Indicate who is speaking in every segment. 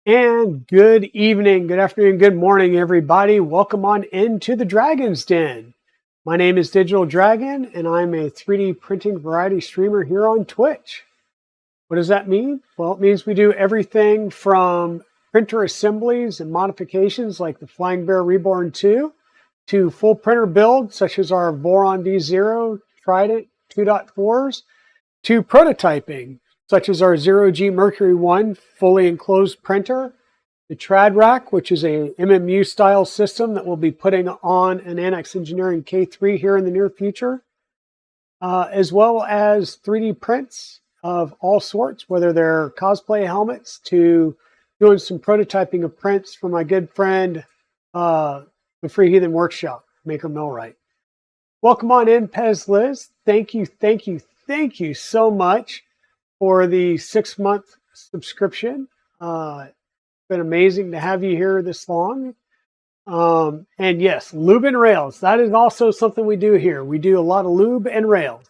Speaker 1: And good evening, good afternoon, good morning, everybody. Welcome on into the Dragon's Den. My name is Digital Dragon, and I'm a 3D printing variety streamer here on Twitch. What does that mean? Well, it means we do everything from printer assemblies and modifications like the Flying Bear Reborn 2 to full printer builds such as our Voron D0, Trident 2.4s, to prototyping such as our 0G Mercury 1 fully enclosed printer, the Trad Rack, which is a MMU style system that we'll be putting on an Annex Engineering K3 here in the near future, as well as 3D prints of all sorts, whether they're cosplay helmets to doing some prototyping of prints for my good friend, the Free Heathen Workshop, Maker Millwright. Welcome on in, Pez Liz. Thank you so much for the 6-month subscription. It's been amazing to have you here this long. And yes, lube and rails. That is also something we do here. We do a lot of lube and rails.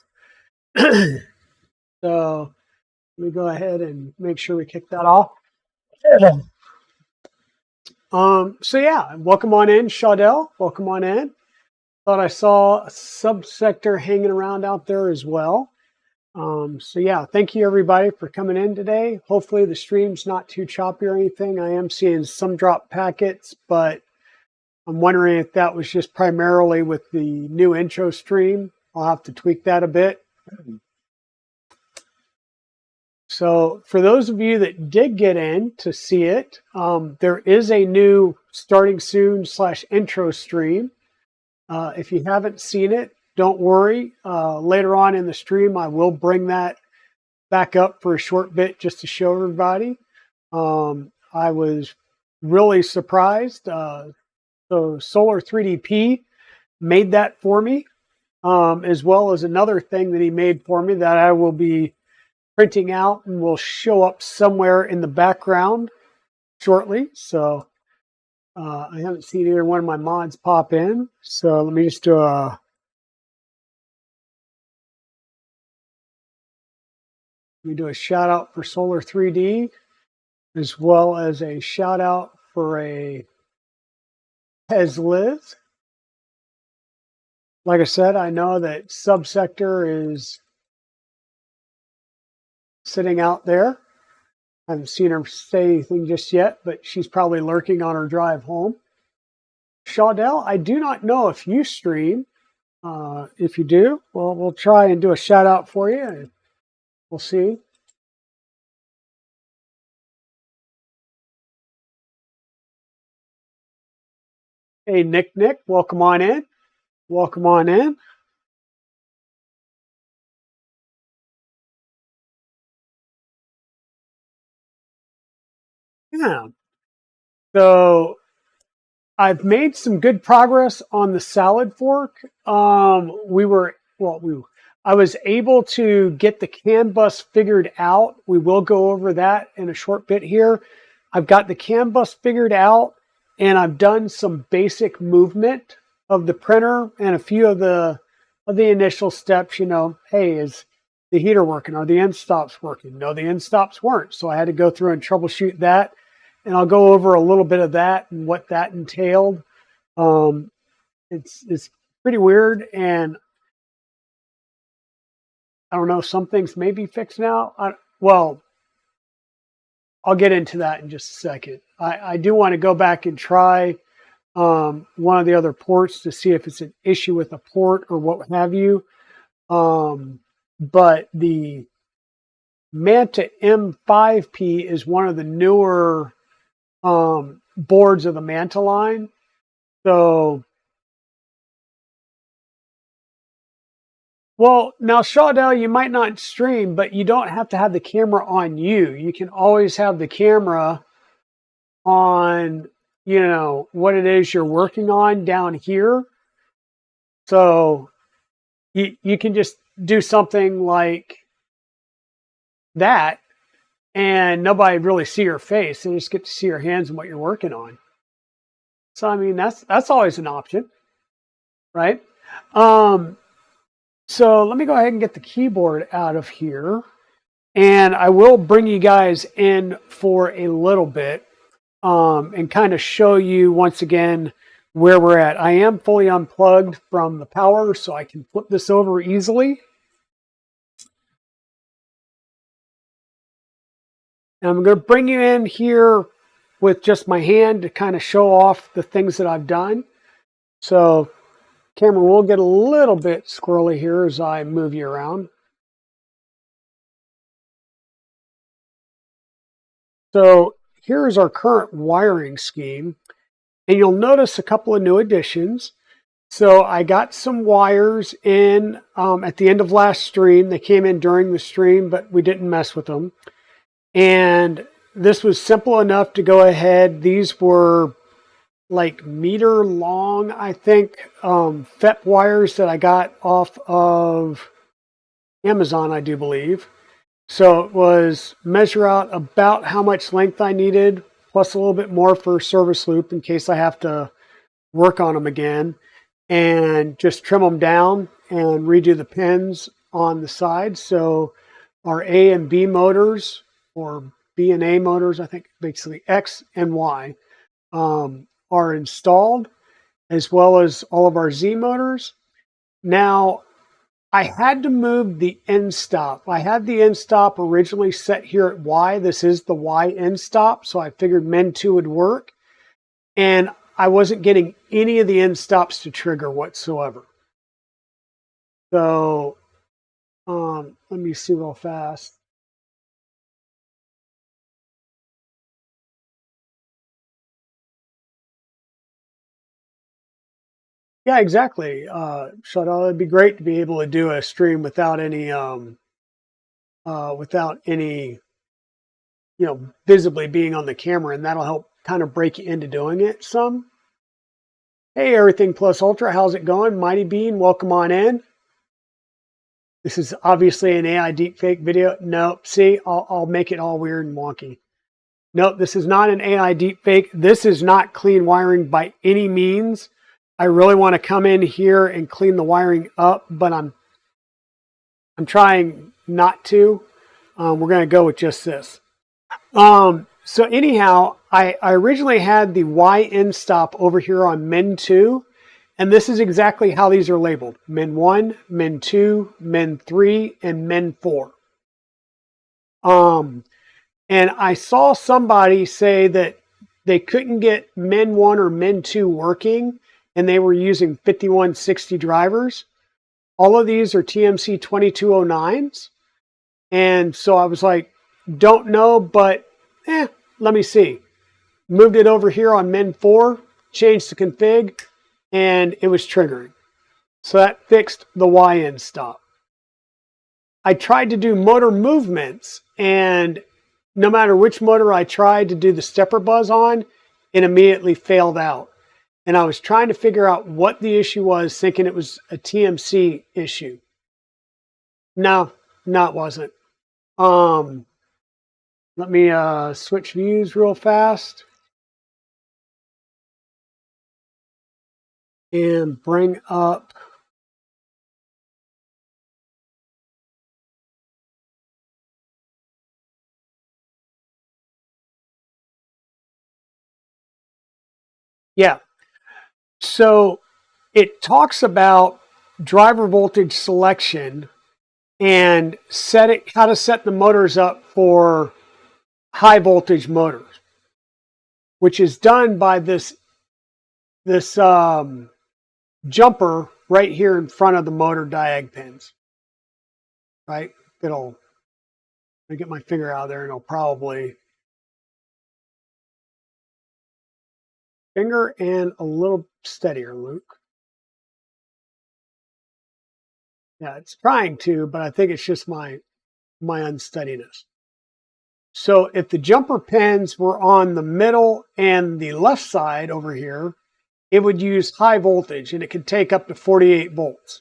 Speaker 1: So let me go ahead and make sure we kick that off. So yeah, welcome on in, Shaudel. Welcome on in. Thought I saw a subsector hanging around out there as well. So yeah, thank you everybody for coming in today. Hopefully the stream's not too choppy or anything. I am seeing some drop packets, but I'm wondering if that was just primarily with the new intro stream. I'll have to tweak that a bit. So for those of you that did get in to see it, there is a new starting soon / intro stream. If you haven't seen it, don't worry. Later on in the stream, I will bring that back up for a short bit just to show everybody. I was really surprised. So Solar 3DP made that for me, as well as another thing that he made for me that I will be printing out and will show up somewhere in the background shortly. So I haven't seen either one of my mods pop in. So let me just do a... We do a shout out for Solar 3D, as well as a shout out for a Pez Liz. Like I said, I know that Subsector is sitting out there. I haven't seen her say anything just yet, but she's probably lurking on her drive home. Shaudel, I do not know if you stream. If you do, well, we'll try and do a shout out for you. We'll see. Hey, Nick, welcome on in. Welcome on in. Yeah. So I've made some good progress on the salad fork. I was able to get the CAN bus figured out. We will go over that in a short bit here. I've got the CAN bus figured out, and I've done some basic movement of the printer and a few of the initial steps. You know, hey, is the heater working? Are the end stops working? No, the end stops weren't. So I had to go through and troubleshoot that. And I'll go over a little bit of that and what that entailed. It's pretty weird, and I don't know, some things may be fixed now. Well, I'll get into that in just a second. I do want to go back and try one of the other ports to see if it's an issue with a port or what have you. But the Manta M5P is one of the newer boards of the Manta line. So, well, now Shaudel, you might not stream, but you don't have to have the camera on you. You can always have the camera on, you know, what it is you're working on down here. So you can just do something like that, and nobody really see your face. They just get to see your hands and what you're working on. So, I mean, that's always an option, right? So let me go ahead and get the keyboard out of here. And I will bring you guys in for a little bit. and kind of show you once again where we're at. I am fully unplugged from the power, so I can flip this over easily. And I'm going to bring you in here with just my hand to kind of show off the things that I've done. So camera will get a little bit squirrely here as I move you around. So here's our current wiring scheme. And you'll notice a couple of new additions. So I got some wires in at the end of last stream. They came in during the stream, but we didn't mess with them. And this was simple enough to go ahead. These were like meter long, I think, FEP wires that I got off of Amazon, I do believe. So it was measure out about how much length I needed, plus a little bit more for service loop in case I have to work on them again, and just trim them down and redo the pins on the side. So our A and B motors, or B and A motors, I think basically X and Y, are installed, as well as all of our Z motors. Now, I had to move the end stop. I had the end stop originally set here at Y. This is the Y end stop, so I figured Men 2 would work. And I wasn't getting any of the end stops to trigger whatsoever. So let me see real fast. Yeah, exactly. Shadow, it'd be great to be able to do a stream without any, visibly being on the camera, and that'll help kind of break you into doing it some. Hey, Everything Plus Ultra, how's it going? Mighty Bean, welcome on in. This is obviously an AI deepfake video. Nope, see, I'll make it all weird and wonky. Nope, this is not an AI deepfake. This is not clean wiring by any means. I really want to come in here and clean the wiring up, but I'm trying not to. We're going to go with just this. So anyhow, I originally had the Y end stop over here on Men 2, and this is exactly how these are labeled. Men 1, Men 2, Men 3, and Men 4. And I saw somebody say that they couldn't get Men 1 or Men 2 working, and they were using 5160 drivers. All of these are TMC 2209s. And so I was like, don't know, but let me see. Moved it over here on Men 4, changed the config, and it was triggering. So that fixed the Y end stop. I tried to do motor movements, and no matter which motor I tried to do the stepper buzz on, it immediately failed out. And I was trying to figure out what the issue was, thinking it was a TMC issue. No, it wasn't. Let me switch views real fast and bring up So it talks about driver voltage selection and how to set the motors up for high voltage motors, which is done by this jumper right here in front of the motor diag pins. Right? Let me get my finger out there and it'll probably finger and a little steadier, Luke. Yeah, it's trying to, but I think it's just my unsteadiness. So if the jumper pins were on the middle and the left side over here, it would use high voltage and it could take up to 48 volts.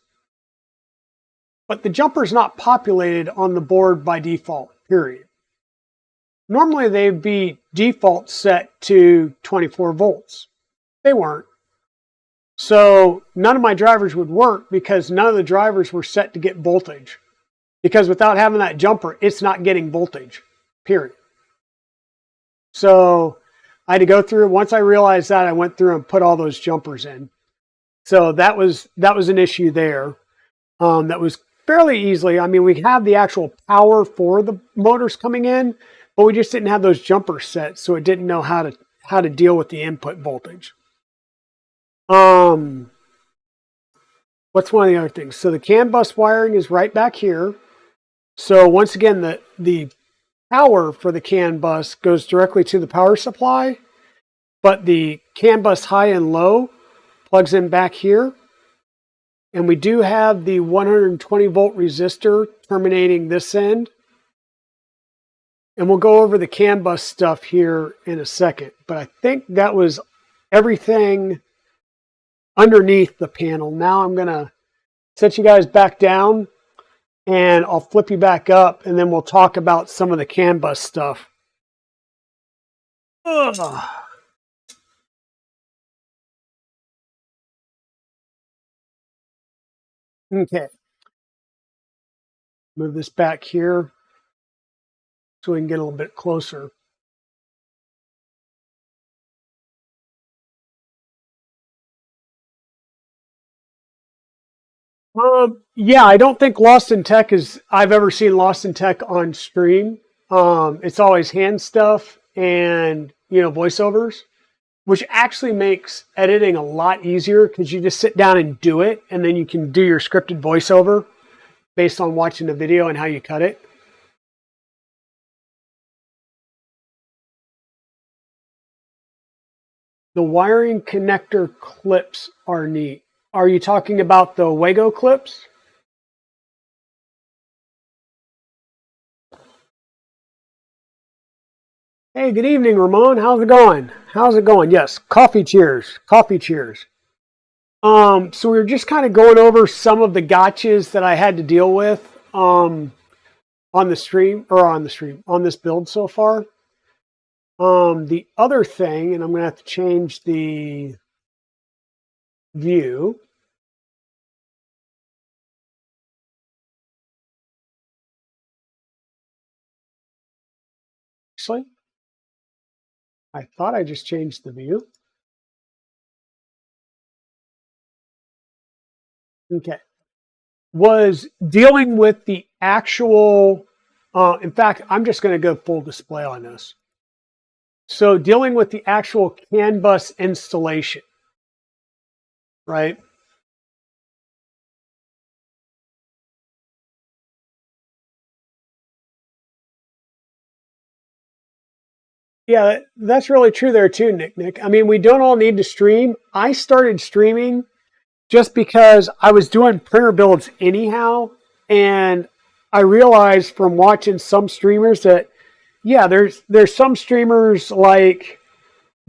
Speaker 1: But the jumper is not populated on the board by default, period. Normally they'd be default set to 24 volts. They weren't. So none of my drivers would work because none of the drivers were set to get voltage. Because without having that jumper, it's not getting voltage, period. So I had to go through. Once I realized that, I went through and put all those jumpers in. So that was an issue there. That was fairly easily. I mean, we have the actual power for the motors coming in, but we just didn't have those jumpers set, so it didn't know how to deal with the input voltage. What's one of the other things? So the CAN bus wiring is right back here. So once again, the power for the CAN bus goes directly to the power supply, but the CAN bus high and low plugs in back here. And we do have the 120 volt resistor terminating this end. And we'll go over the CAN bus stuff here in a second. But I think that was everything underneath the panel. Now I'm going to set you guys back down and I'll flip you back up and then we'll talk about some of the CAN bus stuff. Ugh. Okay. Move this back here so we can get a little bit closer. Yeah, I don't think Lost in Tech I've ever seen Lost in Tech on stream. It's always hand stuff and, voiceovers, which actually makes editing a lot easier because you just sit down and do it, and then you can do your scripted voiceover based on watching the video and how you cut it. The wiring connector clips are neat. Are you talking about the Wago clips? Hey, good evening, Ramon. How's it going? How's it going? Yes, coffee cheers. Coffee cheers. So we were just kind of going over some of the gotchas that I had to deal with on this build so far. The other thing, and I'm going to have to change the view. Actually, I thought I just changed the view. Okay. Was dealing with the actual, in fact, I'm just going to go full display on this. So dealing with the actual CAN bus installation, right? Yeah, that's really true there too, Nick. I mean, we don't all need to stream. I started streaming just because I was doing printer builds anyhow. And I realized from watching some streamers that, yeah, there's some streamers like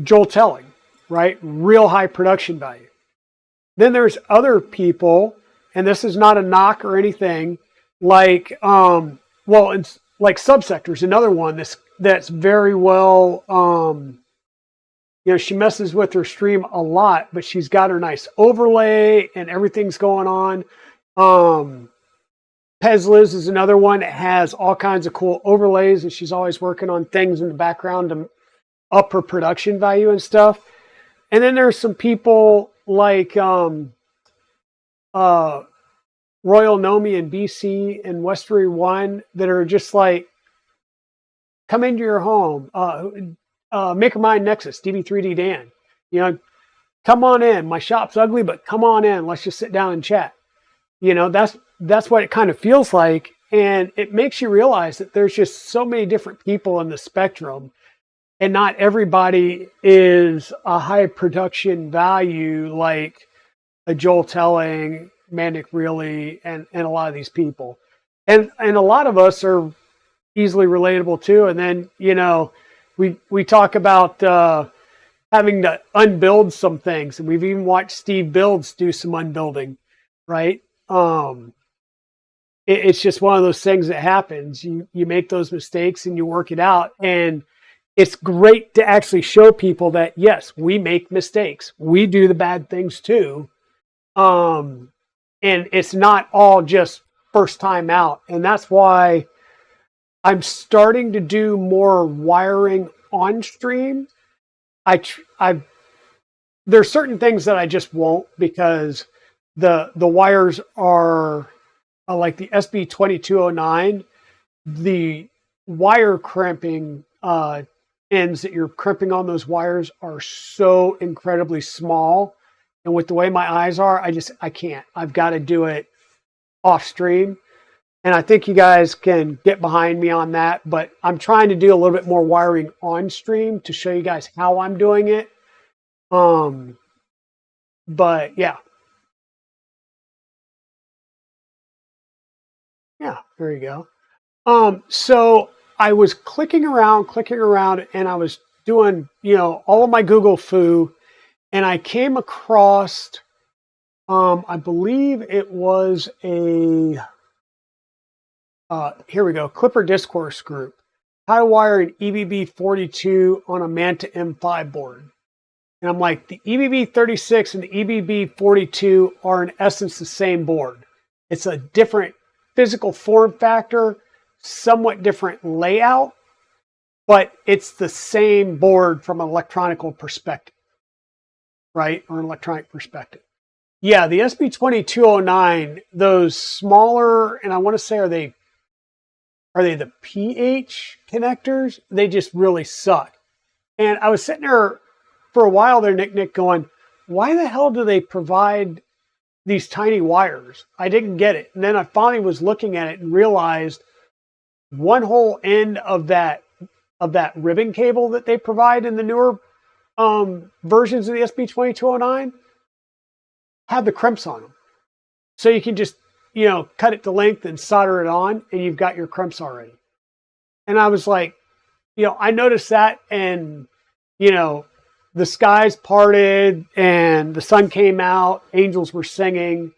Speaker 1: Joel Telling, right? Real high production value. Then there's other people, and this is not a knock or anything, like, it's like Subsector's another one that's very well, she messes with her stream a lot, but she's got her nice overlay and everything's going on. Pezliz is another one that has all kinds of cool overlays, and she's always working on things in the background to up her production value and stuff. And then there's some people like Royal Nomi and BC and Westery One that are just like, come into your home, Makermind Nexus, DB3D Dan. Come on in. My shop's ugly, but come on in. Let's just sit down and chat. That's what it kind of feels like. And it makes you realize that there's just so many different people in the spectrum, and not everybody is a high production value like a Joel Telling, Mandic Really, and a lot of these people. And a lot of us are easily relatable too. And then, we talk about having to unbuild some things. And we've even watched Steve Builds do some unbuilding, right? It's just one of those things that happens. You make those mistakes and you work it out. And it's great to actually show people that, yes, we make mistakes. We do the bad things too. And it's not all just first time out. And that's why I'm starting to do more wiring on stream, there's certain things that I just won't, because the wires are like the SB2209, the wire crimping ends that you're crimping on those wires are so incredibly small. And with the way my eyes are, I can't. I've got to do it off stream. And I think you guys can get behind me on that. But I'm trying to do a little bit more wiring on stream to show you guys how I'm doing it. But yeah. Yeah, there you go. So I was clicking around, and I was doing, all of my Google foo, and I came across, I believe it was a, here we go, Clipper Discourse group, how to wire an EBB42 on a Manta M5 board. And I'm like, the EBB36 and the EBB42 are in essence the same board. It's a different physical form factor, somewhat different layout, but it's the same board from an electronical perspective, right? Or an electronic perspective. Yeah, the SB2209, those smaller, and I want to say, are they the PH connectors? They just really suck. And I was sitting there for a while there, Nick, going, why the hell do they provide these tiny wires? I didn't get it. And then I finally was looking at it and realized one whole end of that ribbon cable that they provide in the newer versions of the SB2209 had the crimps on them. So you can just, cut it to length and solder it on, and you've got your crimps already. And I was like, I noticed that, and, the skies parted and the sun came out, angels were singing.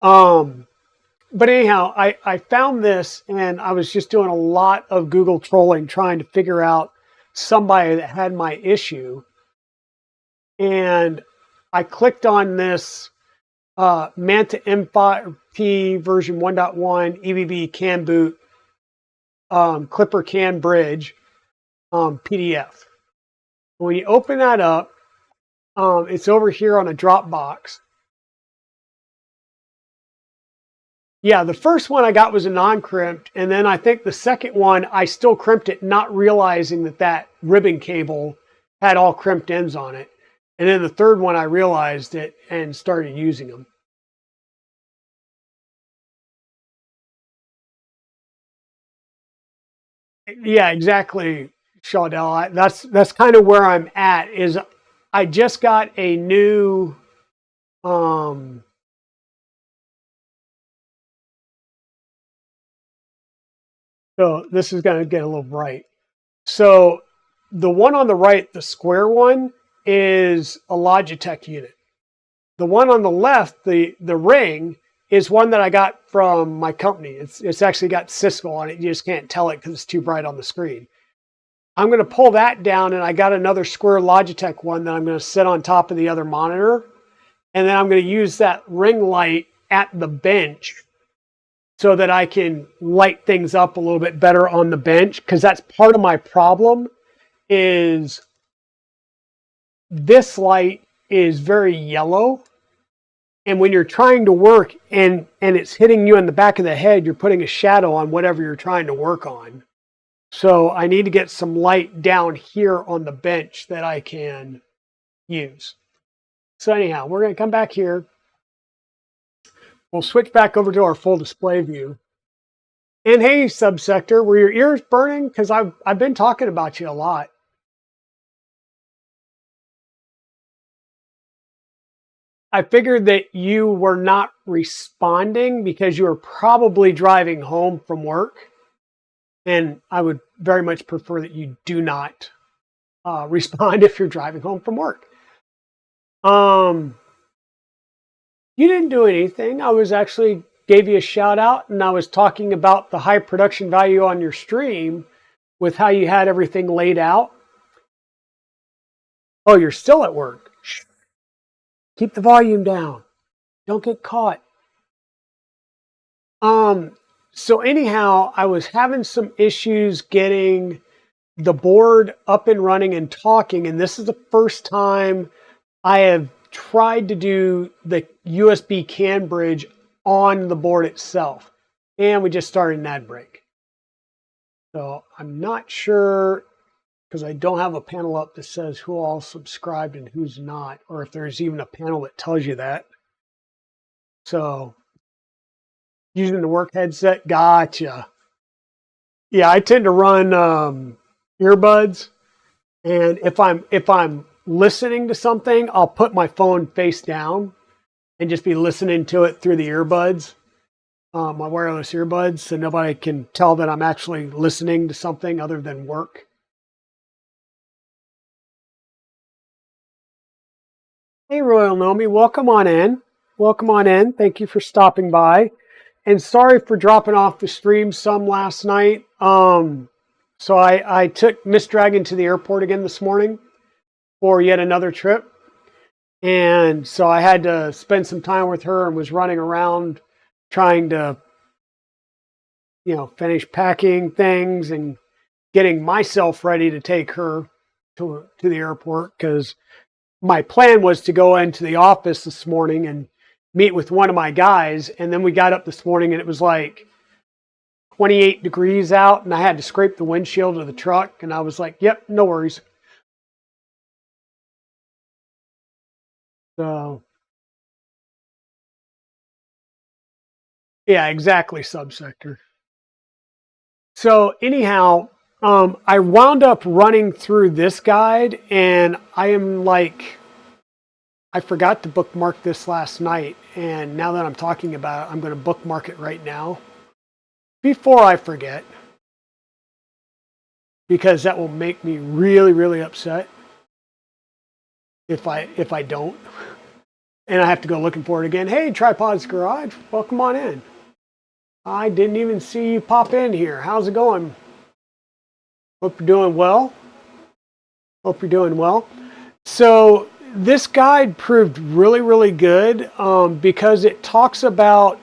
Speaker 1: But anyhow, I found this, and I was just doing a lot of Google trolling, trying to figure out somebody that had my issue. And I clicked on this Manta M5P version 1.1 EBB CAN boot Clipper CAN bridge PDF. When you open that up, it's over here on a Dropbox. Yeah, the first one I got was a non-crimped, and then I think the second one I still crimped it, not realizing that ribbon cable had all crimped ends on it. And then the third one I realized it and started using them. Yeah, exactly, Shaudell. That's kind of where I'm at. Is I just got a new so this is going to get a little bright. So the one on the right, the square one, is a Logitech unit. The one on the left, the ring, is one that I got from my company. It's actually got Cisco on it. You just can't tell it because it's too bright on the screen. I'm going to pull that down, and I got another square Logitech one that I'm going to set on top of the other monitor. And then I'm going to use that ring light at the bench so that I can light things up a little bit better on the bench, because that's part of my problem. Is this light is very yellow, and when you're trying to work and it's hitting you in the back of the head, you're putting a shadow on whatever you're trying to work on. So I need to get some light down here on the bench that I can use. So anyhow, we're going to come back here. We'll switch back over to our full display view. And hey, Subsector, were your ears burning? Because I've been talking about you a lot. I figured that you were not responding because you were probably driving home from work. And I would very much prefer that you do not respond if you're driving home from work. You didn't do anything. I was actually gave you a shout out, and I was talking about the high production value on your stream with how you had everything laid out. Oh, you're still at work. Shh. Keep the volume down. Don't get caught. So anyhow, I was having some issues getting the board up and running and talking, and this is the first time I have tried to do the USB CAN bridge on the board itself. And we just started an ad break. So I'm not sure, because I don't have a panel up that says who all subscribed and who's not, or if there's even a panel that tells you that. So using the work headset, gotcha. Yeah, I tend to run earbuds, and if I'm listening to something, I'll put my phone face down and just be listening to it through the earbuds, my wireless earbuds, so nobody can tell that I'm actually listening to something other than work. Hey, Royal Nomi, welcome on in. Welcome on in. Thank you for stopping by. And sorry for dropping off the stream some last night. So I took Miss Dragon to the airport again this morning for yet another trip. And so I had to spend some time with her and was running around trying to, finish packing things and getting myself ready to take her to the airport, because my plan was to go into the office this morning and meet with one of my guys. And then we got up this morning and it was like 28 degrees out and I had to scrape the windshield of the truck. And I was like, yep, no worries. So, yeah, exactly, subsector. So anyhow, I wound up running through this guide, and I am like, I forgot to bookmark this last night, and now that I'm talking about it, I'm going to bookmark it right now before I forget, because that will make me really, really upset if I don't, and I have to go looking for it again. Hey, Tripod's Garage, welcome on in. I didn't even see you pop in here. How's it going? Hope you're doing well. Hope you're doing well. So this guide proved really, really good because it talks about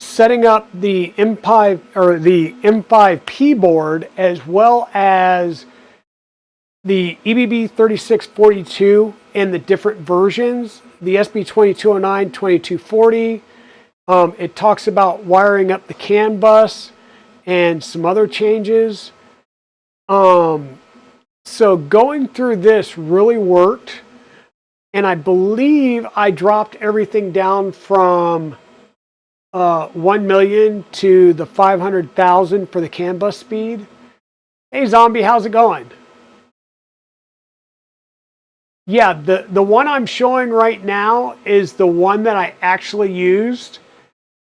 Speaker 1: setting up the M5 or the M5P board, as well as the EBB 3642 and the different versions, the SB2209, 2240. It talks about wiring up the CAN bus and some other changes. So going through this really worked, and I believe I dropped everything down from 1 million to the 500,000 for the CAN bus speed. Hey Zombie, how's it going? Yeah, the one I'm showing right now is the one that I actually used,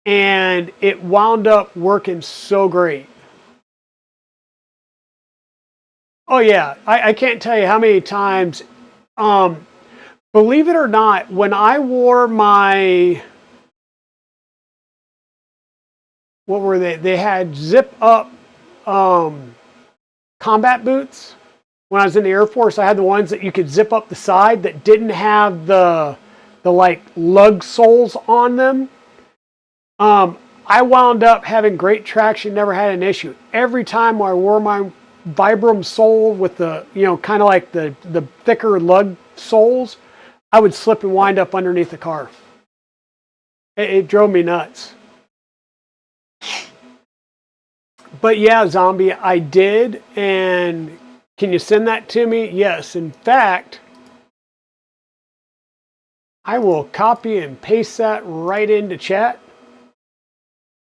Speaker 1: and it wound up working so great. Oh yeah, I can't tell you how many times, believe it or not, when I wore my, what were they? They had zip up combat boots. When I was in the Air Force, I had the ones that you could zip up the side that didn't have the like lug soles on them. I wound up having great traction, never had an issue. Every time I wore my Vibram sole with the, kind of like the thicker lug soles, I would slip and wind up underneath the car. It drove me nuts. But yeah, Zombie, I did. And can you send that to me? Yes. In fact, I will copy and paste that right into chat.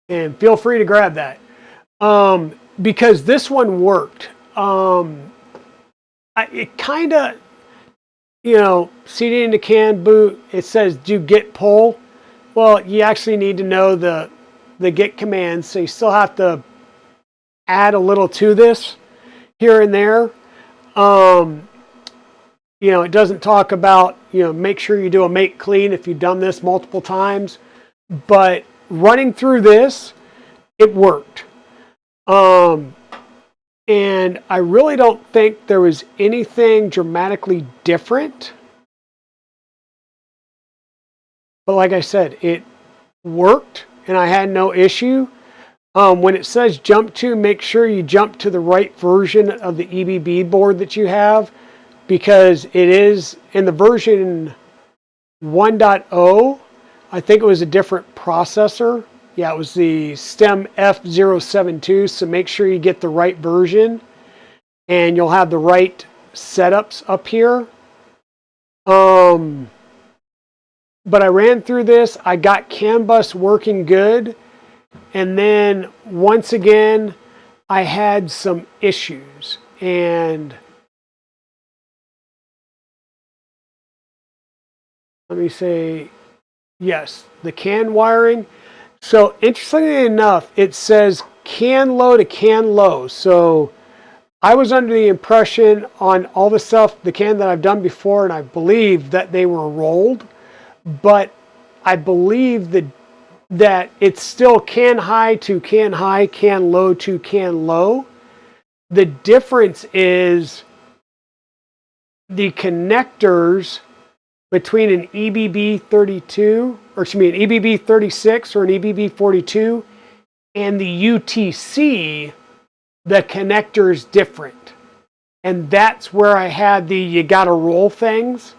Speaker 1: And feel free to grab that. Because this one worked. It kind of, CD into CAN boot, it says do git pull. Well, you actually need to know the git commands, so you still have to add a little to this here and there. It doesn't talk about, make sure you do a make clean if you've done this multiple times. But running through this, it worked. And I really don't think there was anything dramatically different. But like I said, it worked and I had no issue. When it says jump to, make sure you jump to the right version of the EBB board that you have, because it is in the version 1.0. I think it was a different processor. Yeah, it was the STEM F072, so make sure you get the right version and you'll have the right setups up here. But I ran through this. I got CAN bus working good. And then once again, I had some issues. And let me say, yes, the CAN wiring. So interestingly enough, it says CAN low to CAN low. So I was under the impression on all the stuff, the CAN that I've done before, and I believe that they were rolled, but I believe that it's still CAN high to CAN high, CAN low to CAN low. The difference is the connectors between an EBB 32, or excuse me, an EBB 36 or an EBB 42 and the UTC, the connector is different. And that's where I had the you gotta roll things.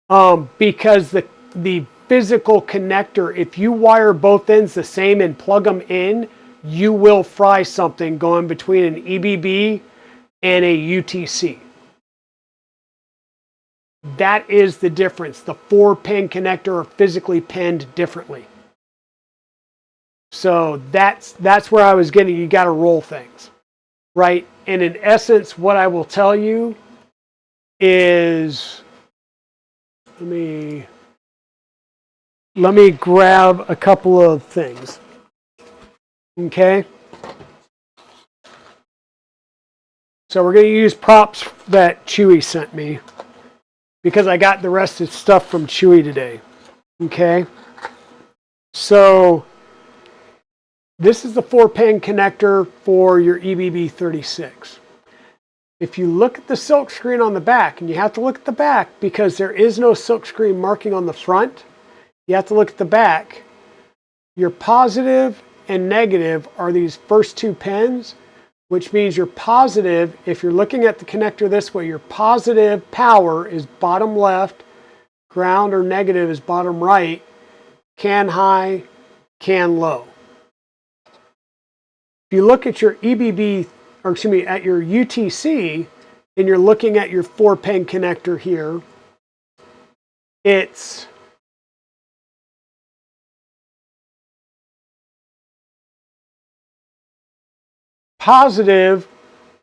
Speaker 1: Because the physical connector, if you wire both ends the same and plug them in, you will fry something going between an EBB and a UTC. That is the difference. The 4-pin connector are physically pinned differently. So that's where I was getting, you got to roll things, right? And in essence, what I will tell you is, let me grab a couple of things. Okay. So we're going to use props that Chewy sent me, because I got the rest of the stuff from Chewy today. Okay. So this is the 4-pin connector for your EBB 36. If you look at the silk screen on the back, and you have to look at the back because there is no silk screen marking on the front, you have to look at the back. Your positive and negative are these first 2 pins, which means your positive, if you're looking at the connector this way, your positive power is bottom left, ground or negative is bottom right, CAN high, CAN low. If you look at your EBB, or excuse me, at your UTC, and you're looking at your 4-pin connector here, it's positive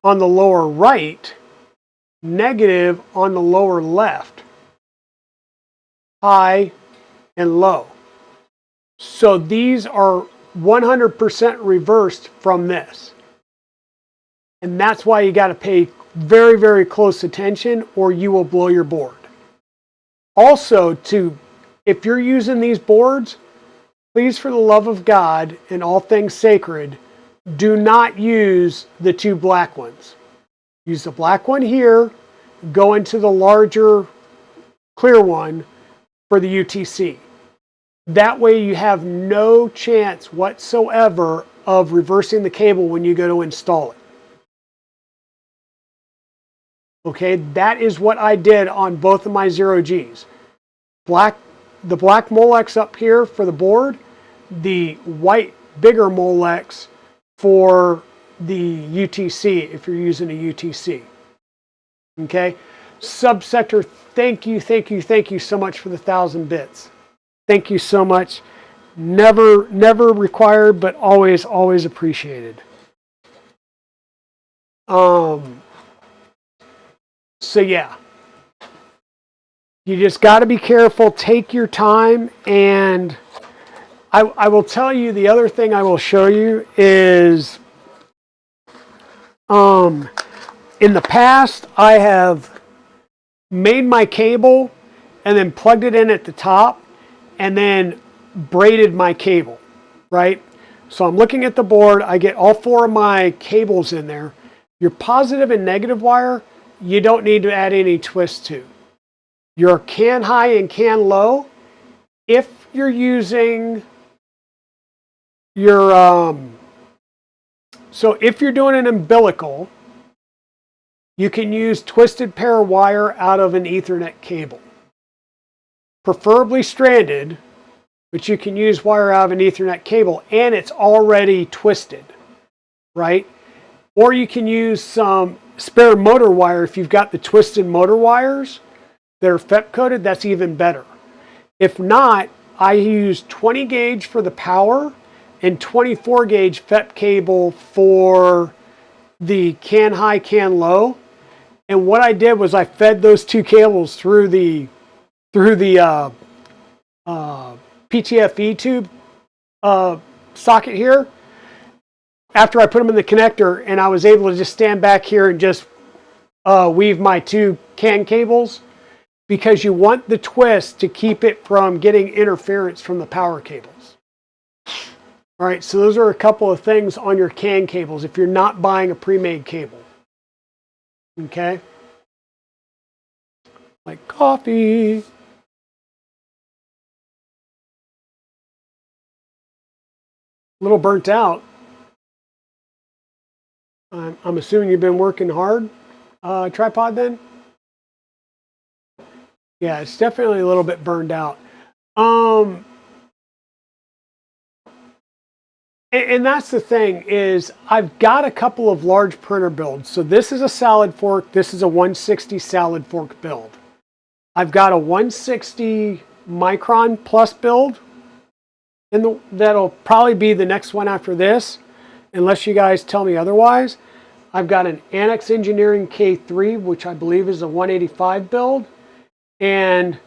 Speaker 1: on the lower right, negative on the lower left, high and low. So these are 100% reversed from this. And that's why you got to pay very, very close attention or you will blow your board. Also, if you're using these boards, please, for the love of God and all things sacred, do not use the 2 black ones. Use the black one here, go into the larger clear one for the UTC. That way you have no chance whatsoever of reversing the cable when you go to install it. Okay, that is what I did on both of my 0Gs. The black Molex up here for the board, the white bigger Molex for the UTC if you're using a UTC. Okay, Subsector, thank you so much for the 1,000 bits. Thank you so much. Never required, but always appreciated. So yeah, you just got to be careful, take your time, and I will tell you the other thing I will show you is in the past I have made my cable and then plugged it in at the top and then braided my cable, right? So I'm looking at the board, I get all 4 of my cables in there. Your positive and negative wire, you don't need to add any twist to. Your CAN high and CAN low, if you're using your So if you're doing an umbilical, you can use twisted pair wire out of an Ethernet cable. Preferably stranded, but you can use wire out of an Ethernet cable and it's already twisted, right? Or you can use some spare motor wire if you've got the twisted motor wires that are FEP coated, that's even better. If not, I use 20 gauge for the power and 24 gauge FEP cable for the can high, can low. And what I did was I fed those two cables through the PTFE tube socket here after I put them in the connector, and I was able to just stand back here and just weave my two CAN cables, because you want the twist to keep it from getting interference from the power cables. All right, so those are a couple of things on your CAN cables if you're not buying a pre-made cable. Okay? Like coffee. A little burnt out. I'm assuming you've been working hard. Tripod then? Yeah, it's definitely a little bit burned out. And that's the thing, is I've got a couple of large printer builds. So this is a salad fork. This is a 160 salad fork build. I've got a 160 micron plus build, and that'll probably be the next one after this, unless you guys tell me otherwise. I've got an Annex Engineering K3, which I believe is a 185 build. And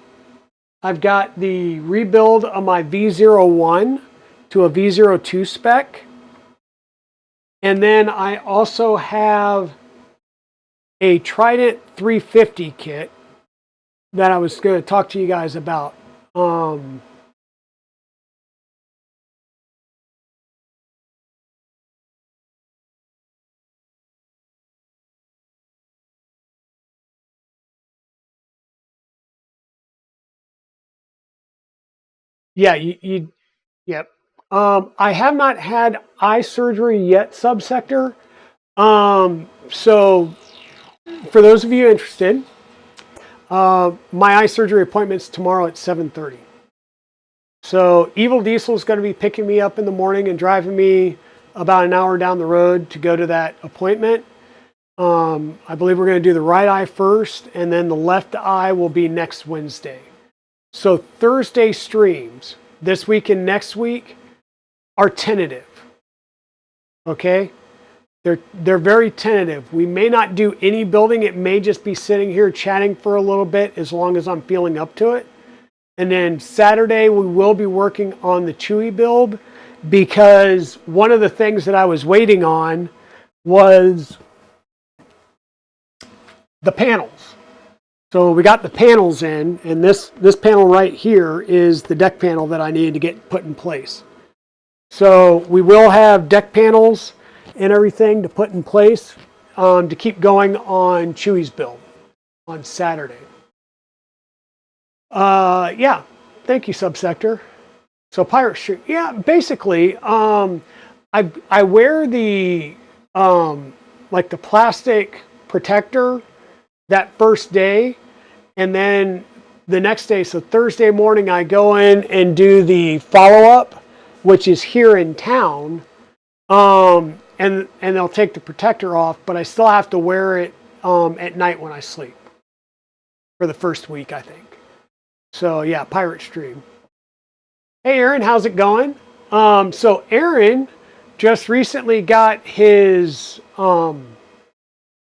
Speaker 1: I've got the rebuild of my V01 to a V02 spec. And then I also have a Trident 350 kit that I was going to talk to you guys about. Yeah, yep. I have not had eye surgery yet, subsector. So for those of you interested, my eye surgery appointment's tomorrow at 7:30. So Evil Diesel is going to be picking me up in the morning and driving me about an hour down the road to go to that appointment. I believe we're going to do the right eye first, and then the left eye will be next Wednesday. So Thursday streams this week and next week are tentative. Okay? They're very tentative. We may not do any building. It may just be sitting here chatting for a little bit as long as I'm feeling up to it. And then Saturday we will be working on the Chewy build, because one of the things that I was waiting on was the panels. So we got the panels in, and this panel right here is the deck panel that I need to get put in place. So we will have deck panels and everything to put in place to keep going on Chewy's build on Saturday. Yeah, thank you, Subsector. So Pirate Street, yeah, basically, I wear the like the plastic protector that first day. And then the next day, so Thursday morning, I go in and do the follow-up, which is here in town. And they'll take the protector off, but I still have to wear it at night when I sleep for the first week, I think. So yeah, Pirate Stream. Hey Aaron, how's it going? So Aaron just recently got his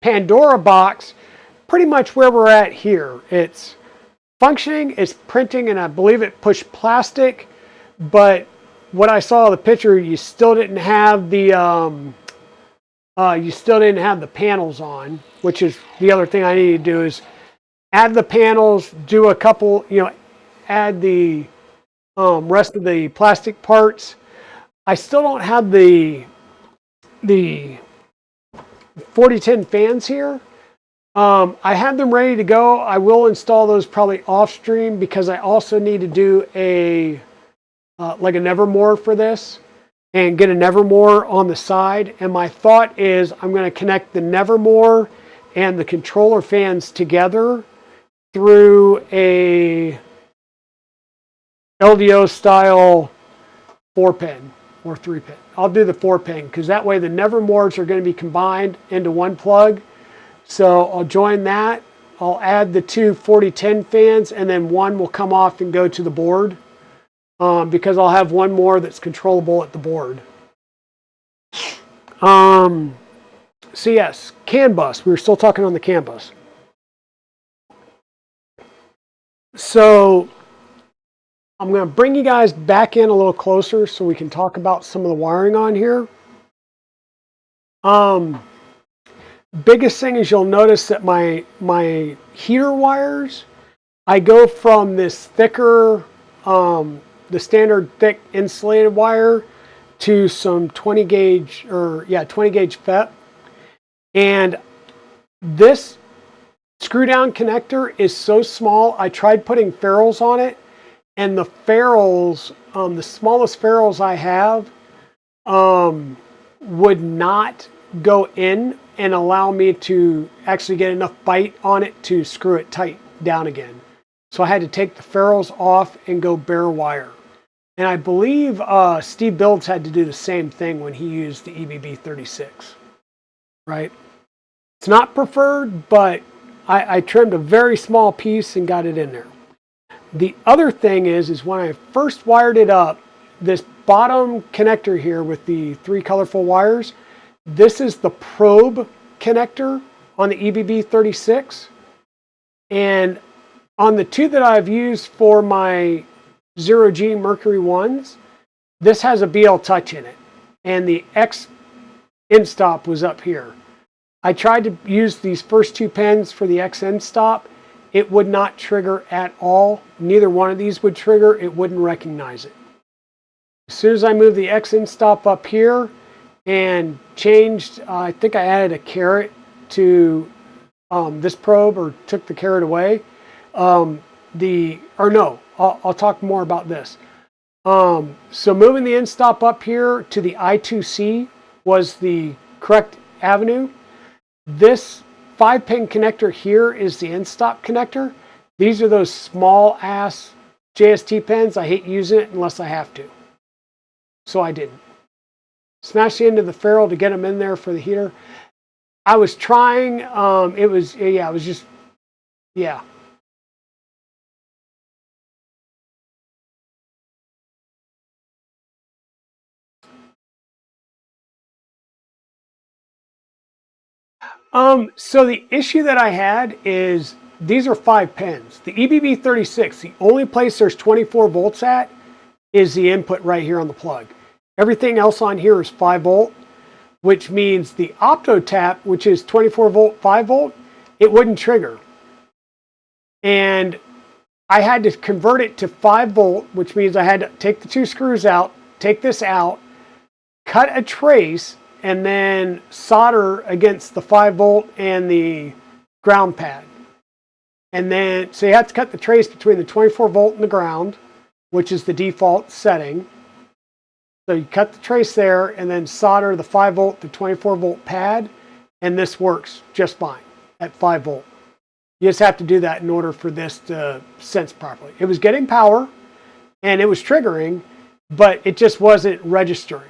Speaker 1: Pandora box pretty much where we're at here. It's functioning, it's printing, and I believe it pushed plastic, but what I saw in the picture, you still didn't have the panels on, which is the other thing I need to do, is add the panels, do a couple, add the rest of the plastic parts. I still don't have the 4010 fans here. I have them ready to go. I will install those probably off stream, because I also need to do a like a Nevermore for this. and get a Nevermore on the side. And my thought is I'm going to connect the Nevermore and the controller fans together through a LDO style 4-pin or 3-pin. I'll do the 4-pin because that way the Nevermores are going to be combined into one plug. So I'll join that. I'll add the two 4010 fans, and then one will come off and go to the board because I'll have one more that's controllable at the board. So yes, CAN bus. We were still talking on the CAN bus. So I'm going to bring you guys back in a little closer so we can talk about some of the wiring on here. Biggest thing is you'll notice that my heater wires, I go from this thicker, the standard thick insulated wire to some 20 gauge FET. And this screw down connector is so small, I tried putting ferrules on it, and the ferrules, the smallest ferrules I have, would not go in and allow me to actually get enough bite on it to screw it tight down again. So I had to take the ferrules off and go bare wire. And I believe Steve Builds had to do the same thing when he used the EBB 36, right? It's not preferred, but I trimmed a very small piece and got it in there. The other thing is when I first wired it up, this bottom connector here with the 3 colorful wires, this is the probe connector on the EBB 36. And on the 2 that I've used for my 0G Mercury 1s, this has a BL Touch in it. And the X end stop was up here. I tried to use these first 2 pins for the X end stop. It would not trigger at all. Neither one of these would trigger. It wouldn't recognize it. As soon as I moved the X end stop up here and changed, I think I added a caret to this probe, or took the caret away. I'll talk more about this. So moving the end stop up here to the I2C was the correct avenue. This 5-pin connector here is the end stop connector. These are those small ass JST pins. I hate using it unless I have to. So I didn't. Smash the end of the ferrule to get them in there for the heater. I was trying, it was just. So the issue that I had is these are 5 pins. The EBB 36, the only place there's 24 volts at is the input right here on the plug. Everything else on here is 5 volt, which means the OptoTap, which is 24 volt, 5 volt, it wouldn't trigger. And I had to convert it to 5 volt, which means I had to take the 2 screws out, take this out, cut a trace, and then solder against the 5 volt and the ground pad. And then, so you have to cut the trace between the 24 volt and the ground, which is the default setting. So you cut the trace there and then solder the 5 volt to 24 volt pad, and this works just fine at 5 volt. You just have to do that in order for this to sense properly. It was getting power and it was triggering, but it just wasn't registering.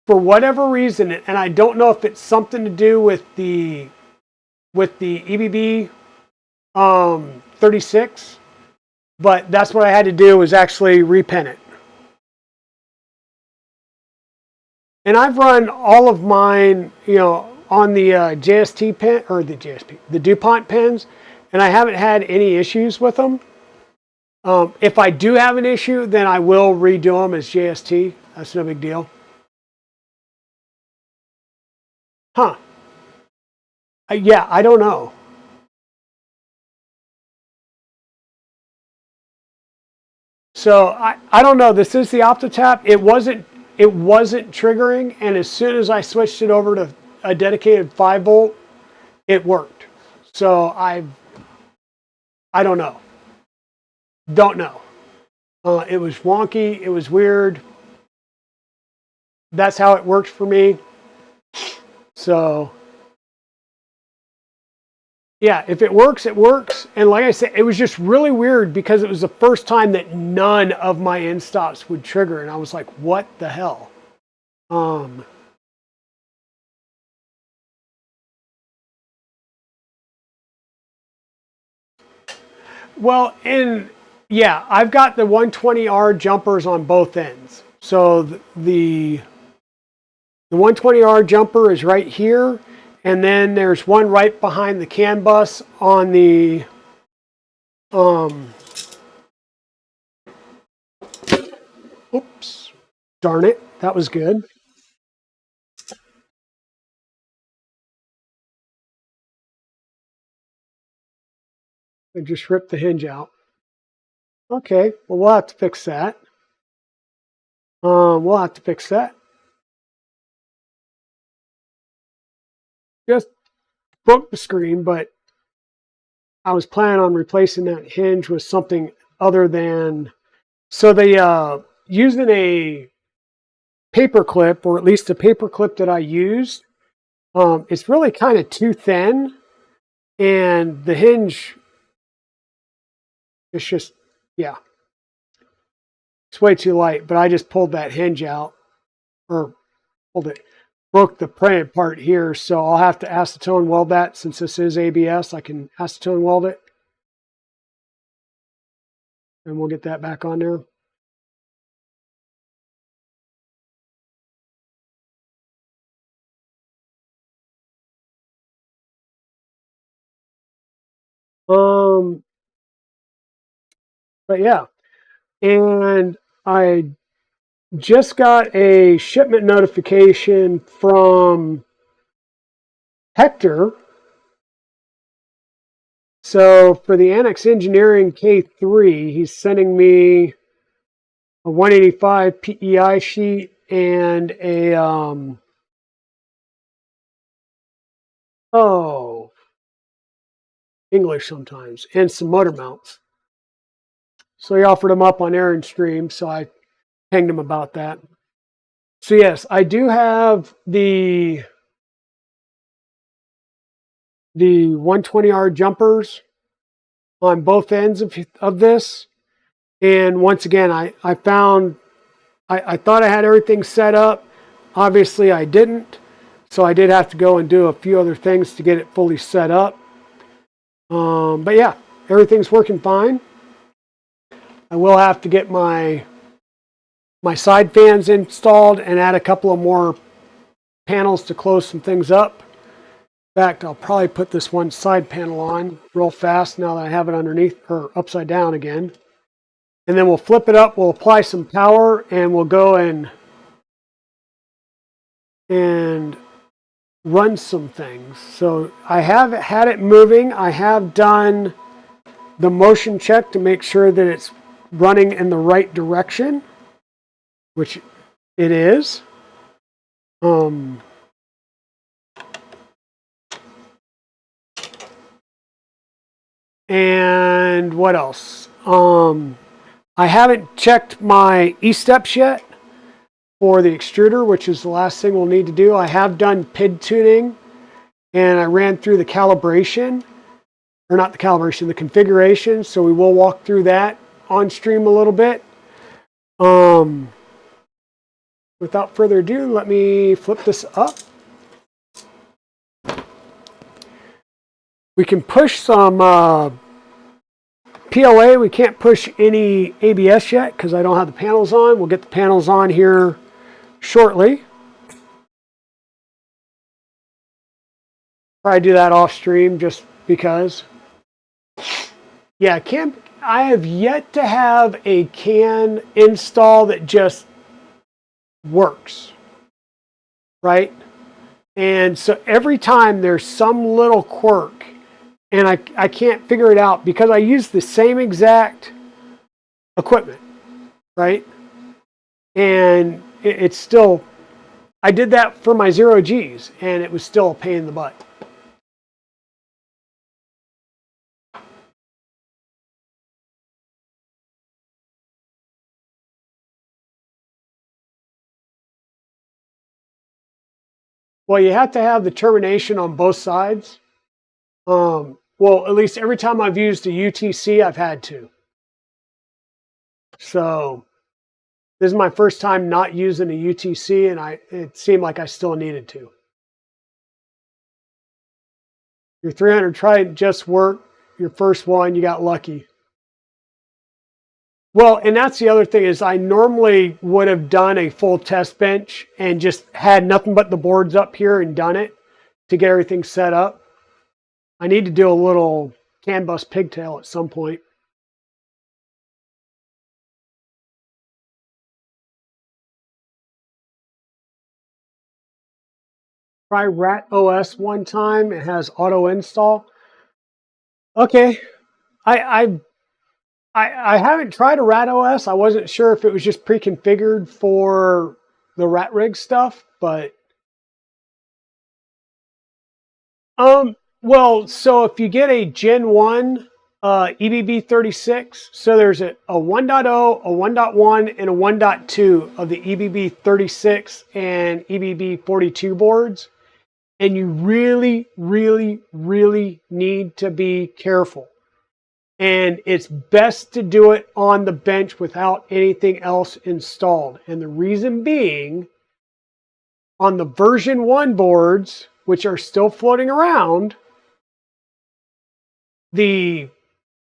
Speaker 1: For whatever reason, and I don't know if it's something to do with the EBB 36, but that's what I had to do, was actually repin it. And I've run all of mine, on the JST pin, or the DuPont pins, and I haven't had any issues with them. If I do have an issue, then I will redo them as JST. That's no big deal. Huh. Yeah, I don't know. So I don't know. This is the OptoTap. It wasn't triggering, and as soon as I switched it over to a dedicated 5 volt, it worked. So I don't know. Don't know. It was wonky. It was weird. That's how it worked for me. So yeah, if it works, it works. And like I said, it was just really weird because it was the first time that none of my end stops would trigger. And I was like, what the hell? Well, yeah, I've got the 120R jumpers on both ends. So the 120R jumper is right here. And then there's one right behind the CAN bus on the oops, darn it, that was good. I just ripped the hinge out. Okay, well, we'll have to fix that. We'll have to fix that. Just broke the screen, but I was planning on replacing that hinge with something other than, so they using a paper clip, or at least the paper clip that I used, it's really kind of too thin, and the hinge is just, yeah, it's way too light. But I just pulled that hinge out, or pulled it, broke the printed part here, so I'll have to acetone weld that. Since this is ABS, I can acetone weld it, and we'll get that back on there. But yeah, and I just got a shipment notification from Hector. So for the Annex Engineering K3, he's sending me a 185 PEI sheet and a English sometimes, and some motor mounts. So he offered them up on Aaron Stream, so I pinged him about that. So yes, I do have the 120R jumpers on both ends of this. And once again, I found, I thought I had everything set up. Obviously I didn't. So I did have to go and do a few other things to get it fully set up. But yeah, everything's working fine. I will have to get my side fans installed and add a couple of more panels to close some things up. In fact, I'll probably put this one side panel on real fast now that I have it underneath, or upside down again. And then we'll flip it up, we'll apply some power, and we'll go and run some things. So I have had it moving. I have done the motion check to make sure that it's running in the right direction, which it is. And what else? I haven't checked my esteps yet for the extruder, which is the last thing we'll need to do. I have done PID tuning, and I ran through the calibration, or not the calibration, the configuration. So we will walk through that on stream a little bit. Without further ado, let me flip this up. We can push some PLA. We can't push any ABS yet because I don't have the panels on. We'll get the panels on here shortly. Probably do that off stream just because. Yeah, I have yet to have a CAN install that just works, right? And so every time there's some little quirk, and I can't figure it out because I use the same exact equipment, right? And it's still, I did that for my 0Gs, and it was still a pain in the butt. Well, you have to have the termination on both sides. Well, at least every time I've used a UTC, I've had to. So this is my first time not using a UTC, and it seemed like I still needed to. Your 300 Trident just worked. Your first one, you got lucky. Well, and that's the other thing is I normally would have done a full test bench and just had nothing but the boards up here and done it to get everything set up. I need to do a little CAN bus pigtail at some point. Try Rat OS one time. It has auto install. Okay. I haven't tried a Rat OS. I wasn't sure if it was just pre-configured for the Rat Rig stuff, but well, so if you get a Gen 1 EBB36, so there's a 1.0, a 1.1, and a 1.2 of the EBB36 and EBB42 boards, and you really, really, really need to be careful. And it's best to do it on the bench without anything else installed. And the reason being, on the version 1 boards, which are still floating around, I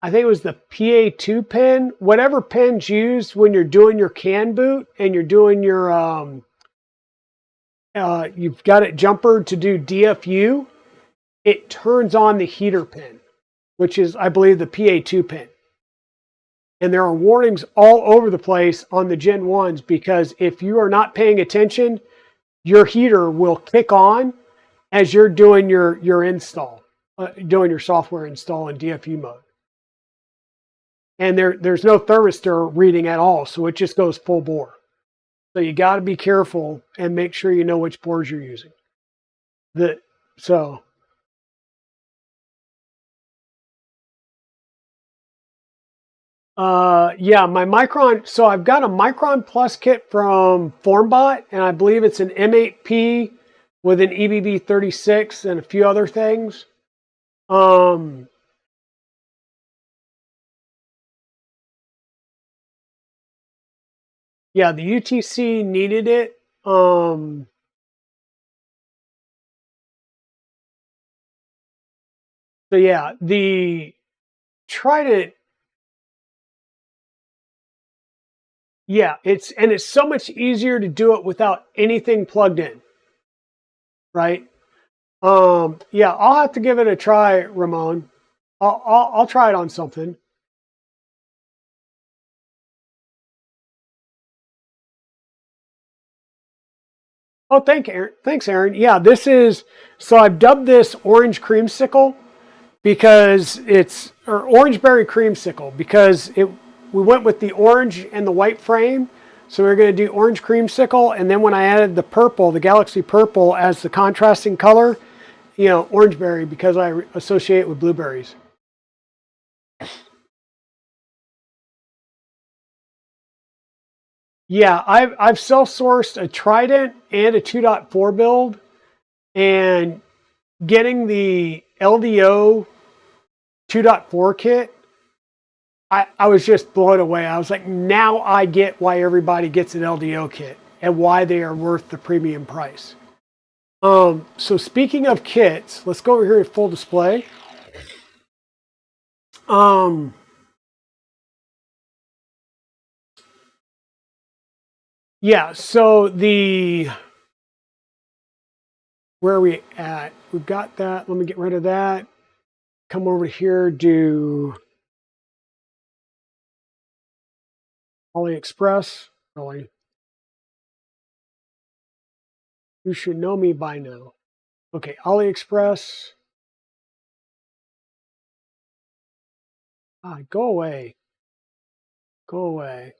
Speaker 1: think it was the PA2 pin, whatever pin's used when you're doing your CAN boot and you're doing your, you've got it jumpered to do DFU, it turns on the heater pin, which is, I believe, the PA2 pin. And there are warnings all over the place on the Gen 1s because if you are not paying attention, your heater will kick on as you're doing your install, doing your software install in DFU mode. And there's no thermistor reading at all, so it just goes full bore. So you got to be careful and make sure you know which boards you're using. Yeah, my Micron. So I've got a Micron Plus kit from Formbot, and I believe it's an M8P with an EBB36 and a few other things. Yeah, the UTC needed it. So yeah, the Trident. Yeah, it's so much easier to do it without anything plugged in, right? Yeah, I'll have to give it a try, Ramon. I'll try it on something. Oh, thanks, Aaron. Yeah, this is, so I've dubbed this Orange Creamsicle because or Orange Berry Creamsicle because we went with the orange and the white frame. So we're going to do Orange Creamsicle, and then when I added the purple, the Galaxy Purple as the contrasting color, Orange Berry because I associate it with blueberries. Yeah, I've self-sourced a Trident and a 2.4 build, and getting the LDO 2.4 kit, I was just blown away. I was like, now I get why everybody gets an LDO kit and why they are worth the premium price. So speaking of kits, let's go over here to full display. Yeah, so where are we at? We've got that. Let me get rid of that. Come over here, do AliExpress. Really? You should know me by now. Okay, AliExpress. Go away. Go away.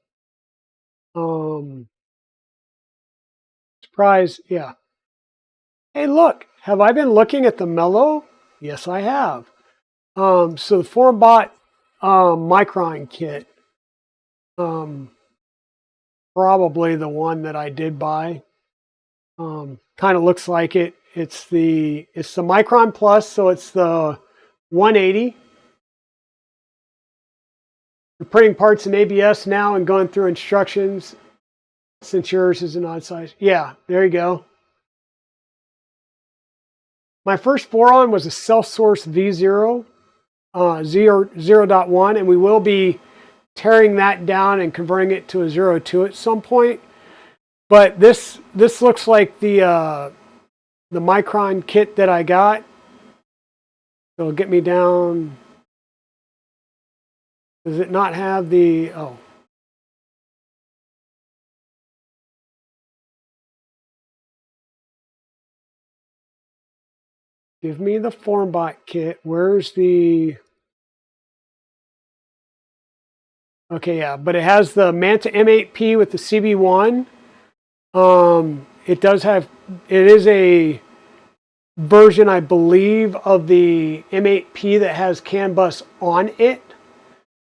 Speaker 1: Surprise, yeah. Hey, look, have I been looking at the Mellow? Yes, I have. So the Formbot Micron kit, probably the one that I did buy. Kind of looks like it. It's the Micron Plus, so it's the 180. We're printing parts in ABS now and going through instructions since yours is an odd size. Yeah, there you go. My first Foron was a self-source V0, 0.1, and we will be tearing that down and converting it to a 0.2 at some point. But this looks like the Micron kit that I got. It'll get me down. Does it not have the, oh. Give me the FormBot kit. Where's the, okay, yeah, but it has the Manta M8P with the CB1. It is a version, I believe, of the M8P that has CAN bus on it.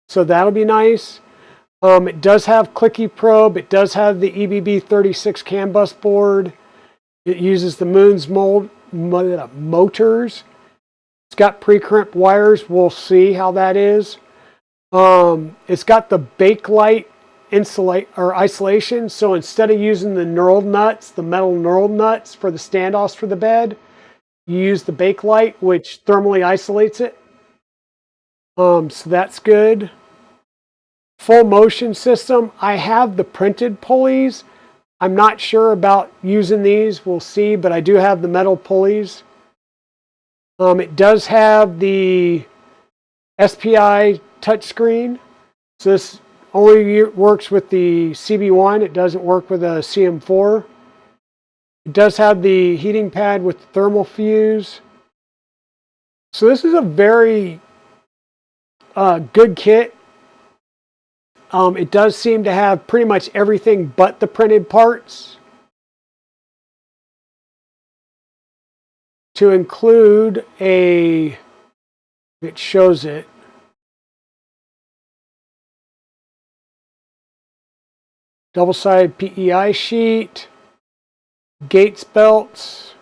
Speaker 1: So that'll be nice. It does have clicky probe. It does have the EBB36 CAN bus board. It uses the Moon's motors. It's got pre-crimp wires. We'll see how that is. It's got the bakelite isolation. So instead of using the knurled nuts, the metal knurled nuts for the standoffs for the bed, you use the bakelite, which thermally isolates it. So that's good. Full motion system. I have the printed pulleys. I'm not sure about using these. We'll see, but I do have the metal pulleys. It does have the SPI touchscreen. So this only works with the CB1. It doesn't work with a CM4. It does have the heating pad with the thermal fuse. So this is a very good kit. It does seem to have pretty much everything but the printed parts. To include it shows it. Double-sided PEI sheet, Gates belts,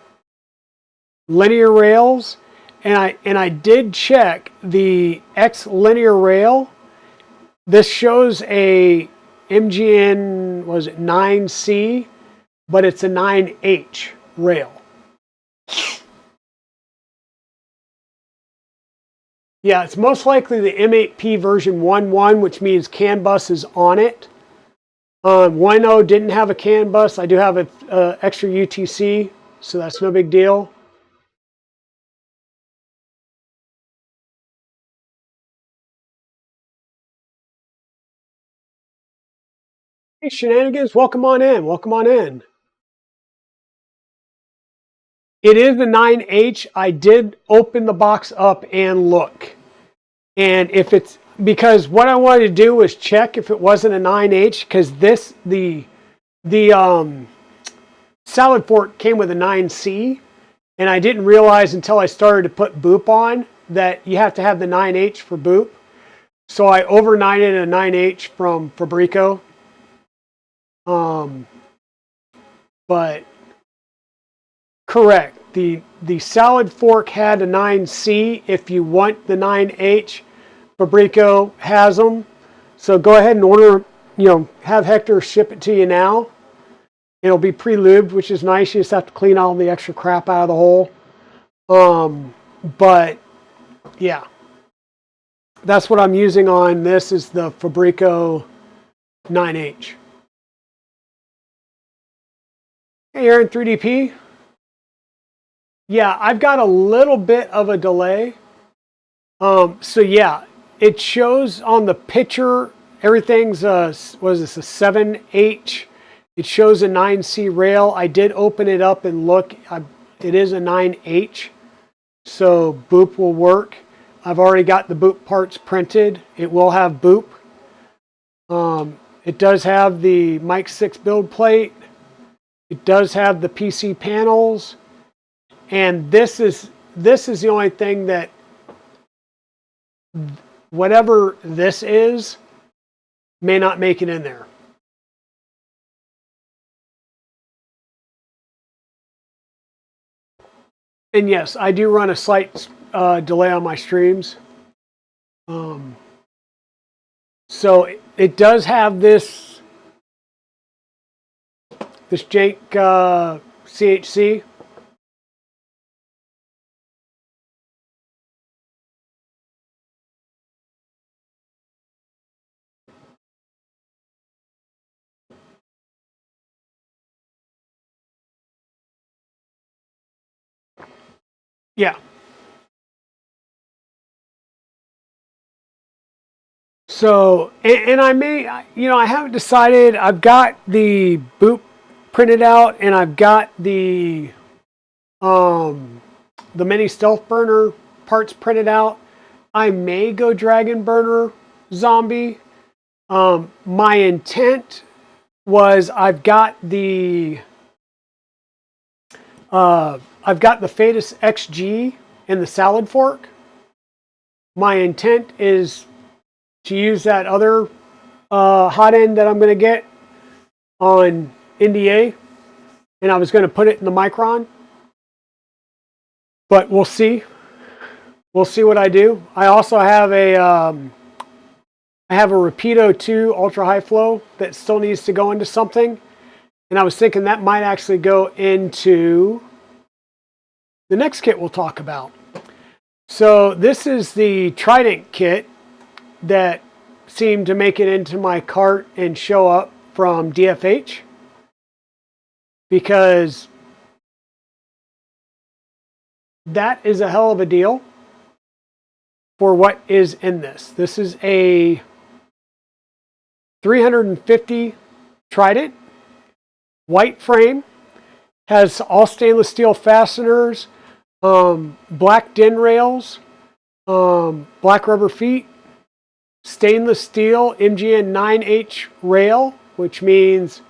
Speaker 1: linear rails, and I did check the X linear rail. This shows a MGN, was it 9C, but it's a 9H rail. Yeah, it's most likely the M8P version 1.1, which means CAN bus is on it. 1.0 didn't have a CAN bus. I do have an extra UTC, so that's no big deal. Hey, Shenanigans, welcome on in. Welcome on in. It is the 9H. I did open the box up and look. And if it's, because what I wanted to do was check if it wasn't a 9H, because the salad fork came with a 9C, and I didn't realize until I started to put boop on that you have to have the 9H for boop. So I overnighted a 9H from Fabrico. But correct, the salad fork had a 9C. If you want the 9H, Fabrico has them. So go ahead and order, have Hector ship it to you now. It'll be pre-lubed, which is nice. You just have to clean all the extra crap out of the hole. But yeah, that's what I'm using on this, is the Fabrico 9H. Hey, Aaron 3DP. Yeah, I've got a little bit of a delay. So yeah, it shows on the picture, everything's what is this, a 7H. It shows a 9C rail. I did open it up and look. It is a 9H, so boop will work. I've already got the boop parts printed. It will have boop. It does have the Mic 6 build plate. It does have the PC panels. And this is the only thing that, whatever this is, may not make it in there. And yes, I do run a slight delay on my streams. So it does have this jank CHC. Yeah. So, and I may, I haven't decided. I've got the boot printed out, and I've got the mini stealth burner parts printed out. I may go dragon burner zombie. My intent was I've got the Fadus XG in the salad fork. My intent is to use that other hot end that I'm going to get on NDA, and I was going to put it in the Micron, but we'll see. We'll see what I do. I also have a Rapido 2 ultra high flow that still needs to go into something, and I was thinking that might actually go into the next kit we'll talk about. So this is the Trident kit that seemed to make it into my cart and show up from DFH, because that is a hell of a deal for what is in this. This is a 350 Trident, white frame, has all stainless steel fasteners, black DIN rails, black rubber feet, stainless steel MGN 9H rail, which means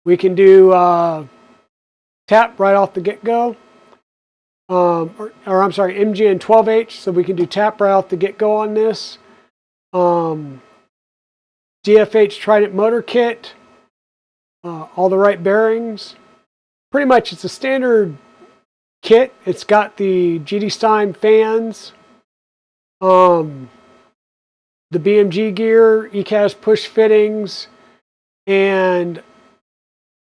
Speaker 1: we can do tap right off the get-go. Or I'm sorry, MGN 12H, so we can do tap right off the get-go on this. DFH Trident motor kit, all the right bearings. Pretty much it's a standard kit. It's got the GD Stein fans, the BMG gear, ECAS push fittings, and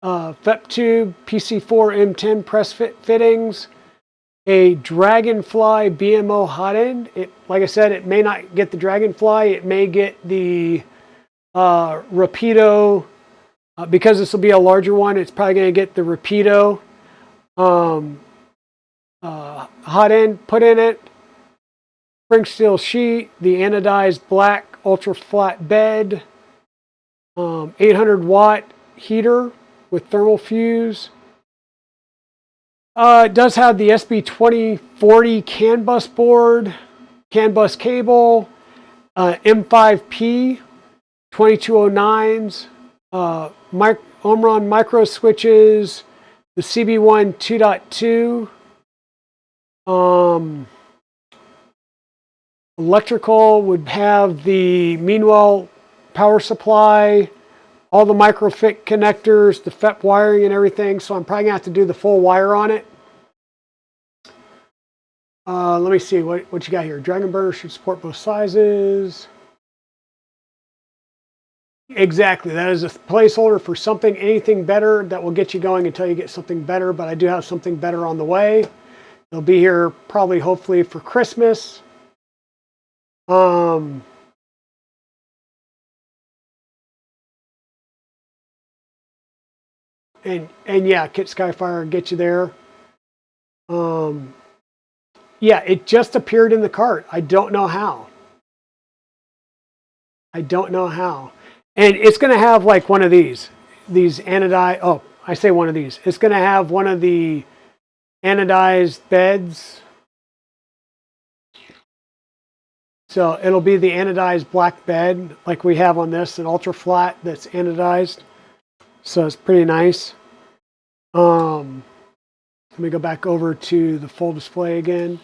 Speaker 1: FEP tube PC4 M10 press fit fittings, a Dragonfly BMO hot end. Like I said, it may not get the Dragonfly. It may get the Rapido. Because this will be a larger one, it's probably going to get the Rapido hot end put in it. Spring steel sheet, the anodized black ultra flat bed, 800 watt heater with thermal fuse. It does have the SB2040 CAN bus board, CAN bus cable, M5P 2209s, Omron micro switches, the CB1 2.2. Electrical would have the Meanwell power supply, all the microfit connectors, the FEP wiring and everything. So I'm probably going to have to do the full wire on it. Let me see what you got here. Dragon burner should support both sizes. Exactly. That is a placeholder for something, anything better that will get you going until you get something better. But I do have something better on the way. It'll be here probably, hopefully, for Christmas. And yeah, Kit Skyfire get you there. Yeah, it just appeared in the cart. I don't know how. I don't know how. And it's going to have like one of these anodized. Oh, I say one of these. It's going to have one of the anodized beds. So it'll be the anodized black bed like we have on this, an ultra flat that's anodized. So it's pretty nice. Let me go back over to the full display again.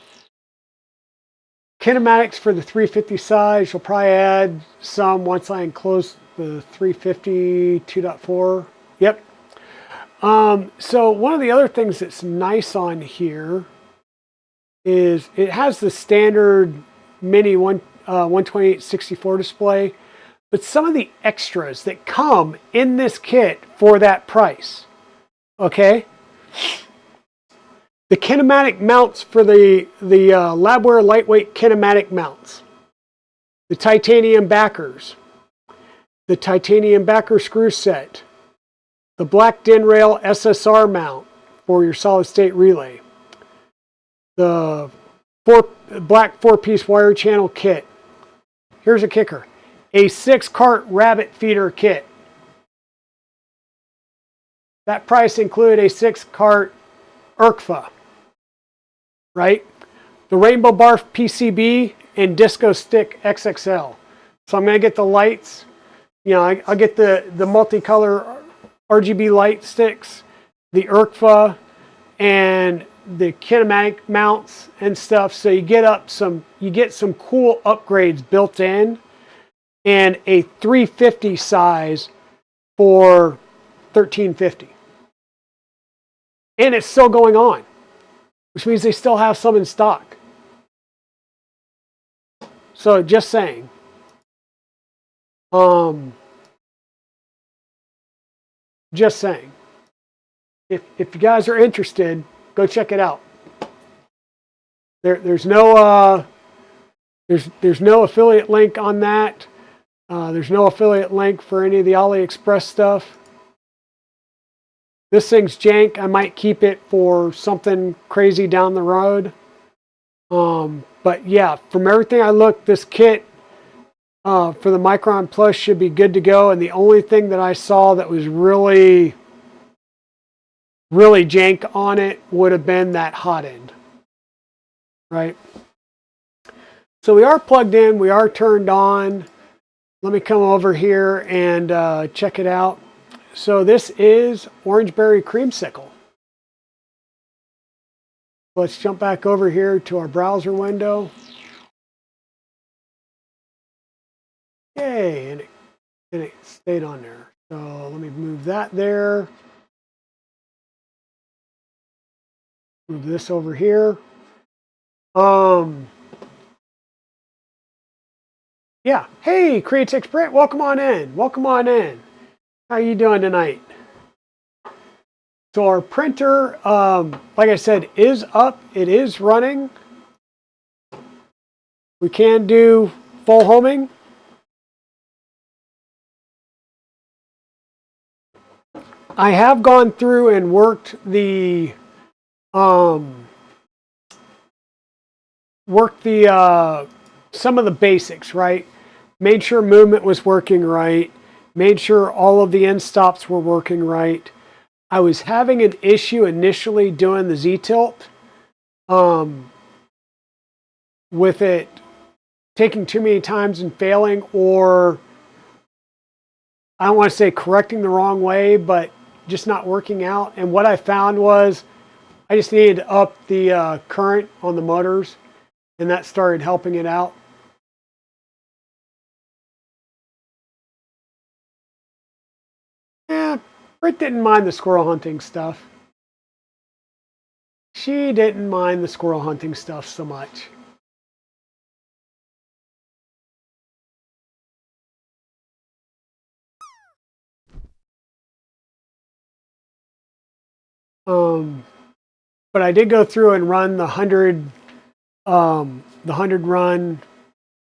Speaker 1: Kinematics for the 350 size. You'll probably add some once I enclose the 350 2.4. Yep. So one of the other things that's nice on here is it has the standard mini 128/64 display, but some of the extras that come in this kit for that price, okay? The kinematic mounts for the Labware lightweight kinematic mounts, the titanium backers, the titanium backer screw set, the black DIN rail SSR mount for your solid state relay, the black 4-piece wire channel kit. Here's a kicker: a 6-cart rabbit feeder kit. That price included a 6-cart ERCFA, right? The rainbow bar PCB and disco stick XXL. So I'm going to get the lights. You know, I'll get the multicolor RGB light sticks, the ERCFA, and the kinematic mounts and stuff. So you get some cool upgrades built in, and a 350 size for $13.50. And it's still going on, which means they still have some in stock. So just saying. Just saying. If you guys are interested, go check it out. There's no affiliate link on that. There's no affiliate link for any of the AliExpress stuff. This thing's jank. I might keep it for something crazy down the road. But yeah, from everything I looked, this kit for the Micron Plus should be good to go. And the only thing that I saw that was really jank on it would have been that hot end, right? So we are plugged in, we are turned on. Let me come over here and check it out. So this is Orangeberry Creamsicle. Let's jump back over here to our browser window. Yay, and it stayed on there. So let me move that there. Move this over here. Yeah. Hey, Creatix Brent, welcome on in. Welcome on in. How are you doing tonight? So our printer, like I said, is up. It is running. We can do full homing. I have gone through and worked the some of the basics, right? Made sure movement was working right. Made sure all of the end stops were working right. I was having an issue initially doing the Z-tilt with it taking too many times and failing, or I don't want to say correcting the wrong way, but just not working out. And what I found was I just needed to up the current on the motors, and that started helping it out. Yeah, Britt didn't mind the squirrel hunting stuff. She didn't mind the squirrel hunting stuff so much. But I did go through and run the 100 run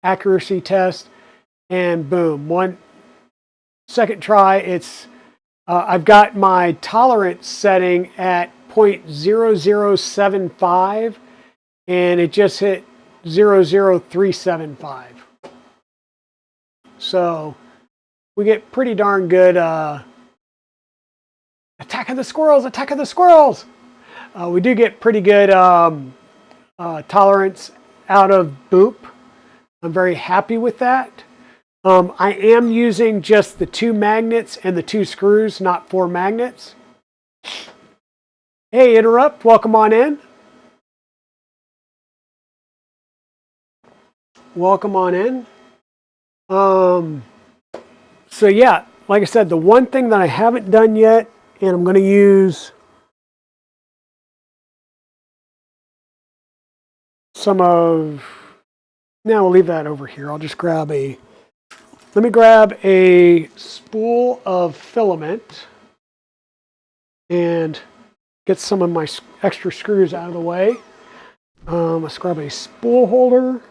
Speaker 1: accuracy test, and boom, one second try, it's I've got my tolerance setting at 0.0075, and it just hit 0.0375. So we get pretty darn good attack of the squirrels, attack of the squirrels. We do get pretty good tolerance out of Boop. I'm very happy with that. I am using just the 2 magnets and the 2 screws, not 4 magnets. Hey, Interrupt, welcome on in. Welcome on in. So yeah, like I said, the one thing that I haven't done yet, and I'm going to use some of, now we'll leave that over here. I'll just grab a, let me grab a spool of filament and get some of my extra screws out of the way. Let's grab a spool holder.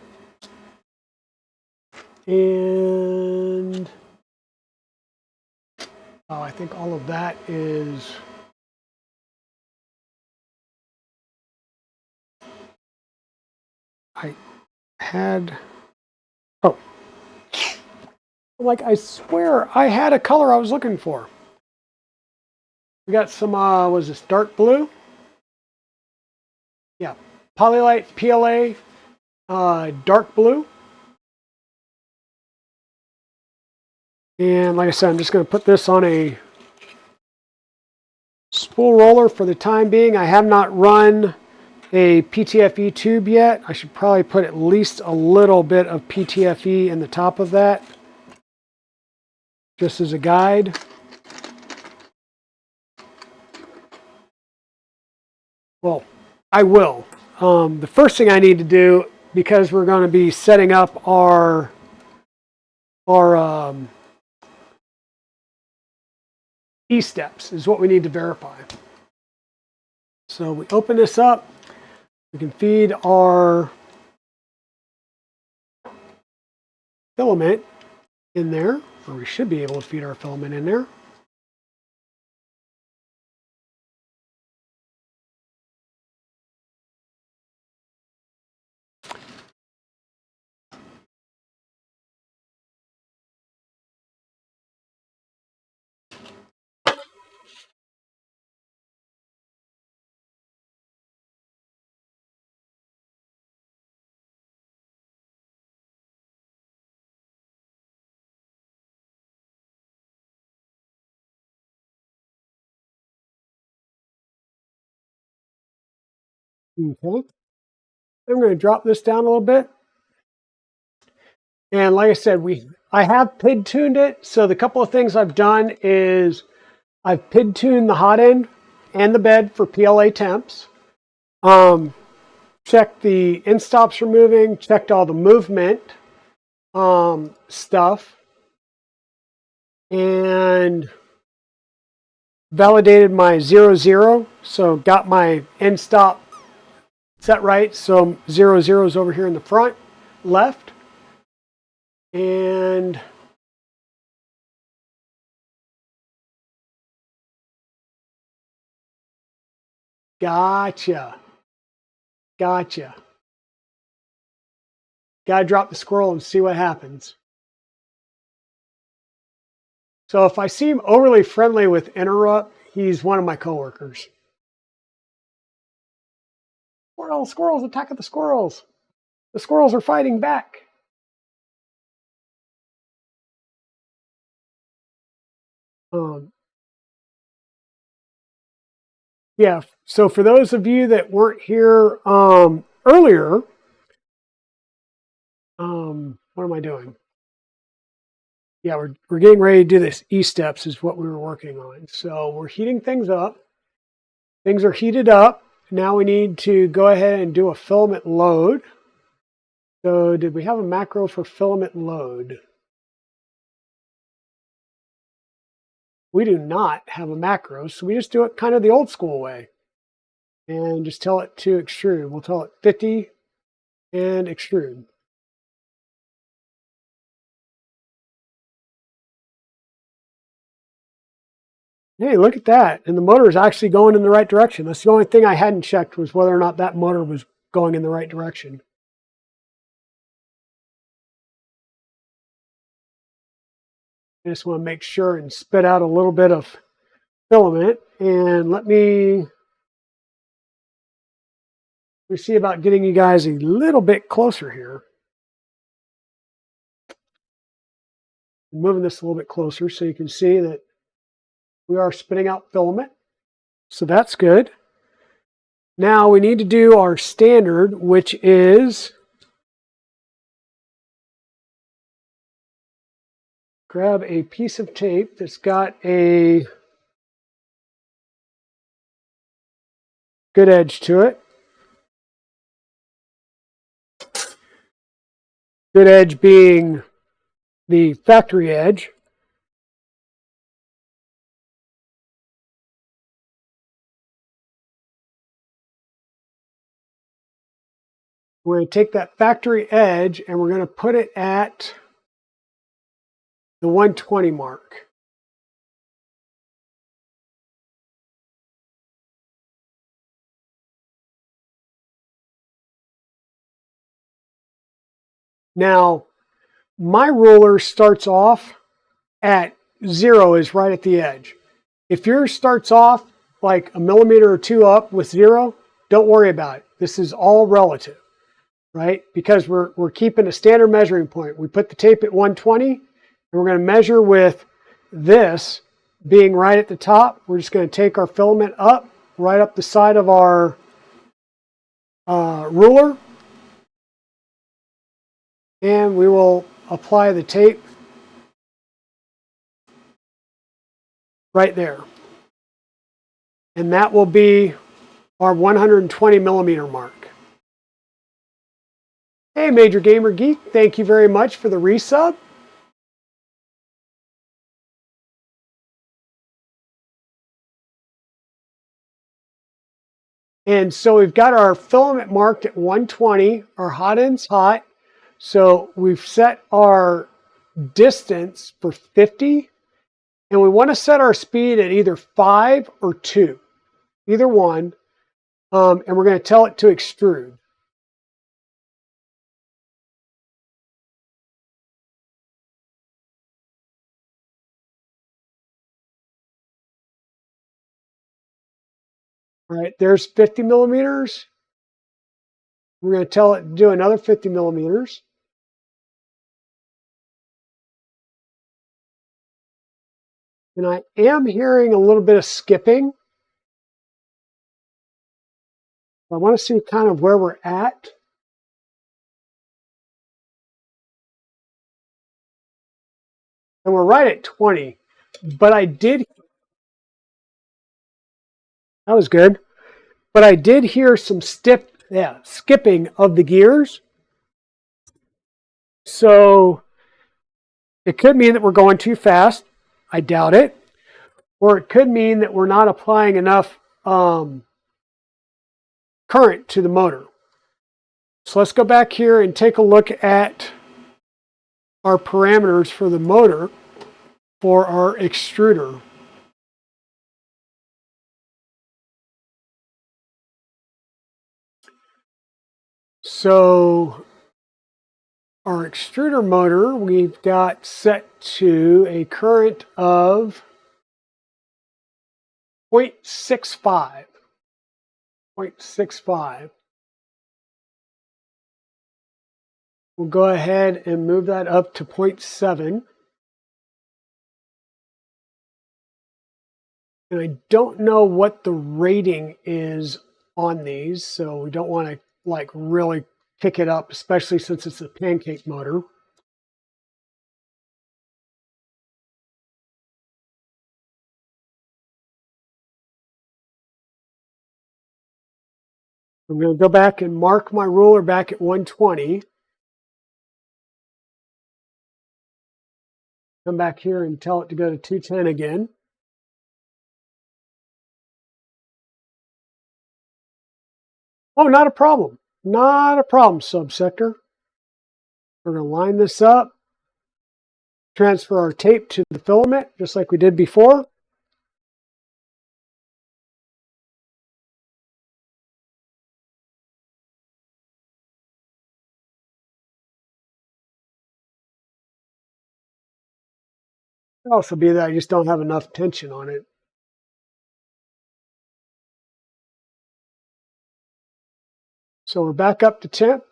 Speaker 1: And oh, I think all of that is, I had, oh, like I swear I had a color I was looking for. We got some, was this dark blue? Yeah, Polylite PLA, dark blue. And like I said, I'm just going to put this on a spool roller for the time being. I have not run a PTFE tube yet. I should probably put at least a little bit of PTFE in the top of that, just as a guide. Well, I will. The first thing I need to do, because we're going to be setting up our esteps, is what we need to verify. So we open this up. We can feed our filament in there, or we should be able to feed our filament in there. Okay. I'm going to drop this down a little bit. And like I said, I have PID tuned it. So the couple of things I've done is I've PID tuned the hot end and the bed for PLA temps. Checked the end stops are moving, checked all the movement stuff, and validated my 0, so got my end stop set right. So 0 is over here in the front left, and gotcha. Gotta drop the squirrel and see what happens. So if I seem overly friendly with interrupt, he's one of my coworkers. Squirrels, attack of the squirrels. The squirrels are fighting back. Yeah, so for those of you that weren't here earlier, what am I doing? Yeah, we're getting ready to do this esteps is what we were working on. So we're heating things up. Things are heated up. Now we need to go ahead and do a filament load. So did we have a macro for filament load? We do not have a macro, so we just do it kind of the old school way. And just tell it to extrude. We'll tell it 50 and extrude. Hey, look at that. And the motor is actually going in the right direction. That's the only thing I hadn't checked, was whether or not that motor was going in the right direction. I just want to make sure and spit out a little bit of filament. And let me see about getting you guys a little bit closer here. I'm moving this a little bit closer so you can see that we are spitting out filament. So that's good. Now we need to do our standard, which is grab a piece of tape that's got a good edge to it. Good edge being the factory edge. We're going to take that factory edge and we're going to put it at the 120 mark. Now, my ruler starts off at 0, is right at the edge. If yours starts off like a millimeter or two up with 0, don't worry about it. This is all relative, right? Because we're keeping a standard measuring point. We put the tape at 120, and we're going to measure with this being right at the top. We're just going to take our filament up, right up the side of our ruler, and we will apply the tape right there. And that will be our 120 millimeter mark. Hey, Major Gamer Geek, thank you very much for the resub. And so we've got our filament marked at 120, our hot end's hot. So we've set our distance for 50, and we want to set our speed at either 5 or 2, either one, and we're going to tell it to extrude. All right, there's 50 millimeters. We're going to tell it to do another 50 millimeters. And I am hearing a little bit of skipping. I want to see kind of where we're at. And we're right at 20. But that was good. But I did hear some skipping of the gears. So it could mean that we're going too fast. I doubt it. Or it could mean that we're not applying enough current to the motor. So let's go back here and take a look at our parameters for the motor for our extruder. So our extruder motor, we've got set to a current of 0.65. 0.65. We'll go ahead and move that up to 0.7. And I don't know what the rating is on these, so we don't want to like really kick it up, especially since it's a pancake motor. I'm going to go back and mark my ruler back at 120. Come back here and tell it to go to 210 again. Oh, not a problem. Not a problem, subsector. We're going to line this up, transfer our tape to the filament, just like we did before. It could also be that I just don't have enough tension on it. So we're back up to temp,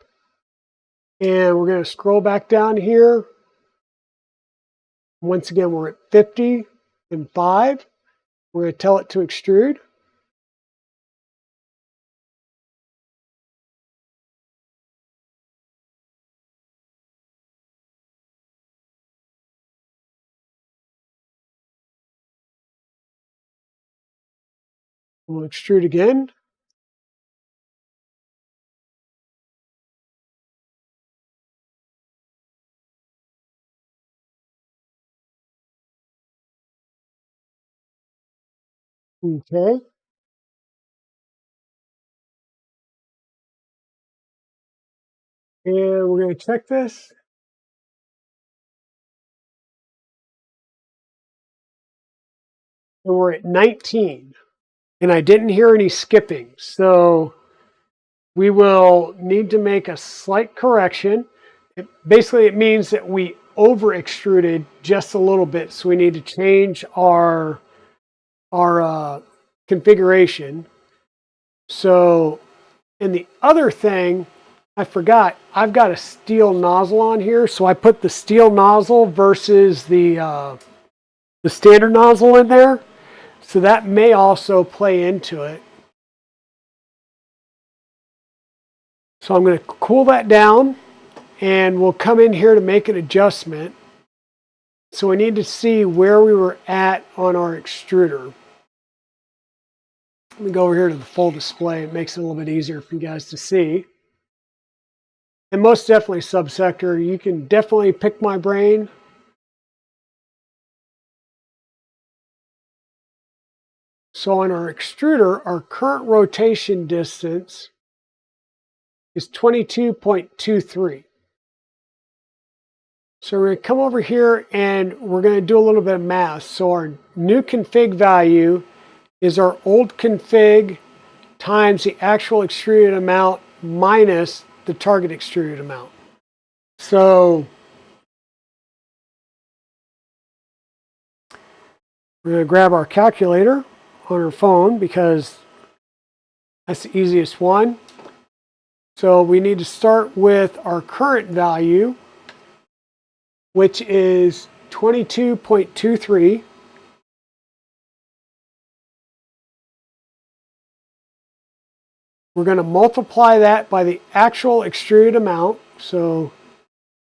Speaker 1: and we're going to scroll back down here. Once again, we're at 50 and 5. We're going to tell it to extrude. We'll extrude again. Okay. And we're going to check this. And we're at 19. And I didn't hear any skipping. So we will need to make a slight correction. Basically, it means that we over extruded just a little bit. So we need to change our configuration. So, and the other thing, I forgot, I've got a steel nozzle on here. So I put the steel nozzle versus the standard nozzle in there. So that may also play into it. So I'm going to cool that down and we'll come in here to make an adjustment. So we need to see where we were at on our extruder. Let me go over here to the full display. It makes it a little bit easier for you guys to see. And most definitely subsector, you can definitely pick my brain. So on our extruder, our current rotation distance is 22.23. So we're going to come over here and we're going to do a little bit of math. So our new config value is our old config times the actual extruded amount minus the target extruded amount. So we're going to grab our calculator on our phone because that's the easiest one. So we need to start with our current value, which is 22.23. We're going to multiply that by the actual extruded amount. So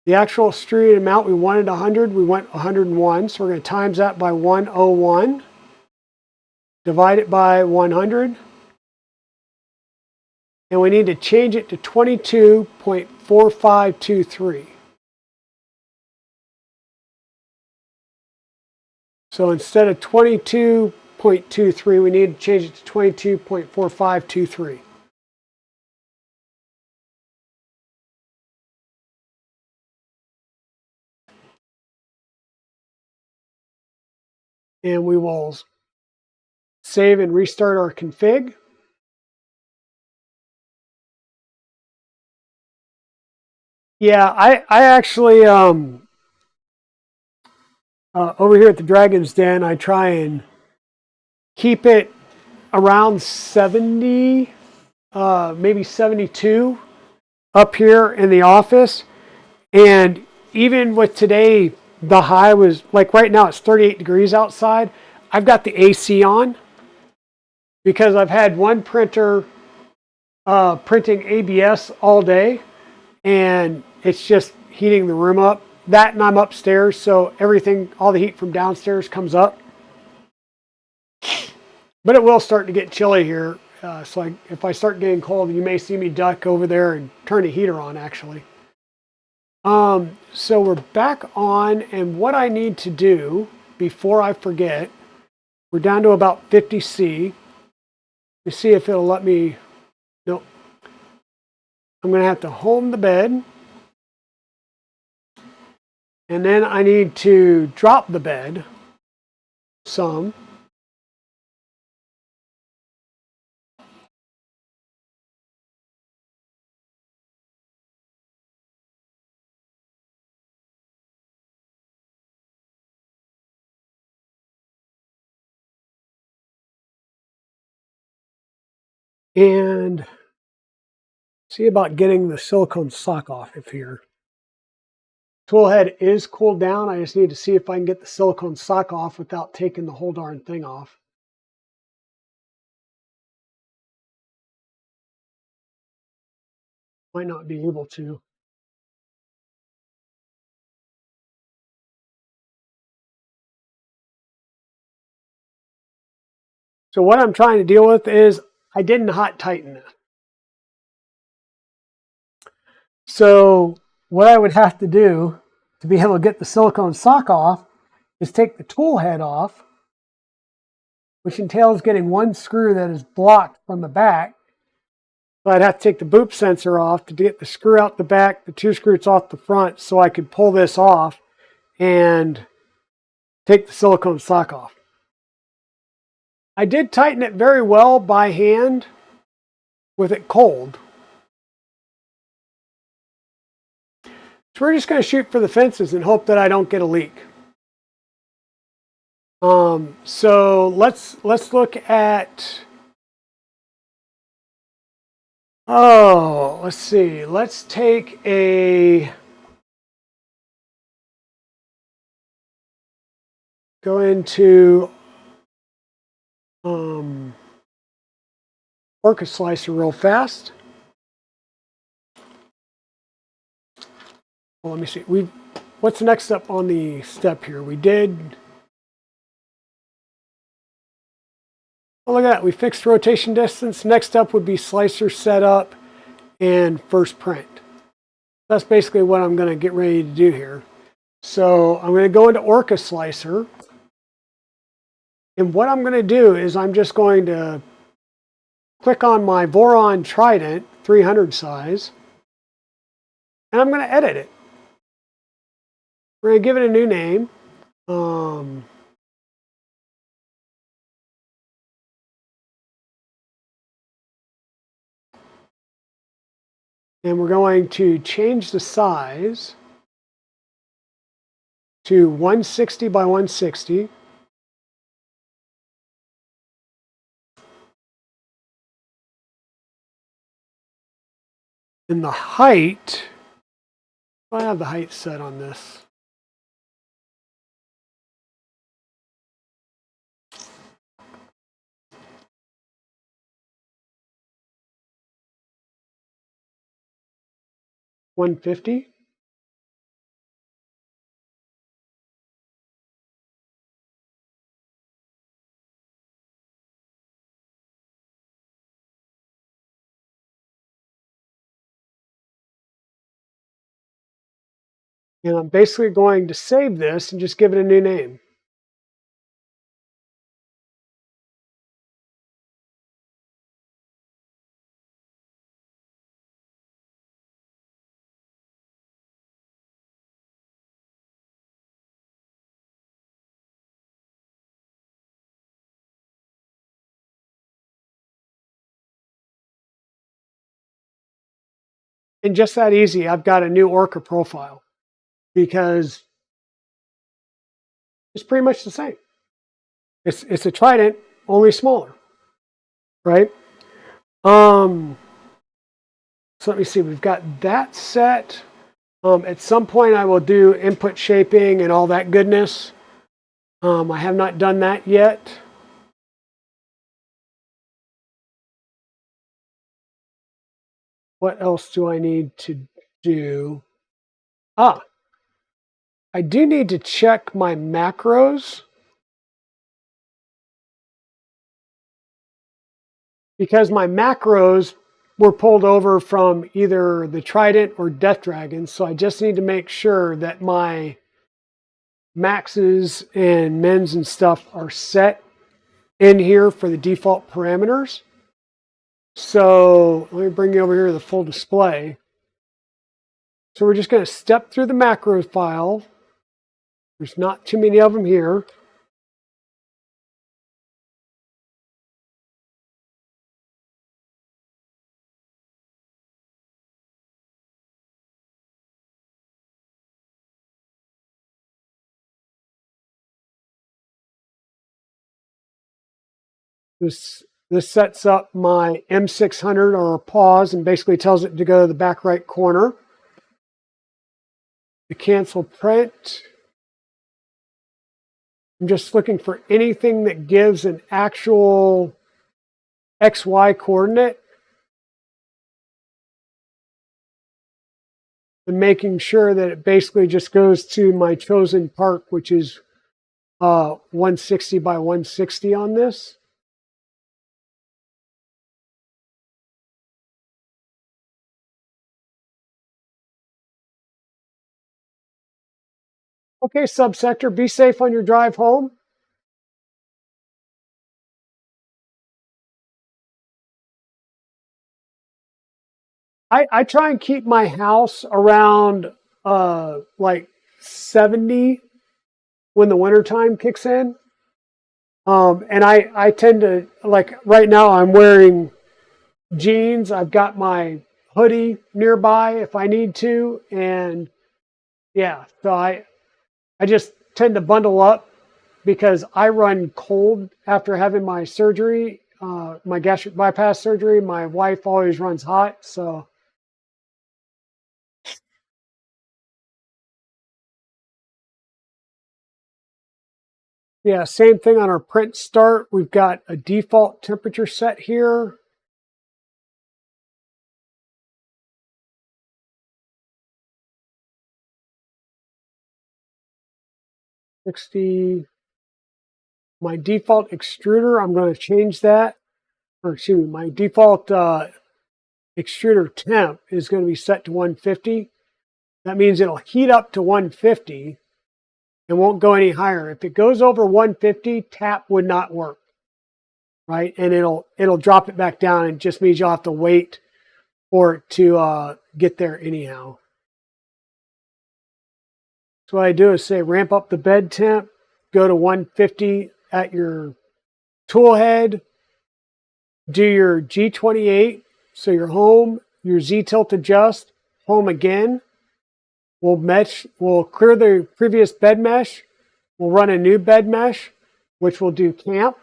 Speaker 1: the actual extruded amount, we wanted 100, we went 101. So we're going to times that by 101. Divide it by 100. And we need to change it to 22.4523. So instead of 22.23, we need to change it to 22.4523. And we will save and restart our config. Yeah, I actually, over here at the Dragon's Den, I try and keep it around 70, maybe 72 up here in the office. And even with today, the high was like right now it's 38 degrees outside. I've got the AC on because I've had one printer printing ABS all day and it's just heating the room up. That and I'm upstairs, so everything, all the heat from downstairs comes up. But it will start to get chilly here. So if I start getting cold, you may see me duck over there and turn the heater on actually. So we're back on, and what I need to do before I forget, we're down to about 50C. Let me see if it'll let me, nope. I'm going to have to home the bed. And then I need to drop the bed some. And see about getting the silicone sock off of here. Tool head is cooled down. I just need to see if I can get the silicone sock off without taking the whole darn thing off. Might not be able to. So what I'm trying to deal with is I didn't hot tighten it. So what I would have to do to be able to get the silicone sock off is take the tool head off which entails getting one screw that is blocked from the back. So I'd have to take the boop sensor off to get the screw out the back, the two screws off the front, so I could pull this off and take the silicone sock off. I did tighten it very well by hand with it cold. So we're just going to shoot for the fences and hope that I don't get a leak. So let's look at, let's see. Let's take go into Orca Slicer real fast. Well, let me see. What's the next step on the step here? We did. Oh, look at that. We fixed rotation distance. Next up would be slicer setup and first print. That's basically what I'm going to get ready to do here. So I'm going to go into Orca Slicer. And what I'm going to do is I'm just going to click on my Voron Trident 300 size. And I'm going to edit it. We're going to give it a new name. And we're going to change the size to 160 by 160. And the height, I have the height set on this. $150. And I'm basically going to save this and just give it a new name. And just that easy, I've got a new Orca profile because it's pretty much the same. It's a Trident, only smaller, right? So let me see, we've got that set. At some point I will do input shaping and all that goodness. I have not done that yet. What else do I need to do? I do need to check my macros because my macros were pulled over from either the Trident or Death Dragon. So I just need to make sure that my maxes and mins and stuff are set in here for the default parameters. So let me bring you over here to the full display. So we're just going to step through the macro file. There's not too many of them here. This sets up my M600 or a pause and basically tells it to go to the back right corner. The cancel print. I'm just looking for anything that gives an actual XY coordinate and making sure that it basically just goes to my chosen part, which is 160 by 160 on this. Okay, subsector, be safe on your drive home. I try and keep my house around like 70 when the wintertime kicks in. And I tend to, like right now I'm wearing jeans. I've got my hoodie nearby if I need to. And yeah, so I just tend to bundle up because I run cold after having my surgery, my gastric bypass surgery. My wife always runs hot. So yeah, same thing on our print start. We've got a default temperature set here. '60. My default extruder, I'm going to change that. Or excuse me, my default extruder temp is going to be set to 150. That means it'll heat up to 150 and won't go any higher. If it goes over 150, tap would not work, right? And it'll drop it back down. It just means you'll have to wait for it to get there anyhow. So what I do is say ramp up the bed temp, go to 150 at your tool head, do your G28, so your home, your Z tilt adjust, home again. We'll clear the previous bed mesh. We'll run a new bed mesh, which will do camp.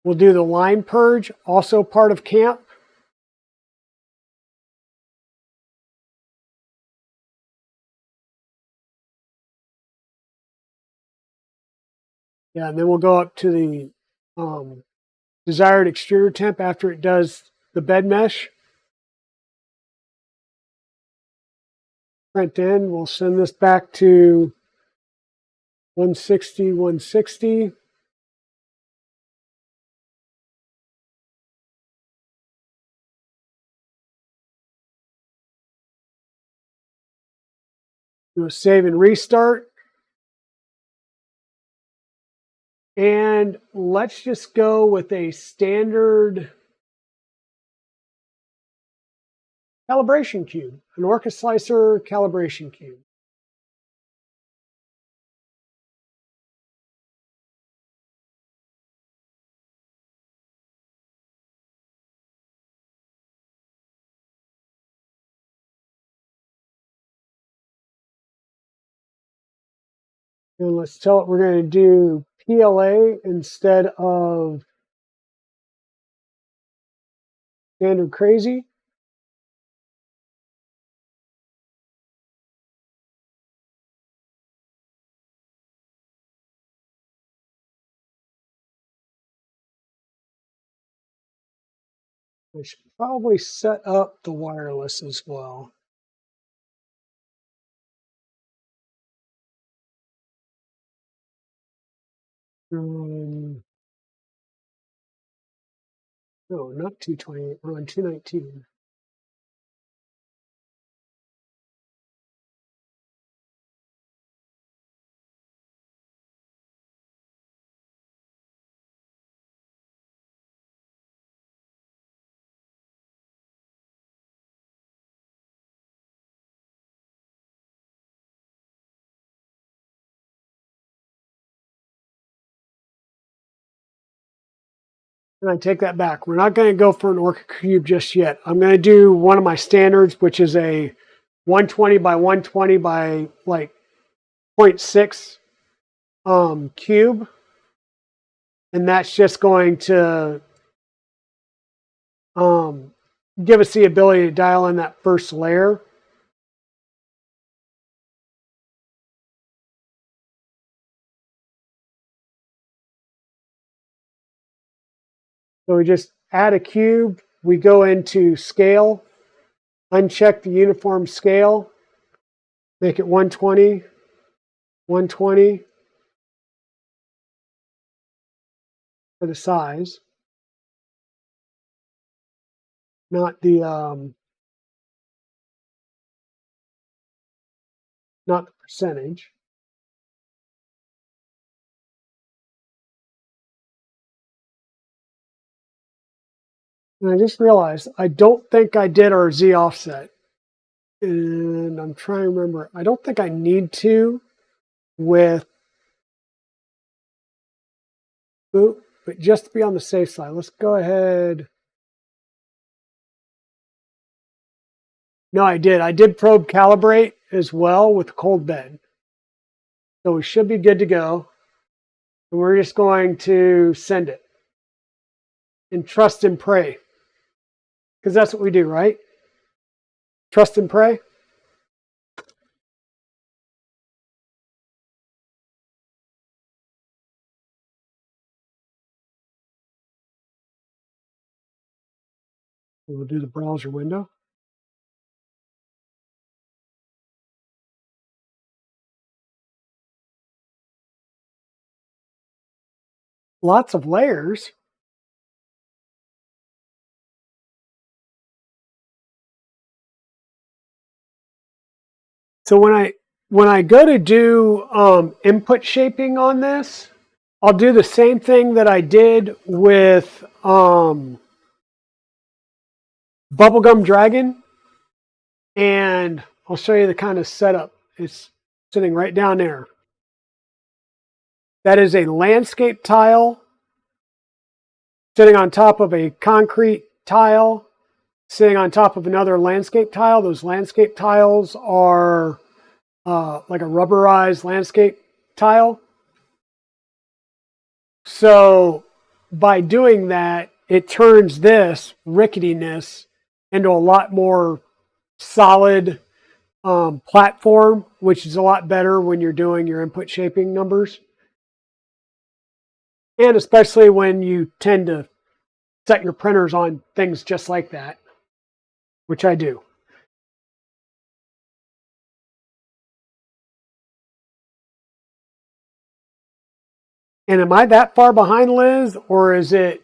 Speaker 1: We'll do the line purge, also part of camp. Yeah, and then we'll go up to the desired extruder temp after it does the bed mesh. Print in, we'll send this back to 160, 160. Do a save and restart. And let's just go with a standard calibration cube, an Orca Slicer calibration cube. And let's tell it we're going to do PLA instead of standard crazy. I should probably set up the wireless as well. No, not 228. We're on 219. And I take that back. We're not going to go for an Orca cube just yet. I'm going to do one of my standards, which is a 120 by 120 by like 0.6 cube. And that's just going to give us the ability to dial in that first layer. So we just add a cube. We go into scale, uncheck the uniform scale, make it 120, 120 for the size, not the percentage. And I just realized I don't think I did our Z offset. And I'm trying to remember. I don't think I need to with, but just to be on the safe side, let's go ahead. No, I did. I did probe calibrate as well with the cold bed. So we should be good to go. And we're just going to send it and trust and pray. Because that's what we do, right? Trust and pray. We'll do the browser window. Lots of layers. So when I go to do input shaping on this, I'll do the same thing that I did with Bubblegum Dragon, and I'll show you the kind of setup. It's sitting right down there. That is a landscape tile sitting on top of a concrete tile, sitting on top of another landscape tile. Those landscape tiles are like a rubberized landscape tile. So by doing that, it turns this ricketiness into a lot more solid platform, which is a lot better when you're doing your input shaping numbers. And especially when you tend to set your printers on things just like that, which I do. And am I that far behind, Liz? Or is it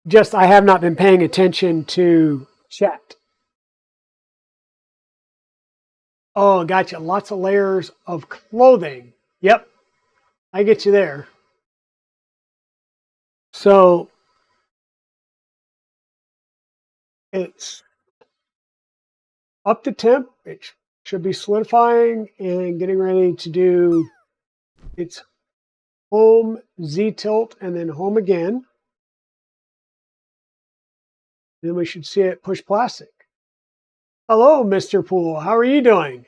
Speaker 1: just I have not been paying attention to chat? Oh, gotcha. Lots of layers of clothing. Yep, I get you there. So it's up to temp. It should be solidifying and getting ready to do its home, Z tilt, and then home again. Then we should see it push plastic. Hello, Mr. Poole. How are you doing?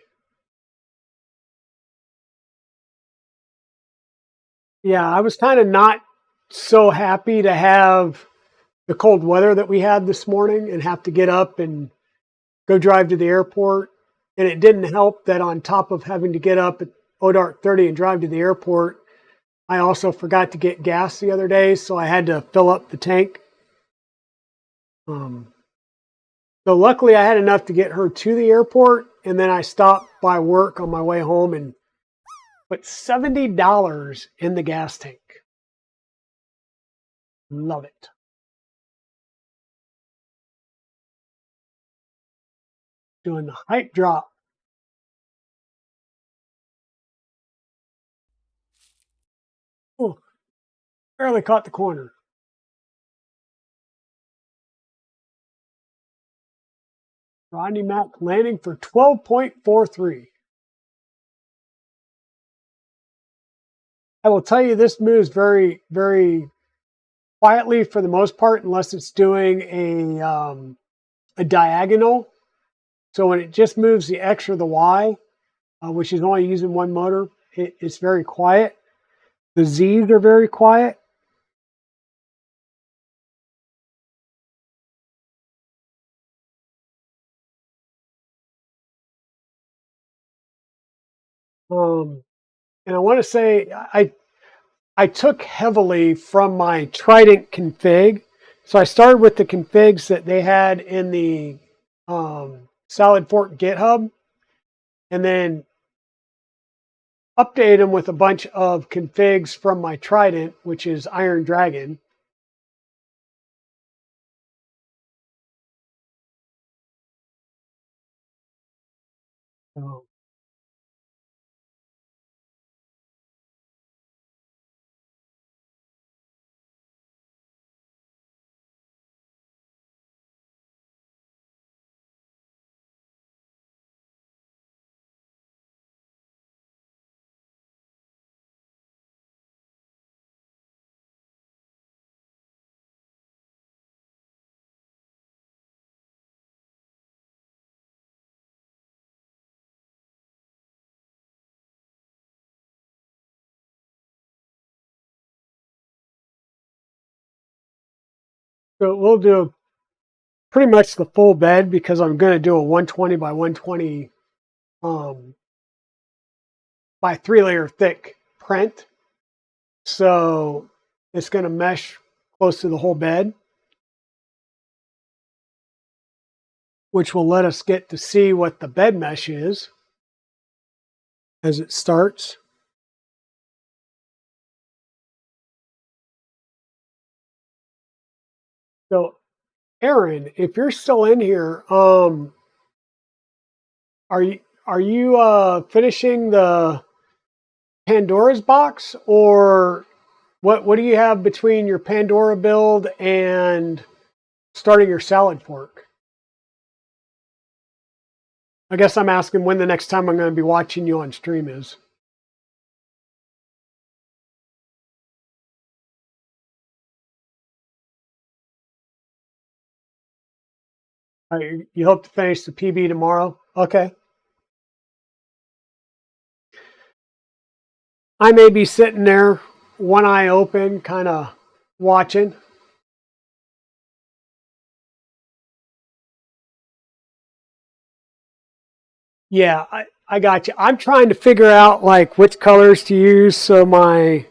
Speaker 1: Yeah, I was kind of not so happy to have the cold weather that we had this morning and have to get up and go drive to the airport. And it didn't help that on top of having to get up at dark 30 and drive to the airport, I also forgot to get gas the other day, so I had to fill up the tank. So luckily I had enough to get her to the airport, and then I stopped by work on my way home and put $70 in the gas tank. Love it. Doing the hype drop. Oh, barely caught the corner. Rodney Mack landing for 12.43. I will tell you this moves very, very quietly for the most part, unless it's doing a diagonal. So when it just moves the X or the Y, which is only using one motor, it's very quiet. The Z's are very quiet. And I want to say I took heavily from my Trident config. So I started with the configs that they had in the Salad Fork GitHub, and then update them with a bunch of configs from my Trident, which is Iron Dragon. So, So we'll do pretty much the full bed because I'm going to do a 120 by 120 by 3-layer thick print. So it's going to mesh close to the whole bed, which will let us get to see what the bed mesh is as it starts. So Aaron, if you're still in here, are you finishing the Pandora's box, or what do you have between your Pandora build and starting your salad fork? I guess I'm asking when the next time I'm going to be watching you on stream is. You hope to finish the PB tomorrow? Okay. I may be sitting there, one eye open, kind of watching. Yeah, I got you. I'm trying to figure out like which colors to use. So my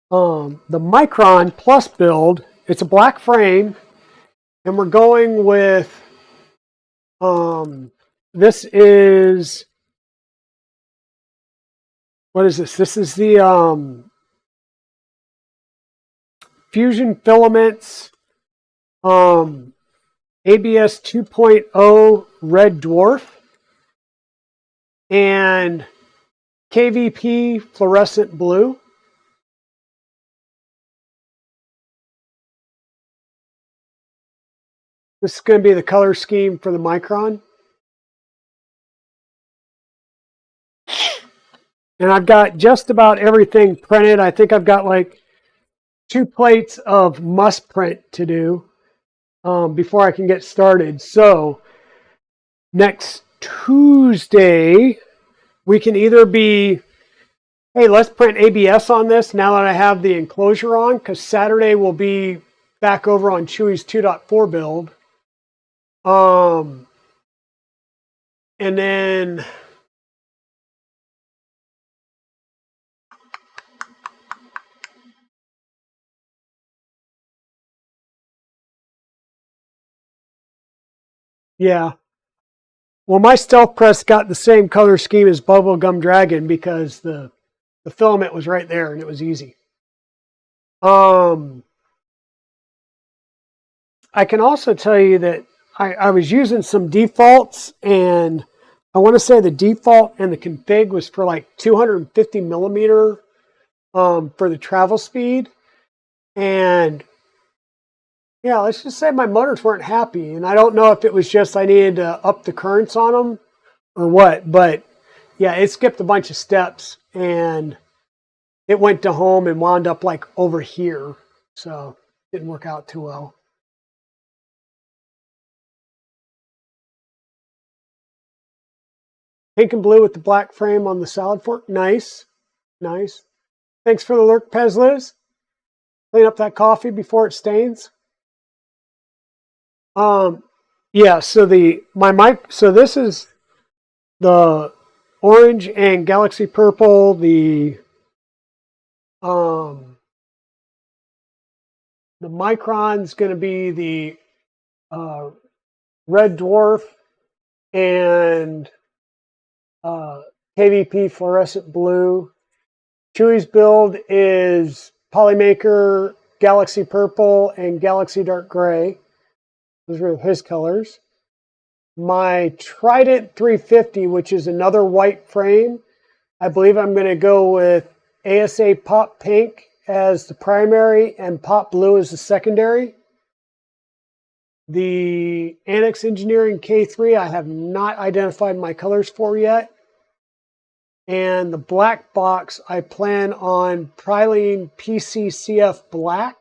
Speaker 1: the Micron Plus build, it's a black frame, and we're going with this is, what is this? This is the Fusion Filaments ABS 2.0 Red Dwarf and KVP Fluorescent Blue. This is going to be the color scheme for the Micron. And I've got just about everything printed. I think I've got like 2 plates of must print to do before I can get started. So next Tuesday, we can either be, hey, let's print ABS on this now that I have the enclosure on, because Saturday will be back over on Chewy's 2.4 build. And then yeah. Well, my Stealth Press got the same color scheme as Bubblegum Dragon because the filament was right there and it was easy. I can also tell you that I was using some defaults, and I want to say the default and the config was for like 250 millimeter for the travel speed. And yeah, let's just say my motors weren't happy. And I don't know if it was just I needed to up the currents on them or what, but yeah, it skipped a bunch of steps and it went to home and wound up like over here. So it didn't work out too well. Pink and blue with the black frame on the salad fork. Nice. Nice. Thanks for the lurk, Pez Liz. Clean up that coffee before it stains. Yeah, so so this is the orange and galaxy purple, the Micron's going to be the red dwarf and KVP fluorescent blue. Chewy's build is Polymaker, Galaxy Purple, and Galaxy Dark Gray. Those are his colors. My Trident 350, which is another white frame, I believe I'm going to go with ASA Pop Pink as the primary and Pop Blue as the secondary. The Annex Engineering K3, I have not identified my colors for yet. And the black box, I plan on Prylene PCCF Black.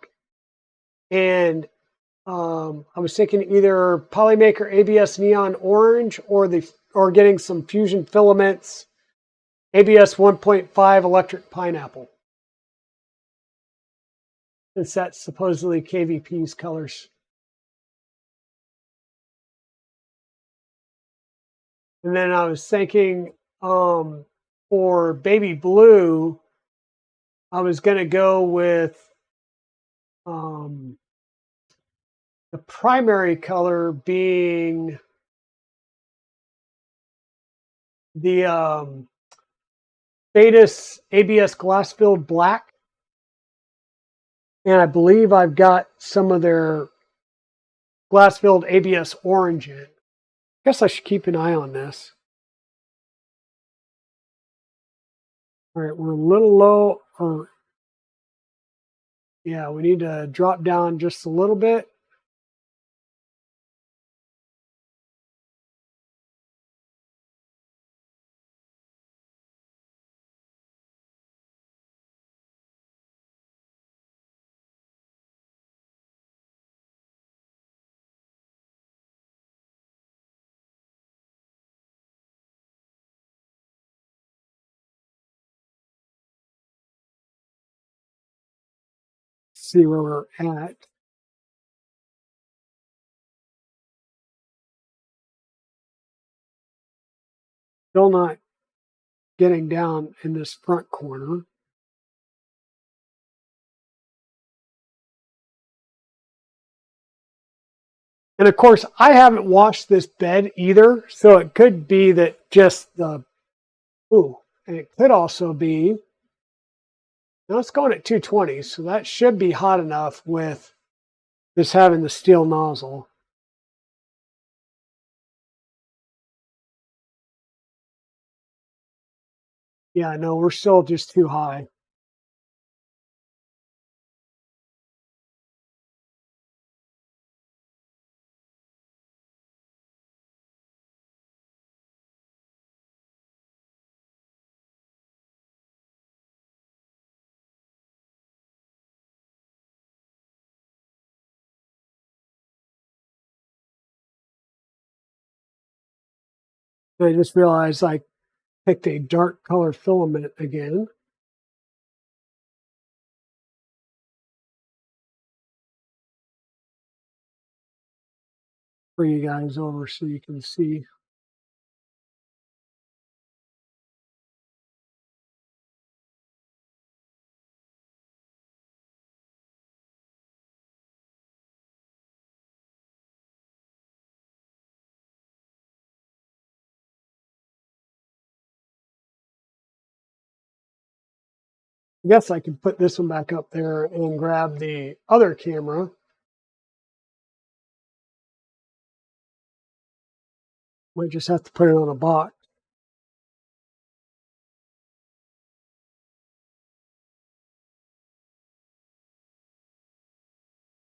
Speaker 1: And I was thinking either Polymaker ABS Neon Orange or getting some Fusion Filaments ABS 1.5 Electric Pineapple. Since that's supposedly KVP's colors And then I was thinking for baby blue, I was going to go with the primary color being the Beta's ABS glass-filled black. And I believe I've got some of their glass-filled ABS orange in. I guess I should keep an eye on this. All right, we're a little low. Yeah, we need to drop down just a little bit. See where we're at. Still not getting down in this front corner. And of course, I haven't washed this bed either, so it could be that just the, and it could also be, now it's going at 220, so that should be hot enough with this having the steel nozzle. Yeah, no, we're still just too high. I just realized I picked a dark color filament again. Bring you guys over so you can see. I guess I could put this one back up there and grab the other camera. Might just have to put it on a box.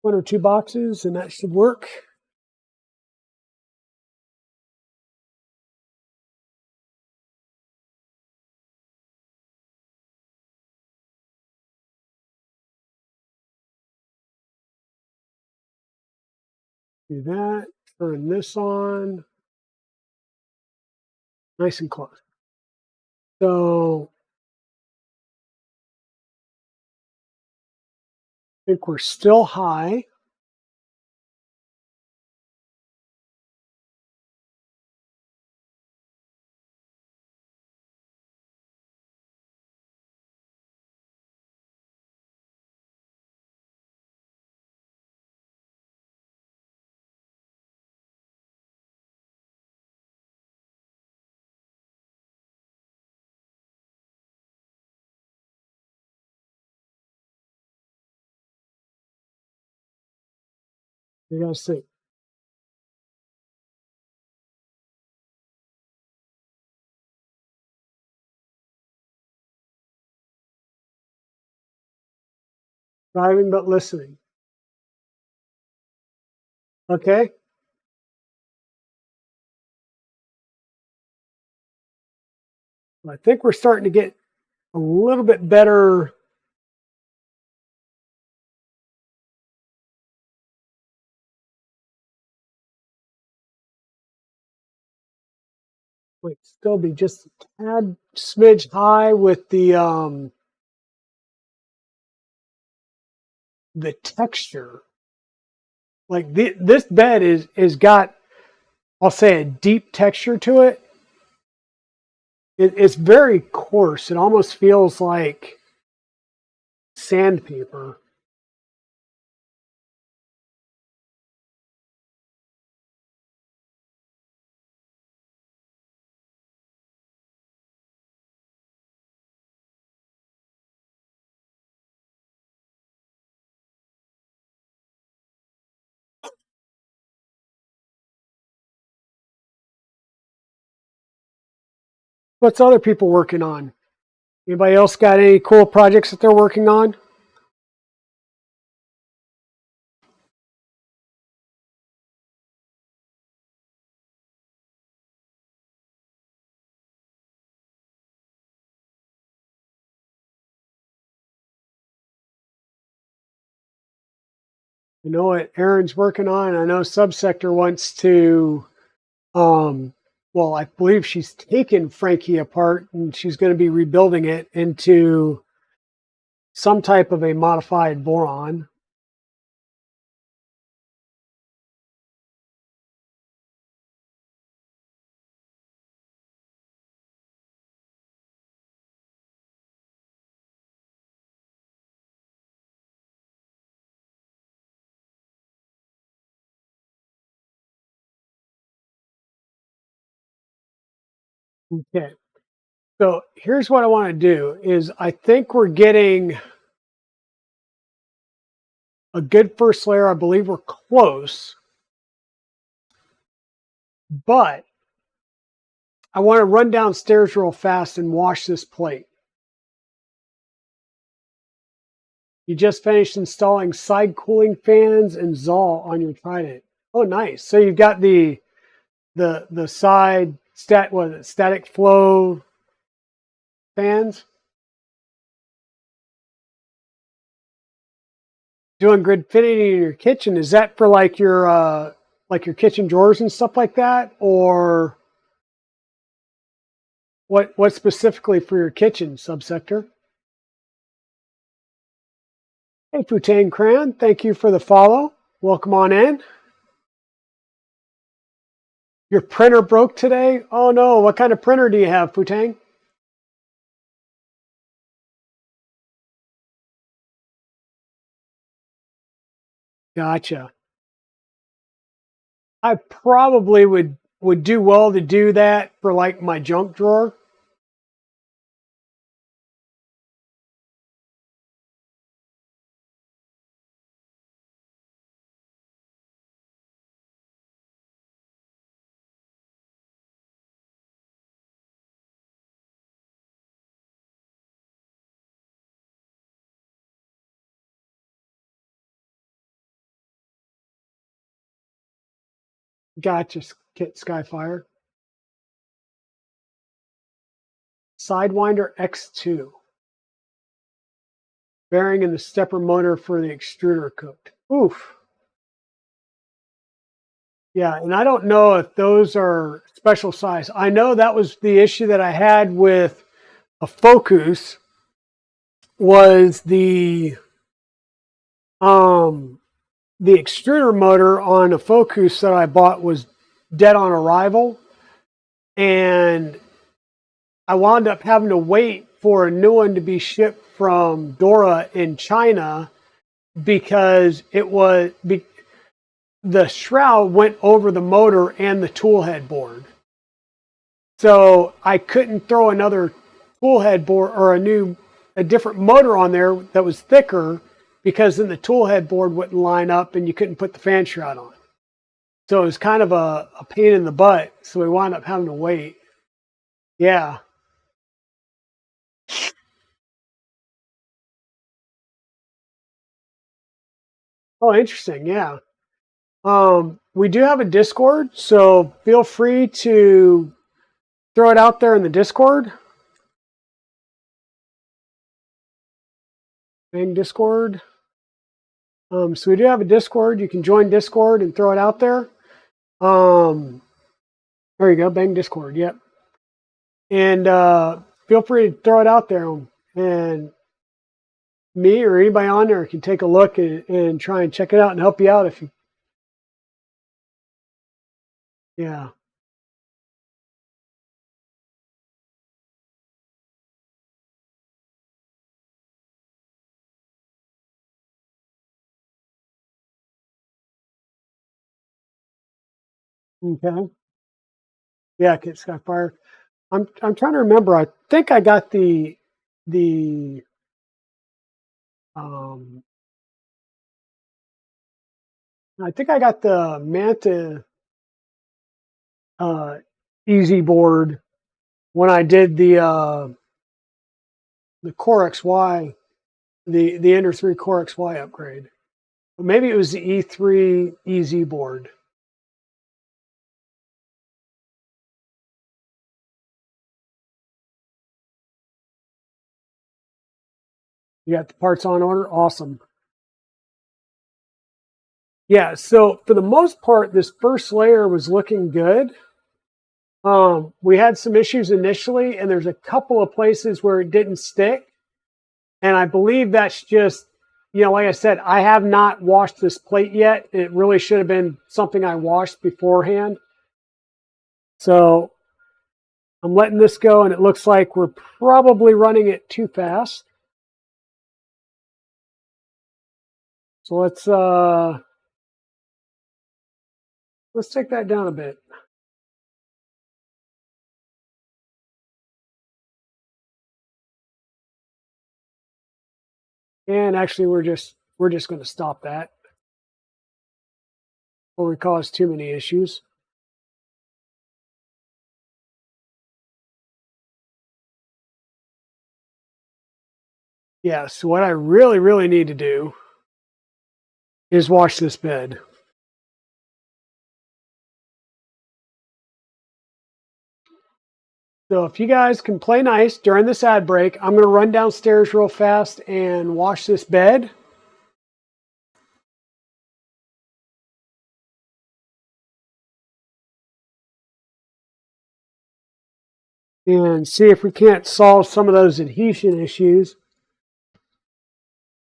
Speaker 1: One or two boxes and that should work. Do that, turn this on. Nice and close. So I think we're still high. You guys see? Driving but listening. Okay. I think we're starting to get a little bit better. Might still be just a tad smidge high with the texture. Like this bed is got, I'll say, a deep texture to it. It's very coarse. It almost feels like sandpaper. What's other people working on? Anybody else got any cool projects that they're working on? You know what Aaron's working on? I know Subsector wants to, well, I believe she's taken Frankie apart and she's going to be rebuilding it into some type of a modified boron. Okay. So here's what I want to do is I think we're getting a good first layer. I believe we're close, but I want to run downstairs real fast and wash this plate. You just finished installing side cooling fans and Zoll on your Trident. Oh, nice. So you've got the side static flow fans. Doing grid fitting in your kitchen. Is that for like your kitchen drawers and stuff like that, or what specifically for your kitchen subsector? Hey, Futang Cran, thank you for the follow. Welcome on in. Your printer broke today? Oh no, what kind of printer do you have, Futang? Gotcha. I probably would do well to do that for like my junk drawer. Gotcha, Kit Skyfire. Sidewinder X2. Bearing in the stepper motor for the extruder cooked. Oof. Yeah, and I don't know if those are special size. I know that was the issue that I had with a Focus was the extruder motor on a Focus that I bought was dead on arrival, and I wound up having to wait for a new one to be shipped from Dora in China because the shroud went over the motor and the tool head board. So I couldn't throw another tool head board or a different motor on there that was thicker because then the tool head board wouldn't line up and you couldn't put the fan shroud on. So it was kind of a pain in the butt. So we wound up having to wait. Yeah. Oh, interesting. Yeah. We do have a Discord, so feel free to throw it out there in the Discord. Bang Discord. So we do have a Discord. You can join Discord and throw it out there. There you go. Bang Discord. Yep. And feel free to throw it out there, and me or anybody on there can take a look and try and check it out and help you out if you. Yeah. Okay. Yeah, it's got fire. I'm trying to remember. I think I got the um I think I got the Manta uh easy board when I did the Core XY, the Ender 3 Core XY upgrade. Or maybe it was the E3 Easy board. You got the parts on order? Awesome. Yeah, so for the most part, this first layer was looking good. We had some issues initially, and there's a couple of places where it didn't stick. And I believe that's just, like I said, I have not washed this plate yet. It really should have been something I washed beforehand. So I'm letting this go, and it looks like we're probably running it too fast. So let's take that down a bit. And actually, we're just going to stop that before we cause too many issues. Yeah, so what I really, really need to do is wash this bed. So if you guys can play nice during this ad break, I'm going to run downstairs real fast and wash this bed. And see if we can't solve some of those adhesion issues.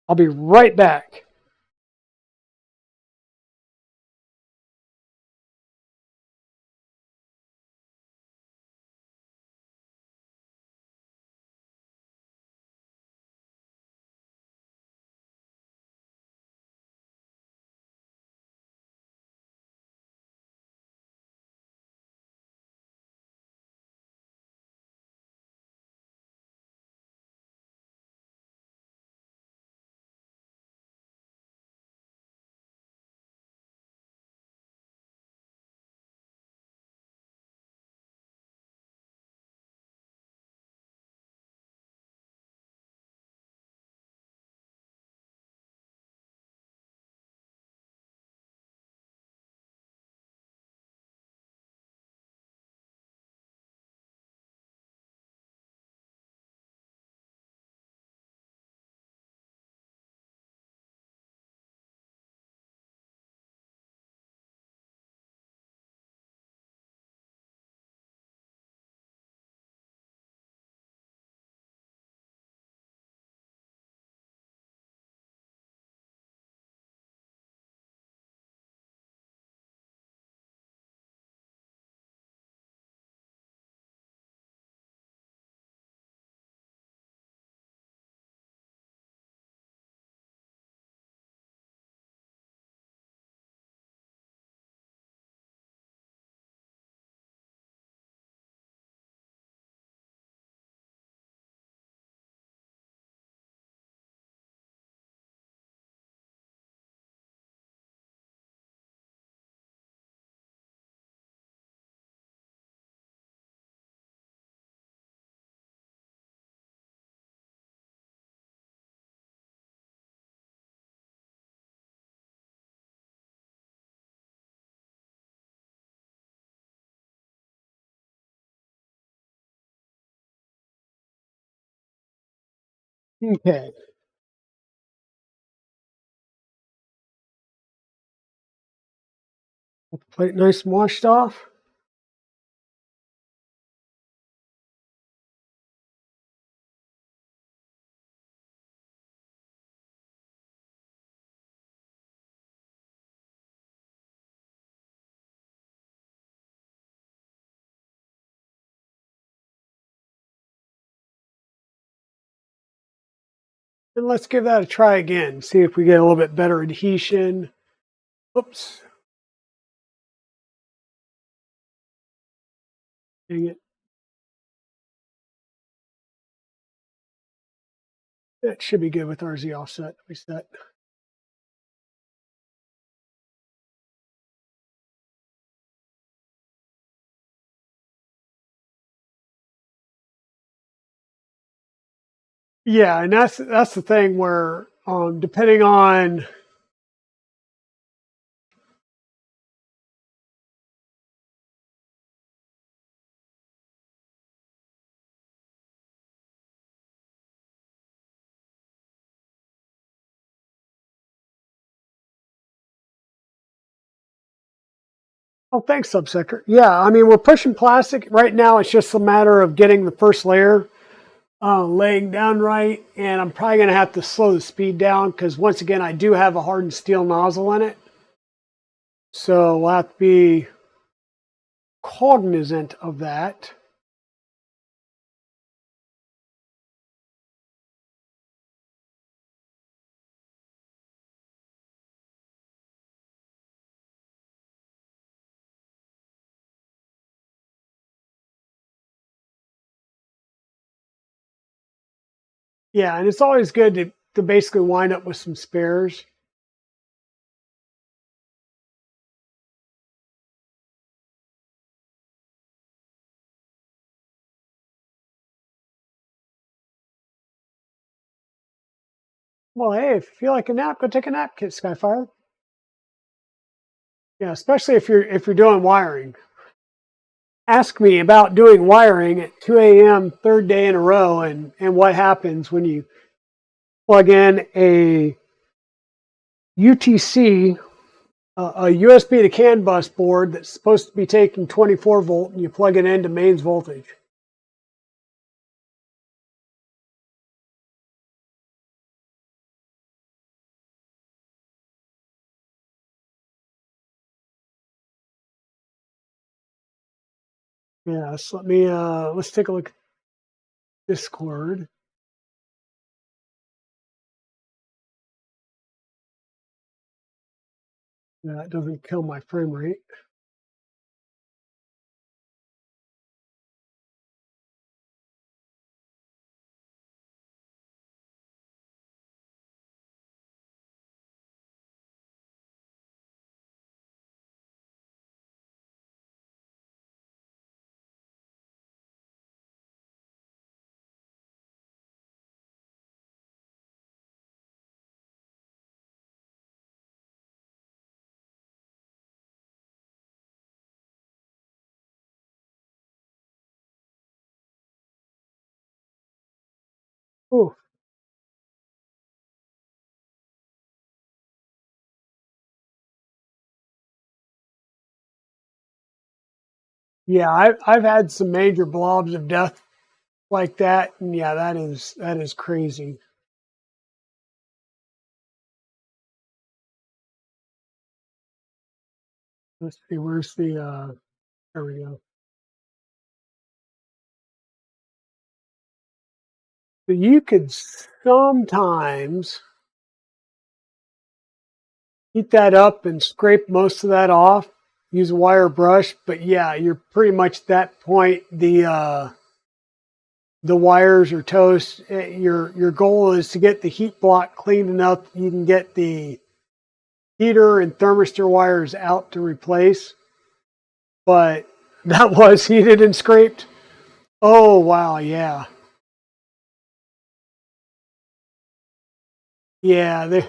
Speaker 1: I'll be right back. Okay. Get the plate nice and washed off. And let's give that a try again. See if we get a little bit better adhesion. Oops. Dang it. That should be good with RZ offset. Reset. Yeah, and that's the thing where depending on oh, thanks, Subsector. Yeah, I mean, we're pushing plastic. Right now, it's just a matter of getting the first layer laying down right. And I'm probably going to have to slow the speed down because, once again, I do have a hardened steel nozzle in it. So we'll have to be cognizant of that. Yeah, and it's always good to basically wind up with some spares. Well, hey, if you feel like a nap, go take a nap, Kit Skyfire. Yeah, especially if you're doing wiring. Ask me about doing wiring at 2 a.m. third day in a row and what happens when you plug in a UTC, a USB to CAN bus board that's supposed to be taking 24 volt and you plug it into mains voltage. Yeah, so let's take a look at Discord. Yeah, it doesn't kill my frame rate. Ooh. Yeah, I've had some major blobs of death like that, and yeah, that is crazy. Let's see, where's the there we go. So you could sometimes heat that up and scrape most of that off, use a wire brush, but yeah, you're pretty much at that point. The wires are toast. Your goal is to get the heat block clean enough you can get the heater and thermistor wires out to replace. But that was heated and scraped. Oh wow, yeah. Yeah,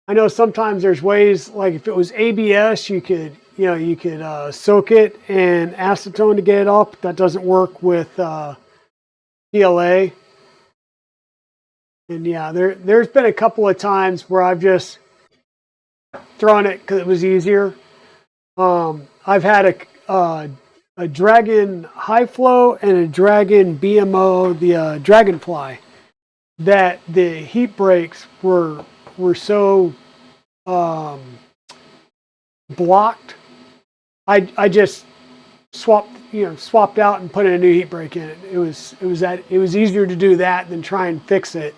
Speaker 1: I know sometimes there's ways, like if it was ABS, you could soak it in acetone to get it off. But that doesn't work with PLA. And yeah, there's been a couple of times where I've just thrown it because it was easier. I've had a Dragon High Flow and a Dragon BMO, the Dragonfly, that the heat breaks were so blocked. I just swapped out and put in a new heat break in it. It was easier to do that than try and fix it.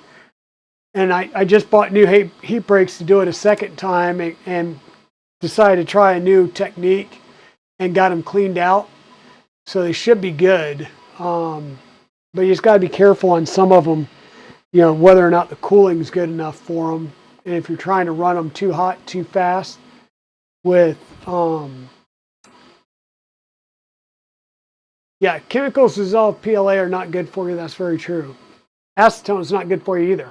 Speaker 1: And I just bought new heat breaks to do it a second time and decided to try a new technique. and got them cleaned out. So they should be good. But you just got to be careful on some of them, you know, whether or not the cooling is good enough for them. And if you're trying to run them too hot, too fast with, yeah, chemicals dissolved PLA are not good for you. That's very true. Acetone is not good for you either.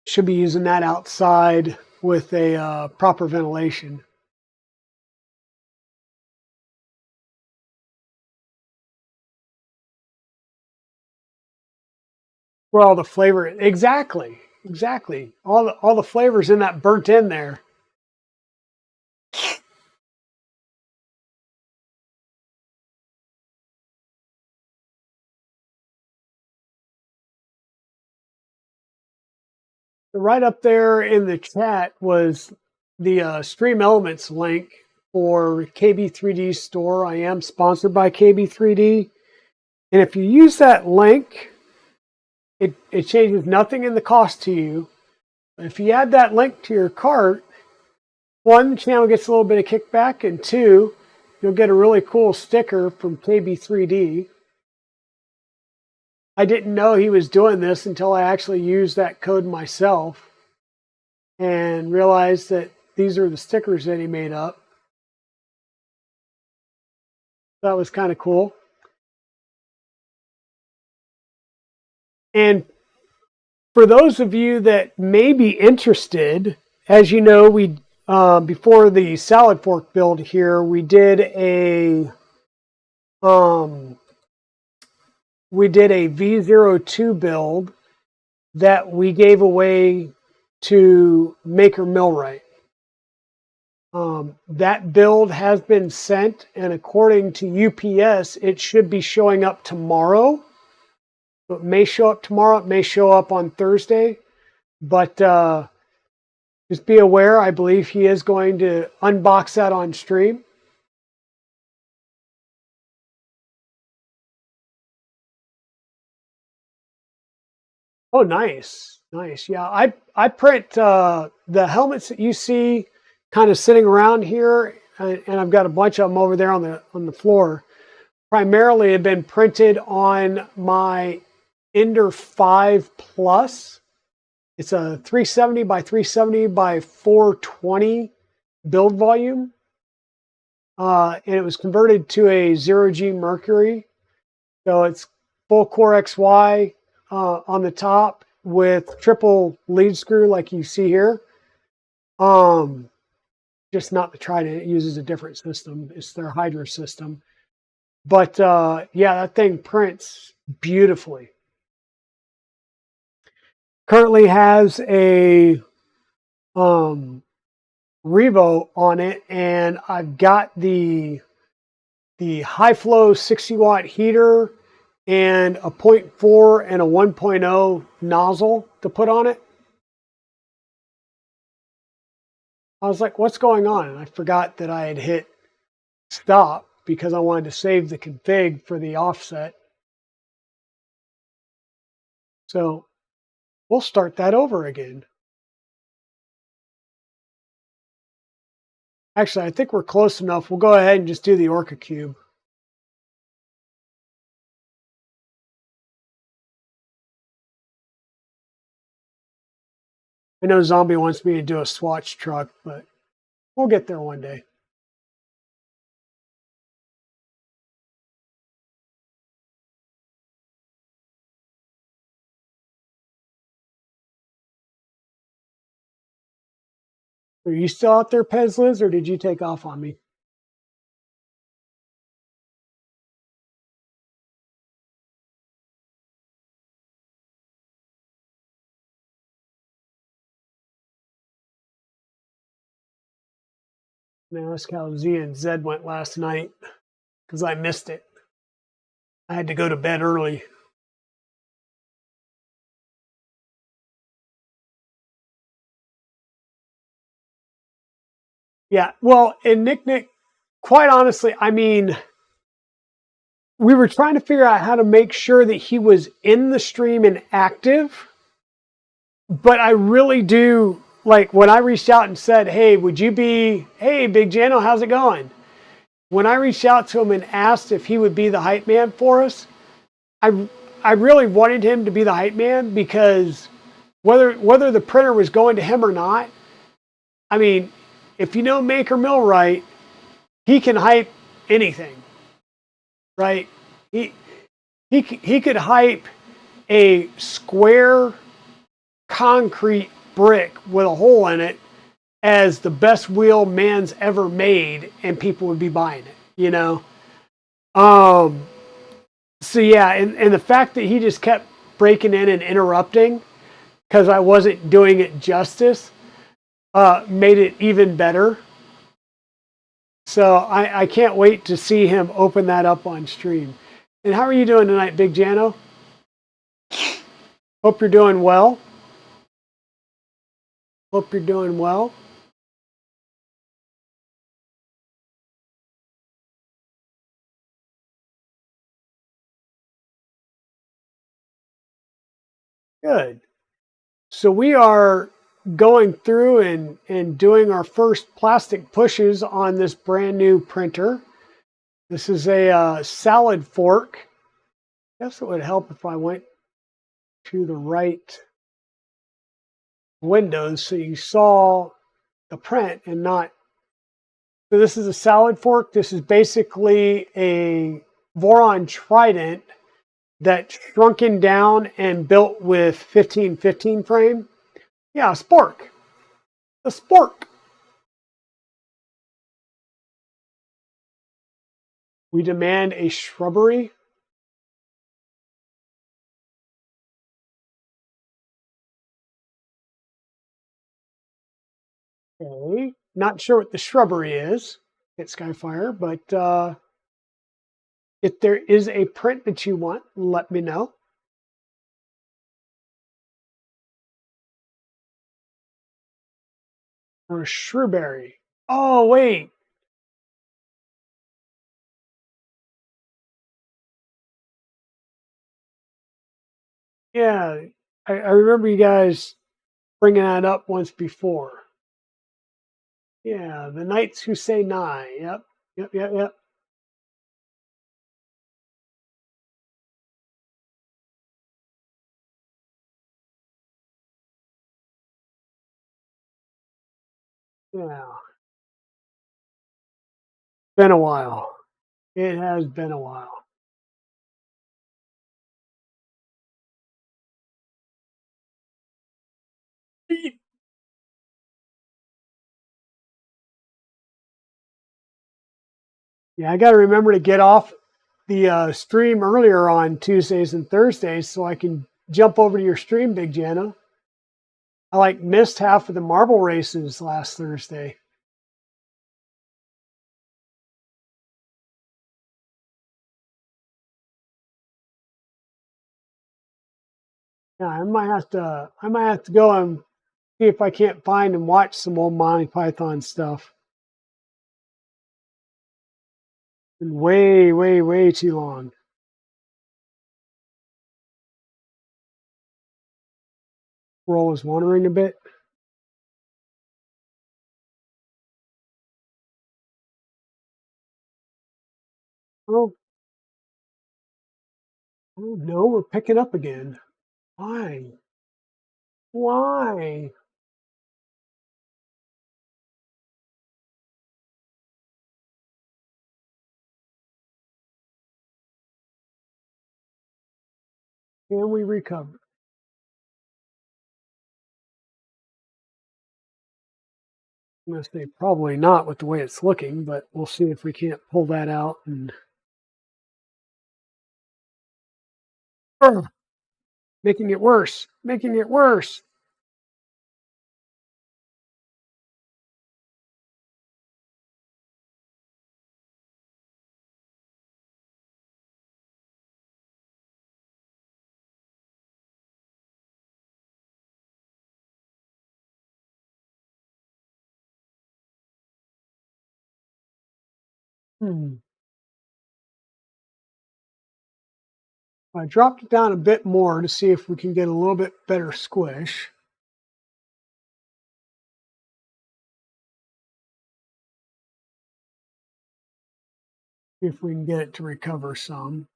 Speaker 1: Should be using that outside with a proper ventilation. Where all the flavor, exactly. All the flavors in that burnt in there. Right up there in the chat was the Stream Elements link for KB3D store. I am sponsored by KB3D. And if you use that link, it changes nothing in the cost to you. If you add that link to your cart, one, the channel gets a little bit of kickback, and two, you'll get a really cool sticker from KB3D. I didn't know he was doing this until I actually used that code myself and realized that these are the stickers that he made up. That was kind of cool. And for those of you that may be interested, as you know, we before the salad fork build here, we did a V02 build that we gave away to Maker Millwright. That build has been sent, and according to UPS, it should be showing up tomorrow. It may show up tomorrow. It may show up on Thursday. But just be aware, I believe he is going to unbox that on stream. Oh, nice. Nice. Yeah, I print the helmets that you see kind of sitting around here, and I've got a bunch of them over there on the floor. Primarily have been printed on my Ender 5 Plus. It's a 370 by 370 by 420 build volume. And it was converted to a 0G Mercury. So it's full core XY on the top with triple lead screw like you see here. Just not the Trident. It uses a different system. It's their Hydra system. But yeah, that thing prints beautifully. Currently has a Revo on it, and I've got the high flow 60 watt heater and a 0.4 and a 1.0 nozzle to put on it. I was like, what's going on? And I forgot that I had hit stop because I wanted to save the config for the offset. So we'll start that over again. Actually, I think we're close enough. We'll go ahead and just do the Orca cube. I know Zombie wants me to do a Swatch truck, but we'll get there one day. Are you still out there, Pez Liz, or did you take off on me? Now that's how Z and Zed went last night because I missed it. I had to go to bed early. Yeah, well, and Nick, quite honestly, I mean, we were trying to figure out how to make sure that he was in the stream and active, but I really do like when I reached out and said, hey, would you be, hey, Big Jano, how's it going? When I reached out to him and asked if he would be the hype man for us, I really wanted him to be the hype man because whether the printer was going to him or not, I mean, if you know Maker Millwright, he can hype anything, right? He could hype a square concrete brick with a hole in it as the best wheel man's ever made, and people would be buying it, you know? So yeah, and the fact that he just kept breaking in and interrupting because I wasn't doing it justice made it even better. So I can't wait to see him open that up on stream. And how are you doing tonight, Big Jano? Hope you're doing well. Hope you're doing well. Good. So we are going through and doing our first plastic pushes on this brand new printer. This is a salad fork. I guess it would help if I went to the right windows so you saw the print and not. So this is a salad fork. This is basically a Voron Trident that's shrunken down and built with 1515 frame. Yeah, a spork. A spork. We demand a shrubbery. Okay. Not sure what the shrubbery is at Skyfire, but if there is a print that you want, let me know. Or a shrewberry. Oh, wait. Yeah, I remember you guys bringing that up once before. Yeah, the Knights Who Say Nigh. Yep, yep. Yeah, been a while. It has been a while. Yeah, I got to remember to get off the stream earlier on Tuesdays and Thursdays so I can jump over to your stream, Big Jana. I like missed half of the marble races last Thursday. Yeah, I might have to go and see if I can't find and watch some old Monty Python stuff. Been way too long. Squirrel is wandering a bit. Oh, oh no, we're picking up again. Why? Why? Can we recover? I'm going to say probably not with the way it's looking, but we'll see if we can't pull that out. And making it worse, making it worse. I dropped it down a bit more to see if we can get a little bit better squish. See if we can get it to recover some.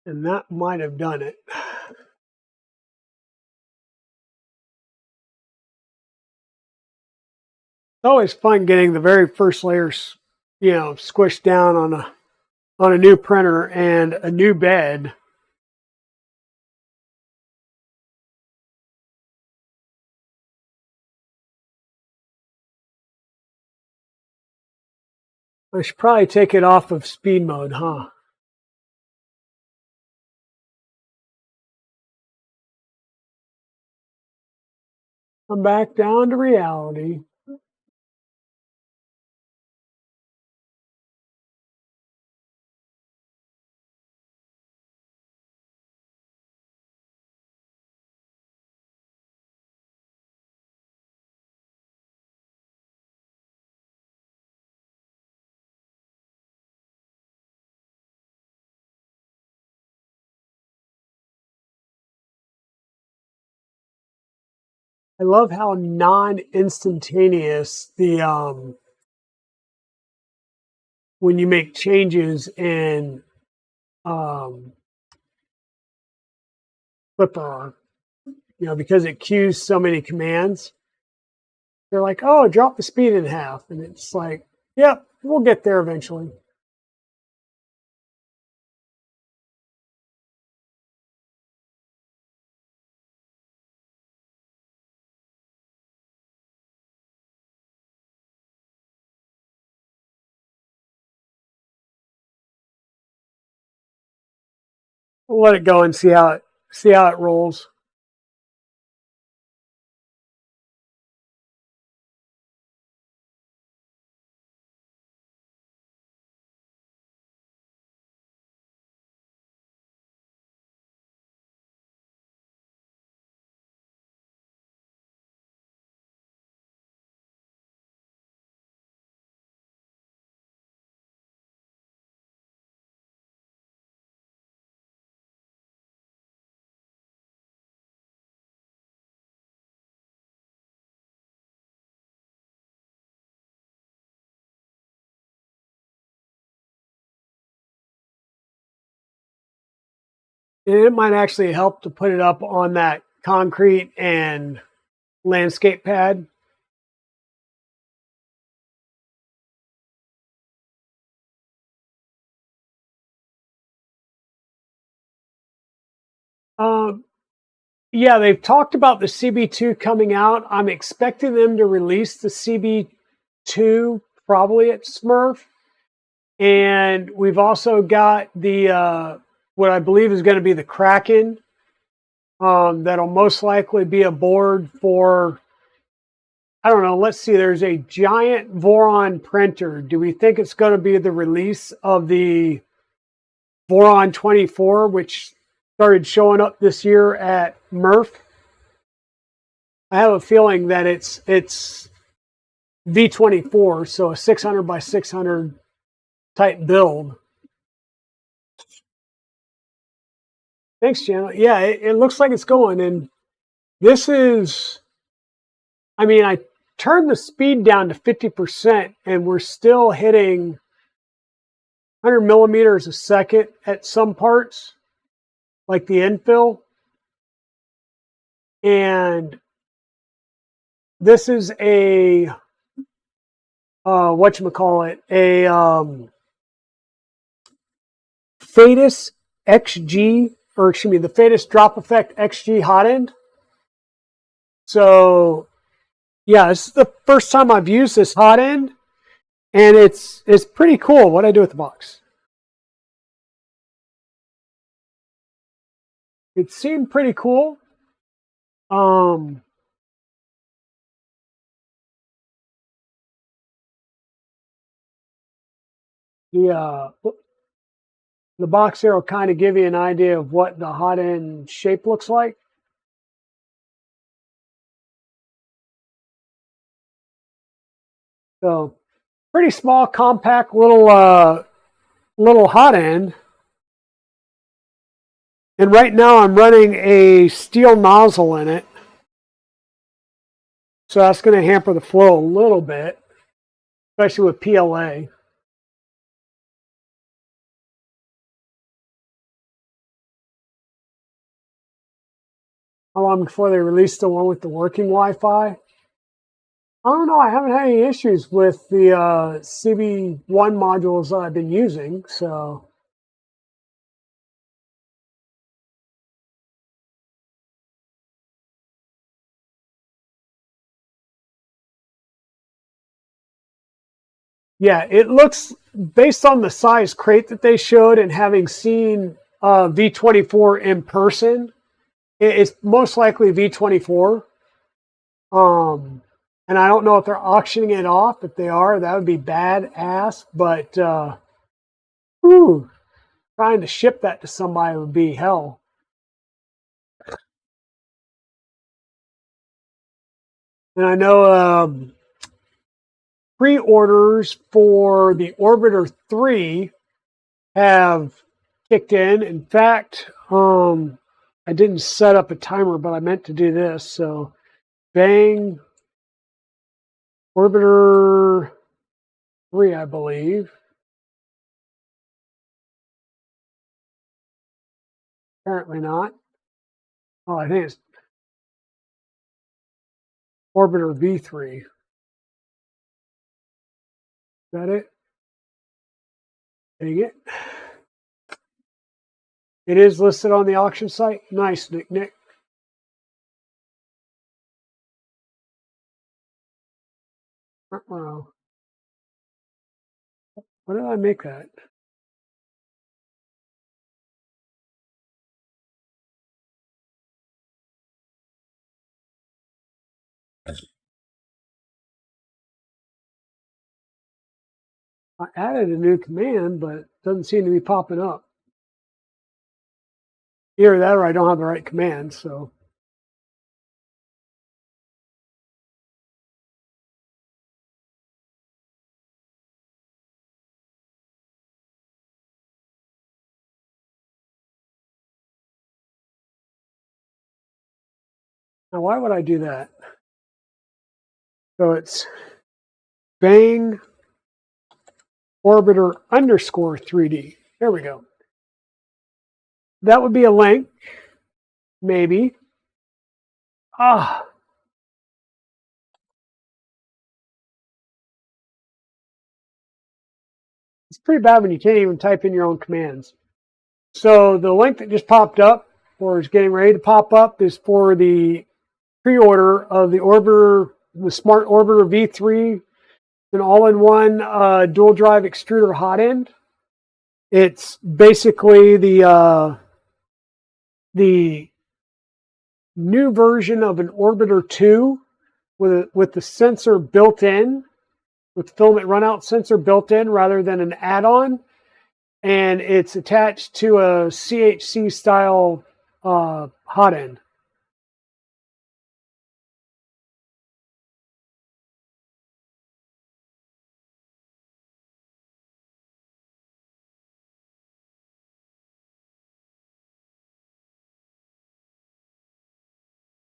Speaker 1: And that might have done it. It's always fun getting the very first layers, squished down on a new printer and a new bed. I should probably take it off of speed mode, huh? I'm back down to reality. I love how non-instantaneous the when you make changes in Flipper are, because it queues so many commands. They're like, oh, drop the speed in half. And it's like, yep, we'll get there eventually. We'll let it go and see how it rolls. And it might actually help to put it up on that concrete and landscape pad. Um, yeah, they've talked about the CB2 coming out. I'm expecting them to release the CB2 probably at Smurf. And we've also got the what I believe is going to be the Kraken. That'll most likely be a board for, I don't know, let's see, there's a giant Voron printer. Do we think it's going to be the release of the Voron 24, which started showing up this year at Murph? I have a feeling that it's V24, so a 600 by 600 type build. Thanks, Janet. Yeah, it looks like it's going. And this is, I turned the speed down to 50%, and we're still hitting 100 millimeters a second at some parts, like the infill. And this is a, whatchamacallit, a Fadus XG, or excuse me, the Fadus Drop Effect XG hot end. So, yeah, this is the first time I've used this hot end, and it's pretty cool. What I do with the box. It seemed pretty cool. The box here will kind of give you an idea of what the hot end shape looks like. So pretty small, compact little hot end. And right now I'm running a steel nozzle in it. So that's going to hamper the flow a little bit, especially with PLA. How long before they release the one with the working Wi-Fi? I don't know. I haven't had any issues with the CB1 modules that I've been using. So yeah, it looks, based on the size crate that they showed and having seen V24 in person, it's most likely V24. And I don't know if they're auctioning it off. If they are, that would be badass. But trying to ship that to somebody would be hell. And I know pre-orders for the Orbiter 3 have kicked in. In fact, I didn't set up a timer, but I meant to do this. So bang, Orbiter 3, I believe. Apparently not. Oh, I think it's Orbiter V3. Is that it? Dang it. It is listed on the auction site. Nice, Nick. Uh-oh. What did I make that? I added a new command, but it doesn't seem to be popping up. Either that or I don't have the right command, so. Now, why would I do that? So it's bang orbiter underscore 3D. There we go. That would be a link, maybe. It's pretty bad when you can't even type in your own commands. So the link that just popped up, or is getting ready to pop up, is for the pre-order of the Orbiter, the Smart Orbiter V3, an all-in-one dual drive extruder hot end. It's basically the new version of an Orbiter 2 with the sensor built in, with the filament runout sensor built in rather than an add-on. And it's attached to a CHC style hot end.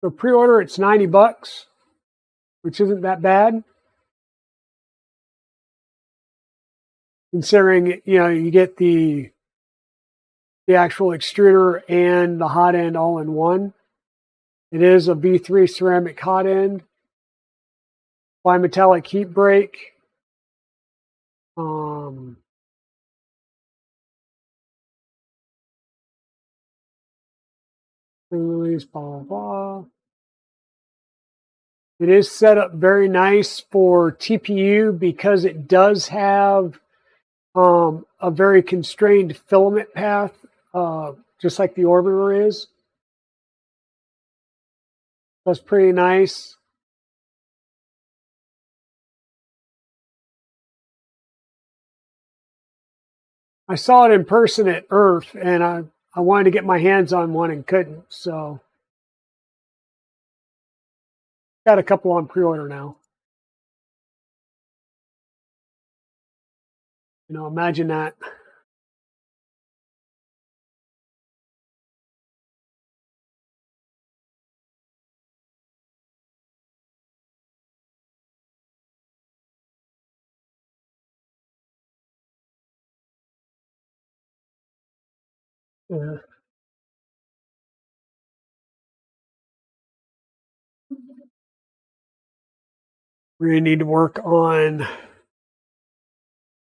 Speaker 1: So pre-order, it's $90, which isn't that bad, considering you get the actual extruder and the hot end all in one. It is a V3 ceramic hot end, bimetallic heat break. Release, blah, blah, blah. It is set up very nice for TPU because it does have a very constrained filament path, just like the Orbiter is. That's pretty nice. I saw it in person at Earth, and I wanted to get my hands on one and couldn't, so got a couple on pre-order now. Imagine that. Yeah. We're going to need to work on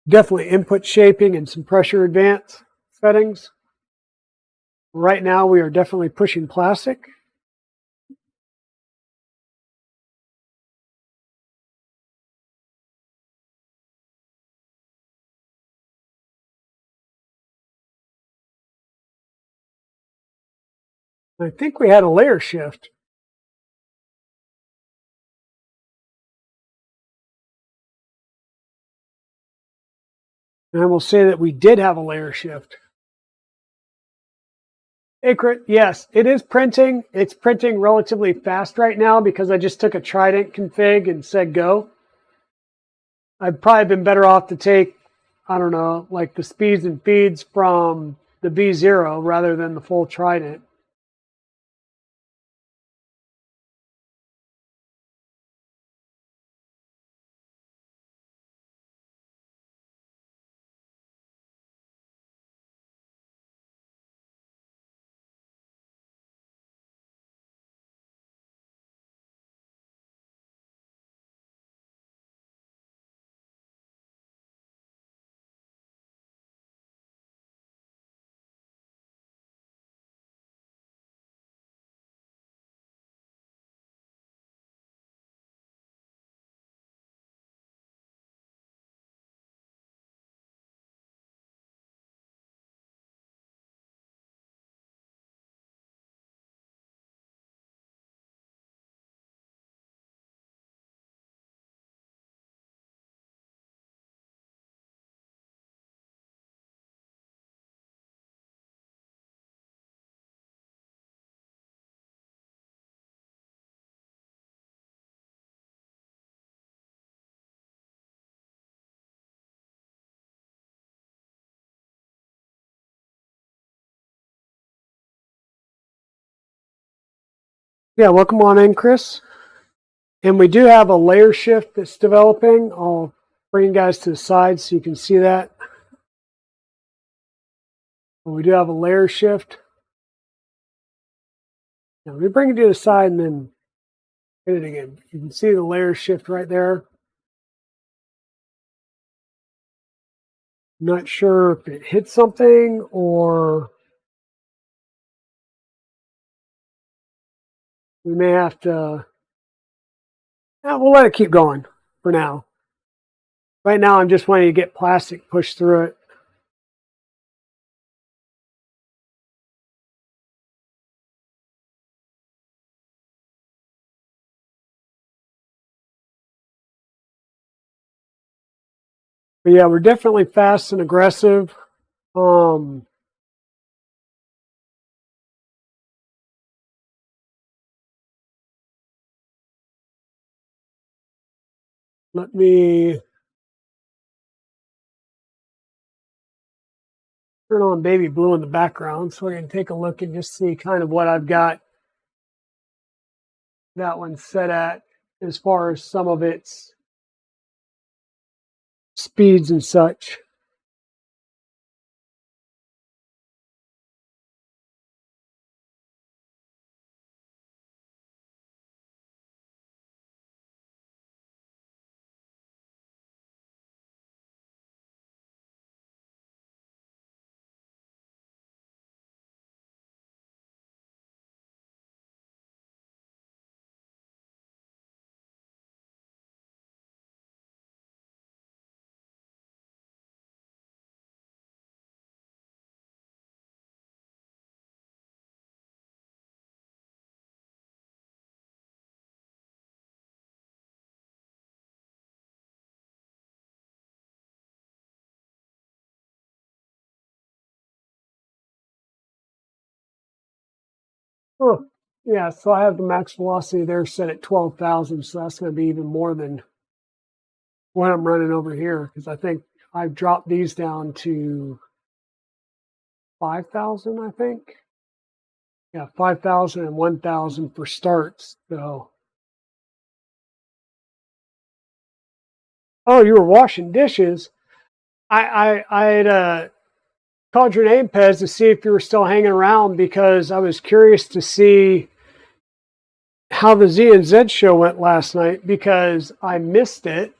Speaker 1: definitely input shaping and some pressure advance settings. Right now, we are definitely pushing plastic. I think we had a layer shift. And I will say that we did have a layer shift. Hey, Crit, yes, it is printing. It's printing relatively fast right now because I just took a Trident config and said go. I've probably been better off to take, I don't know, like the speeds and feeds from the V0 rather than the full Trident. Yeah, welcome on in, Chris. And we do have a layer shift that's developing. I'll bring you guys to the side so you can see that. But we do have a layer shift. Now, let me bring it to the side and then hit it again. You can see the layer shift right there. I'm not sure if it hit something or we may have to, we'll let it keep going for now. Right now, I'm just wanting to get plastic pushed through it. But yeah, we're definitely fast and aggressive. Let me turn on baby blue in the background so I can take a look and just see kind of what I've got that one set at as far as some of its speeds and such. Oh, yeah, so I have the max velocity there set at 12,000, so that's going to be even more than what I'm running over here because I think I've dropped these down to 5,000, I think. Yeah, 5,000 and 1,000 for starts. So, oh, you were washing dishes. I had called your name, Pez, to see if you were still hanging around because I was curious to see how the Z and Z show went last night because I missed it.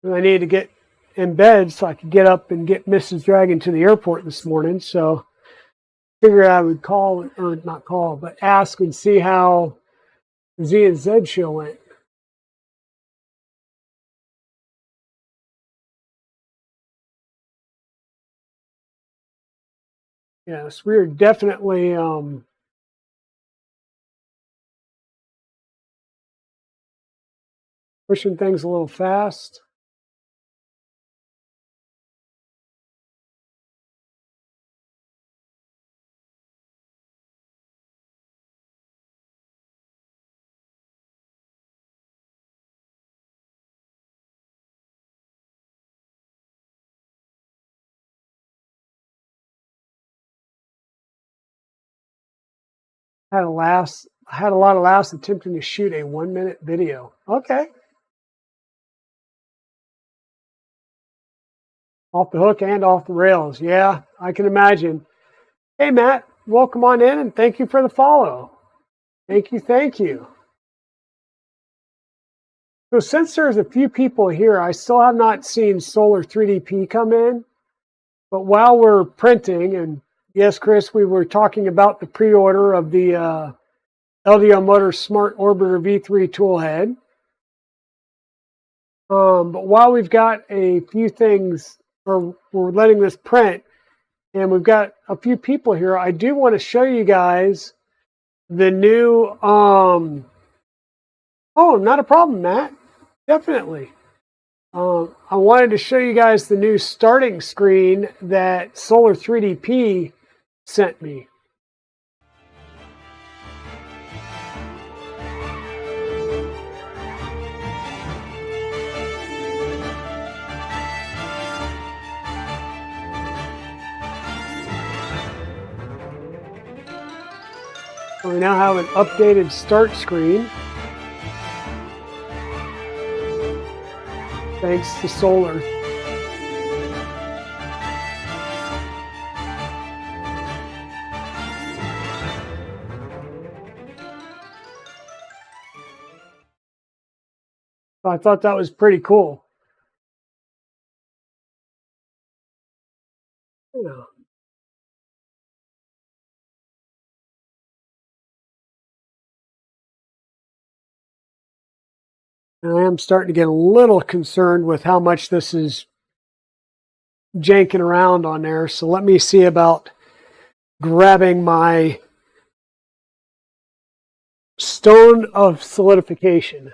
Speaker 1: And I needed to get in bed so I could get up and get Mrs. Dragon to the airport this morning. So I figured I would call, or not call, but ask and see how the Z and Z show went. Yes, we are definitely pushing things a little fast. I had a lot of laughs attempting to shoot a 1-minute video. Okay. Off the hook and off the rails. Yeah, I can imagine. Hey, Matt, welcome on in and thank you for the follow. Thank you. Thank you. So since there's a few people here, I still have not seen Solar 3DP come in. But while we're printing, and yes, Chris, we were talking about the pre-order of the LDO Motors Smart Orbiter V3 toolhead. But while we've got a few things, or we're letting this print, and we've got a few people here, I do want to show you guys the new, oh, not a problem, Matt. Definitely. I wanted to show you guys the new starting screen that Solar 3DP sent me. So we now have an updated start screen. Thanks to Solar. I thought that was pretty cool. Yeah. And I am starting to get a little concerned with how much this is janking around on there. So let me see about grabbing my stone of solidification.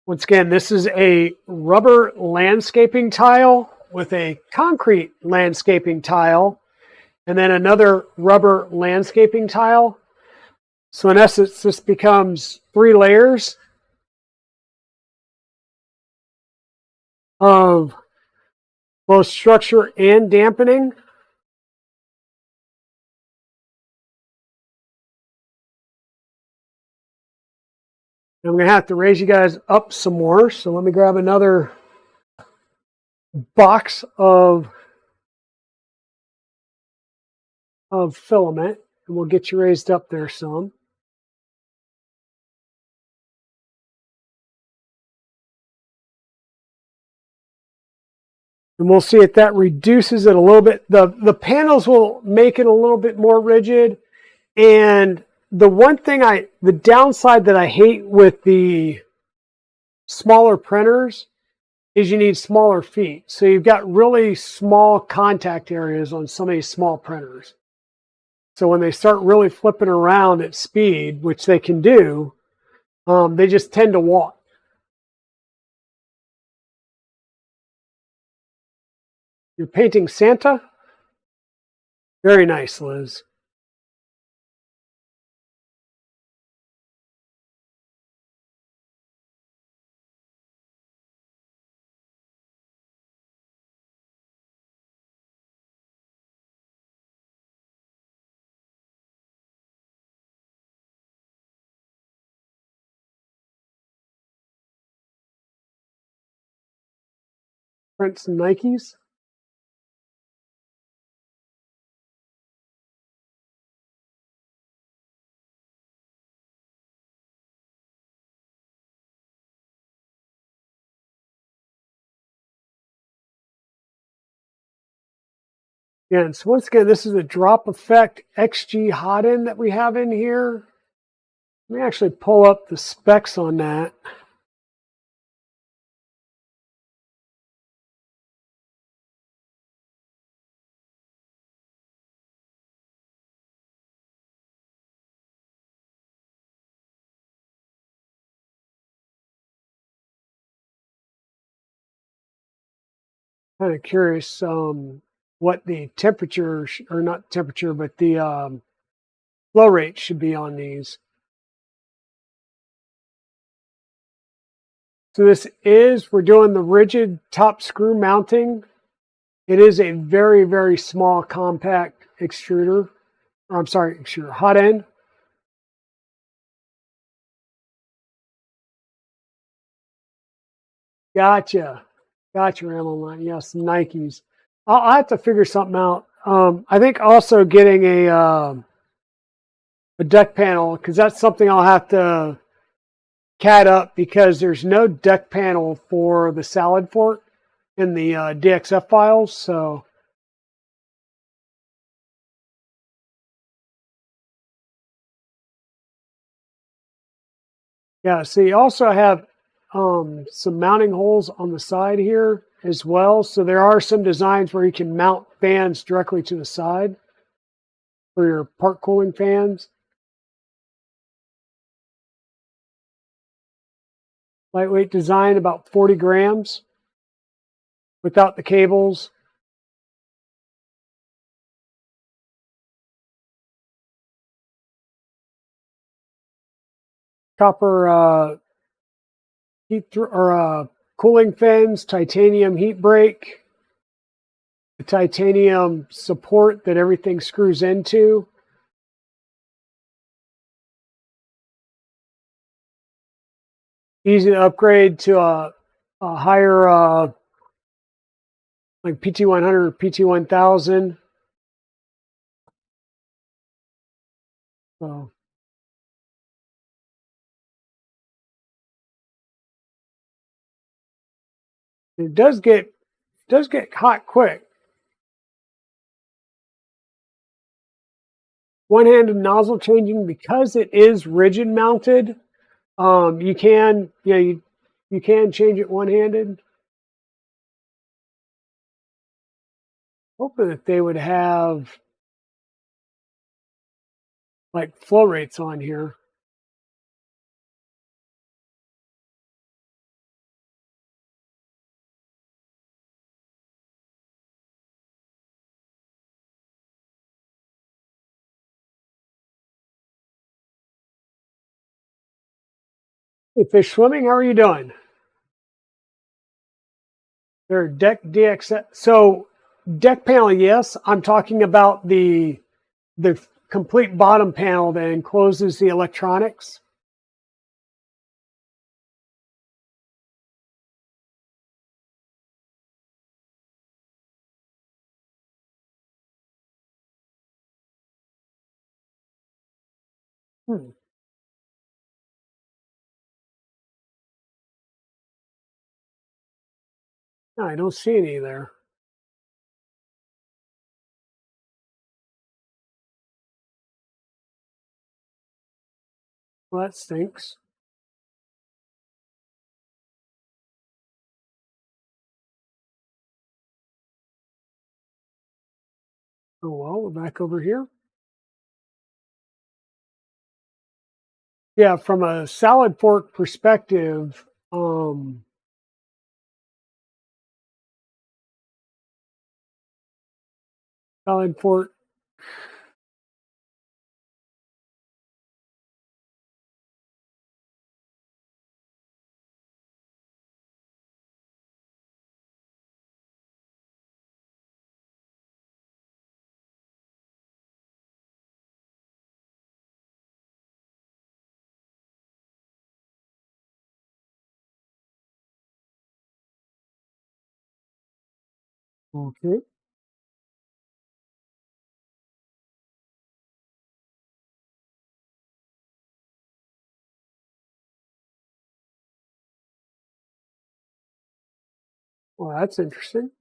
Speaker 1: Once again, this is a rubber landscaping tile with a concrete landscaping tile and then another rubber landscaping tile. So in essence, this becomes 3 layers of both structure and dampening. I'm going to have to raise you guys up some more. So let me grab another box of filament and we'll get you raised up there some. And we'll see if that reduces it a little bit. The panels will make it a little bit more rigid. And the one thing the downside that I hate with the smaller printers is you need smaller feet. So you've got really small contact areas on some of these small printers. So when they start really flipping around at speed, which they can do, they just tend to walk. You're painting Santa? Very nice, Liz. Print some Nikes. Yeah, and so once again, this is a drop effect XG hot end that we have in here. Let me actually pull up the specs on that. Kind of curious what the temperature, or not temperature, but the flow rate should be on these. So this is, we're doing the rigid top screw mounting. It is a very, very small compact extruder. Or I'm sorry, extruder, hot end. Gotcha. Gotcha, Ramon line. Yes, Nikes. I'll have to figure something out. I think also getting a deck panel, because that's something I'll have to CAD up, because there's no deck panel for the salad fork in the DXF files. So yeah, so you also have some mounting holes on the side here as well. So there are some designs where you can mount fans directly to the side for your part cooling fans. Lightweight design, about 40 grams without the cables. Copper cooling fins, titanium heat break, the titanium support that everything screws into. Easy to upgrade to a higher like PT100 or PT1000. So it does get hot quick. One-handed nozzle changing, because it is rigid mounted. You can you can change it one-handed. Hoping that they would have like flow rates on here. Hey, fish swimming, how are you doing? They're deck DX. So deck panel, yes. I'm talking about the complete bottom panel that encloses the electronics. No, I don't see any there. Well, that stinks. Oh well, we're back over here. Yeah, from a salad fork perspective, Import. Okay. Well, that's interesting.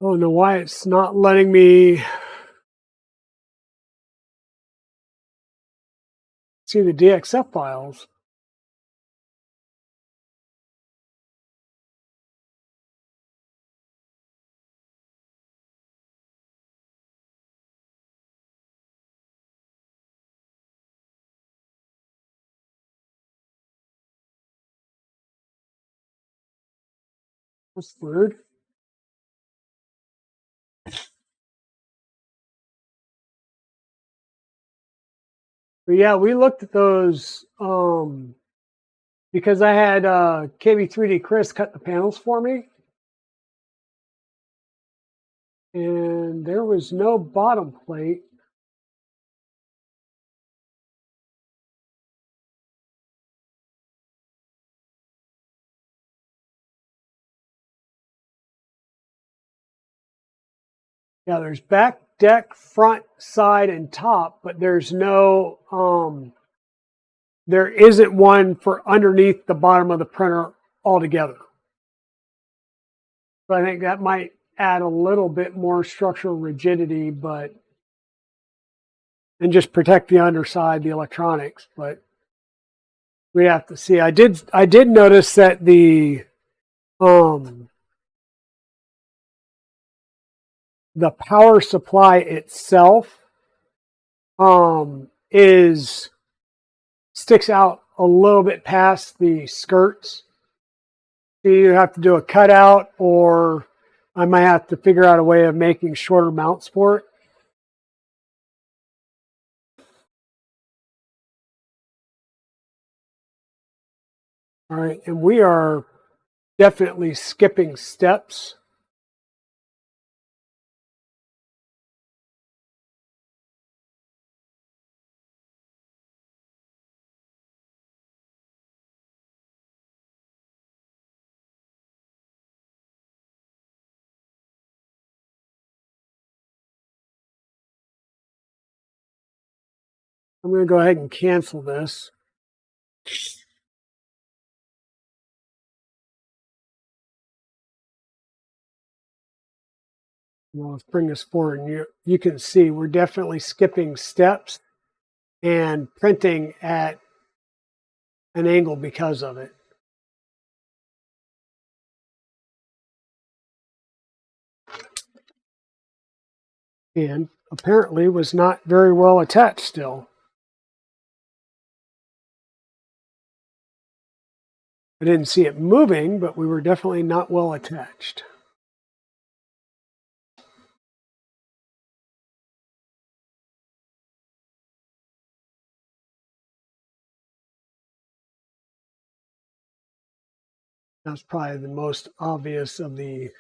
Speaker 1: I don't know why it's not letting me see the DXF files. That's weird. But yeah, we looked at those because I had KB3D Chris cut the panels for me. And there was no bottom plate. Yeah, there's back, deck, front, side, and top, but there's no, there isn't one for underneath the bottom of the printer altogether. So I think that might add a little bit more structural rigidity, and just protect the underside, the electronics. But we have to see. I did notice that the power supply itself sticks out a little bit past the skirts. So you have to do a cutout, or I might have to figure out a way of making shorter mounts for it. All right, and we are definitely skipping steps. I'm going to go ahead and cancel this. Well, let's bring this forward. And you can see we're definitely skipping steps and printing at an angle because of it. And apparently was not very well attached still. I didn't see it moving, but we were definitely not well attached. That's probably the most obvious of the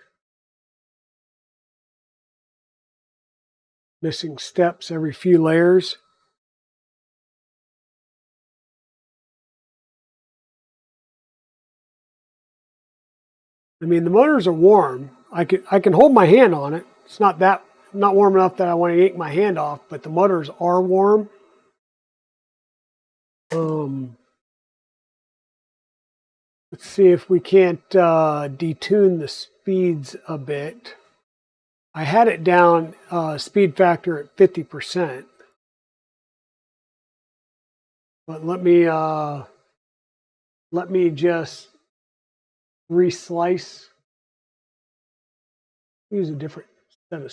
Speaker 1: missing steps every few layers. I mean, the motors are warm. I can hold my hand on it. It's not warm enough that I want to yank my hand off, but the motors are warm. Let's see if we can't detune the speeds a bit. I had it down speed factor at 50%. But let me just reslice. Use a different set of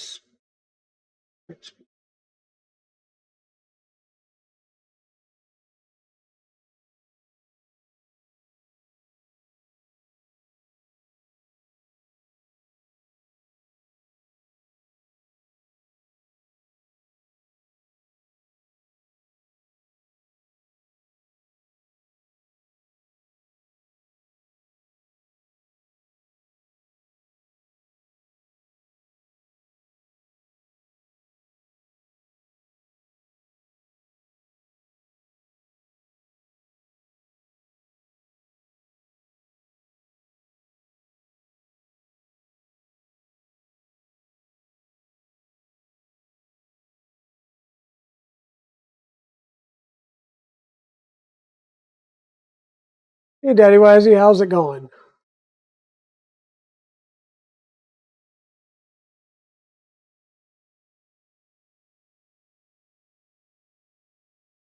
Speaker 1: Hey, Daddy Wazzy, how's it going?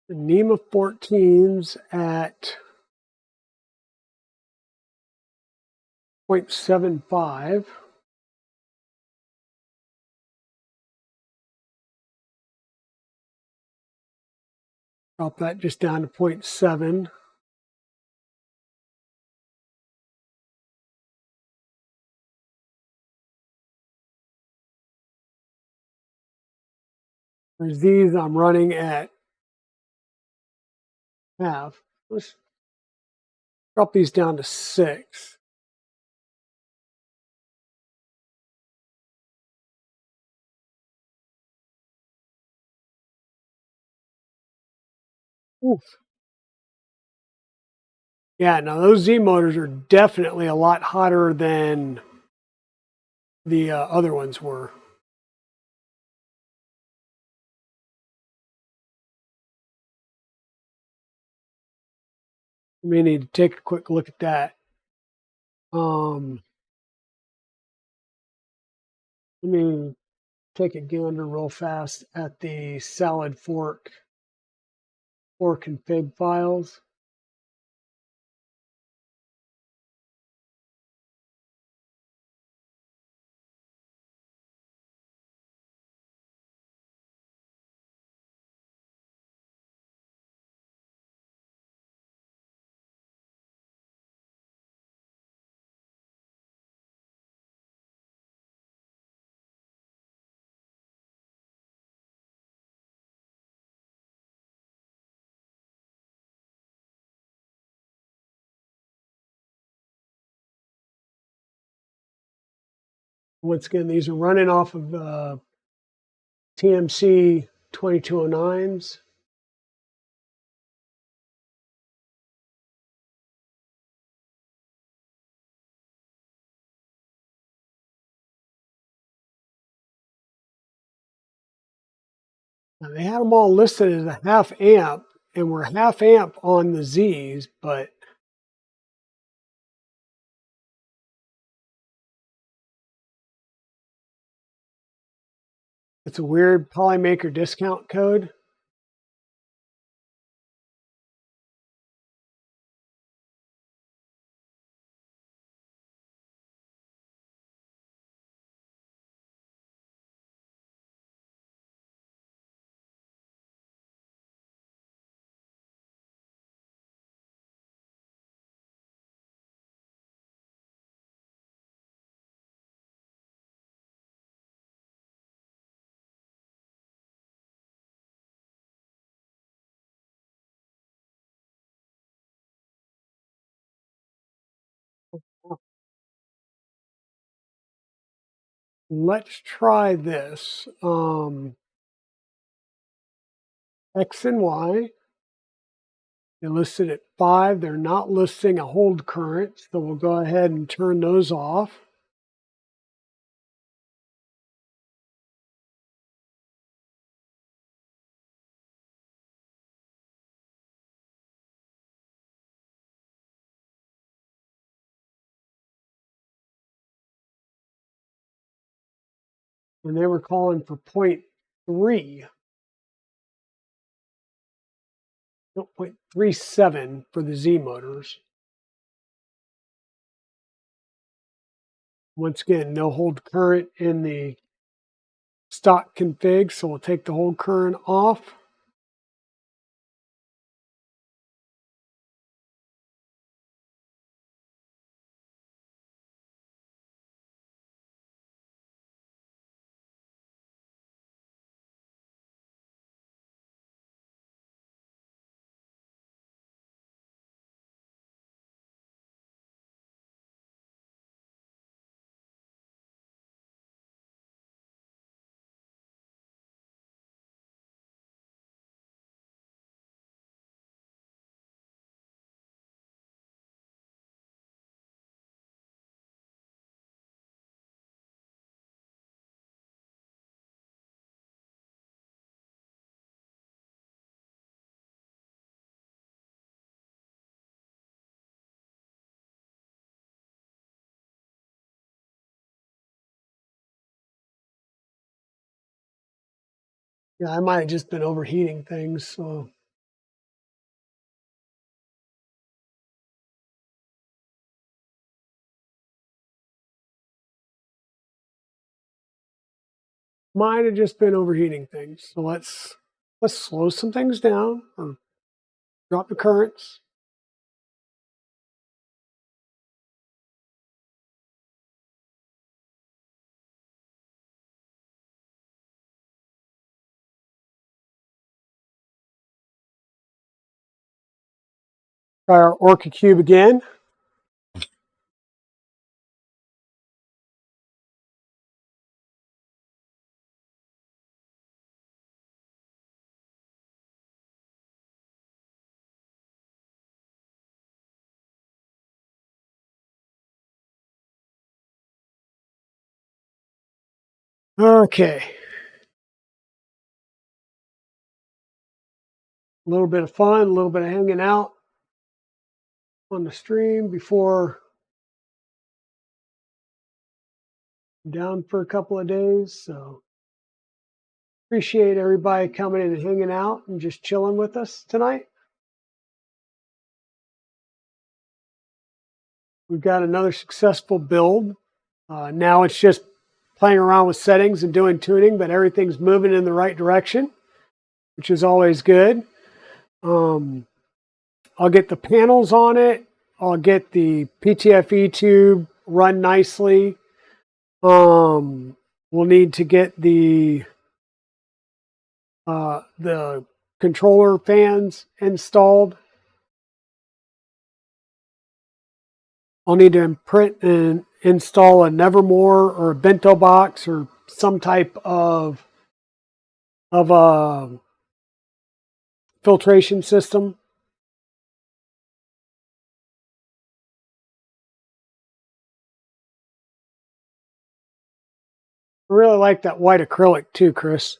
Speaker 1: The NEMA 14's at 0.75. Drop that just down to 0.7. Whereas these I'm running at half. Let's drop these down to 6. Oof. Yeah, now those Z motors are definitely a lot hotter than the other ones were. You may need to take a quick look at that. Let me take a gander real fast at the salad fork config files. Once again, these are running off of TMC 2209s. Now, they had them all listed as a half amp, and we're half amp on the Z's, but it's a weird Polymaker discount code. Let's try this. X and Y. They listed at 5. They're not listing a hold current, so we'll go ahead and turn those off. And they were calling for 0.3, no, 0.37 for the Z motors. Once again, no hold current in the stock config, so we'll take the hold current off. Yeah, I might have just been overheating things, so. Might have just been overheating things. So let's slow some things down or drop the currents. Try our Orca cube again. Okay. A little bit of fun, a little bit of hanging out on the stream before I'm down for a couple of days. So appreciate everybody coming in and hanging out and just chilling with us tonight. We've got another successful build. Now it's just playing around with settings and doing tuning, but everything's moving in the right direction, which is always good. I'll get the panels on it. I'll get the PTFE tube run nicely. We'll need to get the controller fans installed. I'll need to print and install a Nevermore or a bento box or some type of a filtration system. I really like that white acrylic too, Chris.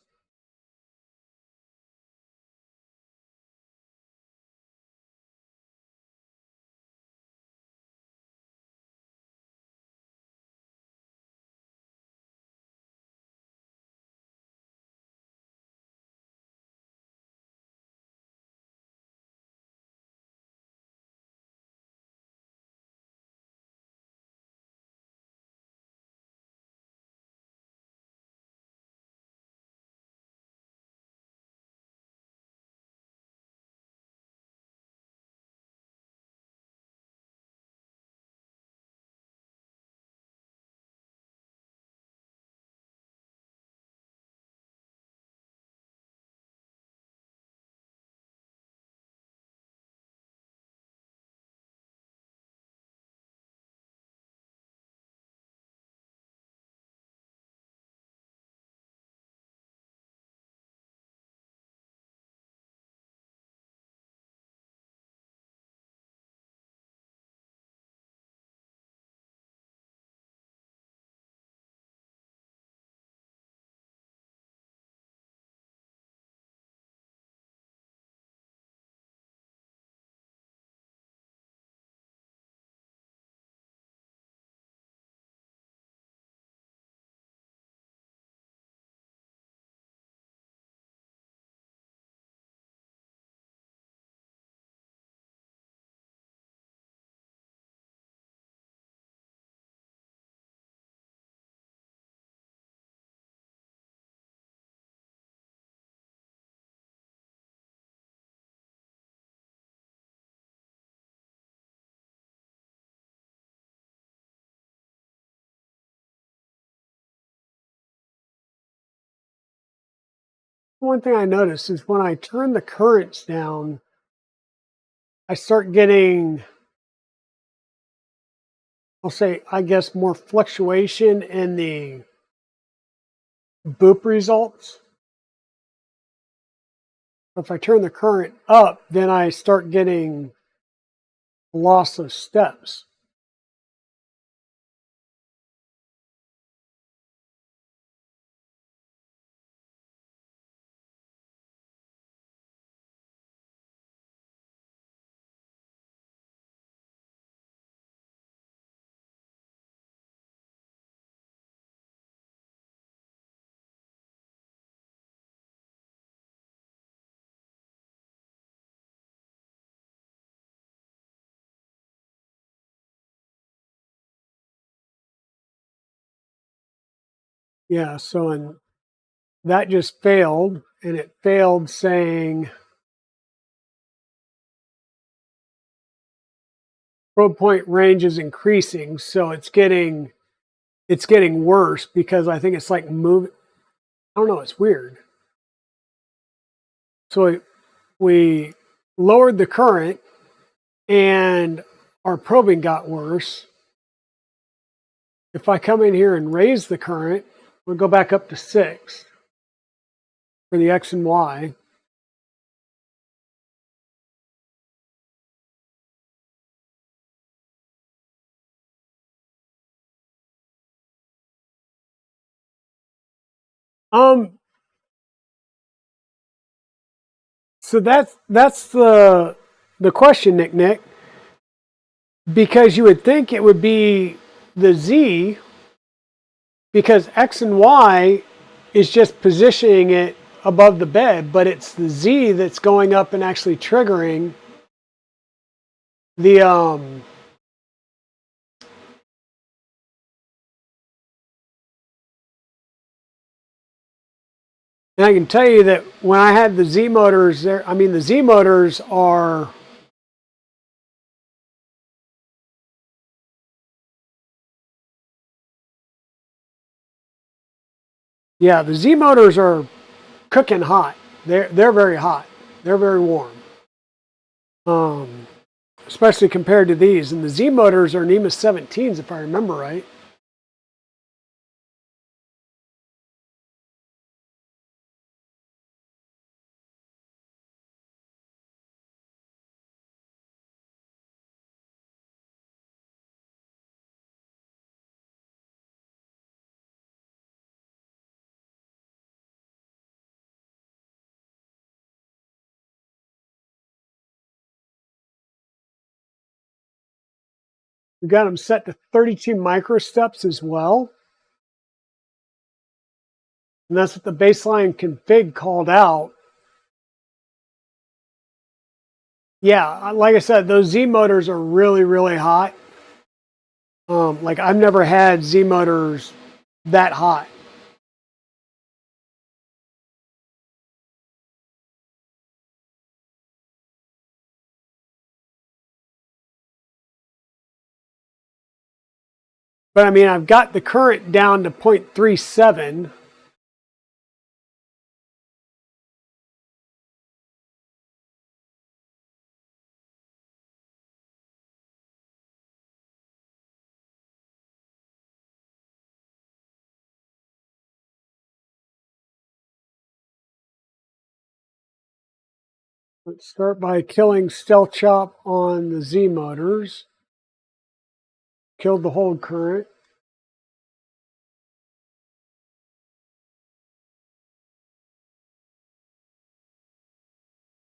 Speaker 1: one thing I noticed is when I turn the currents down, I start getting, I'll say, I guess, more fluctuation in the boop results. If I turn the current up, then I start getting loss of steps. Yeah, so that just failed, and it failed saying probe point range is increasing, so it's getting worse because I think it's like moving. I don't know, it's weird. So we lowered the current and our probing got worse. If I come in here and raise the current, we'll go back up to 6 for the X and Y. So that's the question, Nick, because you would think it would be the Z, because X and Y is just positioning it above the bed, but it's the Z that's going up and actually triggering the and I can tell you that when I had the Z motors there, I mean, the Z motors are, yeah, the Z motors are cooking hot. They're very hot. They're very warm. Especially compared to these. And the Z motors are NEMA 17s, if I remember right. We got them set to 32 microsteps as well. And that's what the baseline config called out. Yeah, like I said, those Z motors are really, really hot. Like I've never had Z motors that hot. But I mean, I've got the current down to 0.37. Let's start by killing Stealth Chop on the Z motors. Killed the hold current.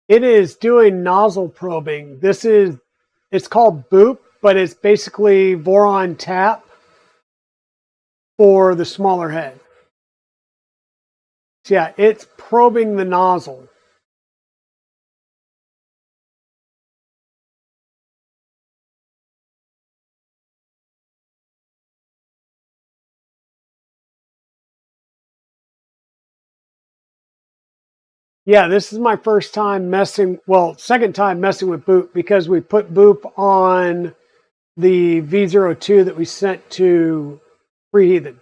Speaker 1: It is doing nozzle probing. It's called Boop, but it's basically Voron tap for the smaller head. So yeah, it's probing the nozzle. Yeah, this is my first time second time messing with Boop, because we put Boop on the V02 that we sent to Free Heathen.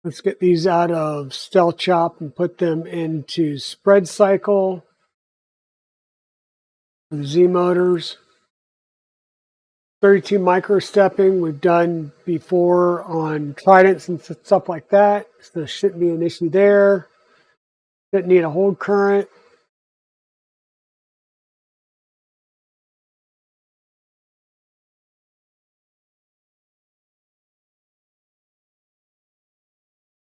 Speaker 1: Let's get these out of Stealth Chop and put them into Spread Cycle. Z motors. 32 micro stepping we've done before on Tridents and stuff like that. So there shouldn't be an issue there. Didn't need a hold current.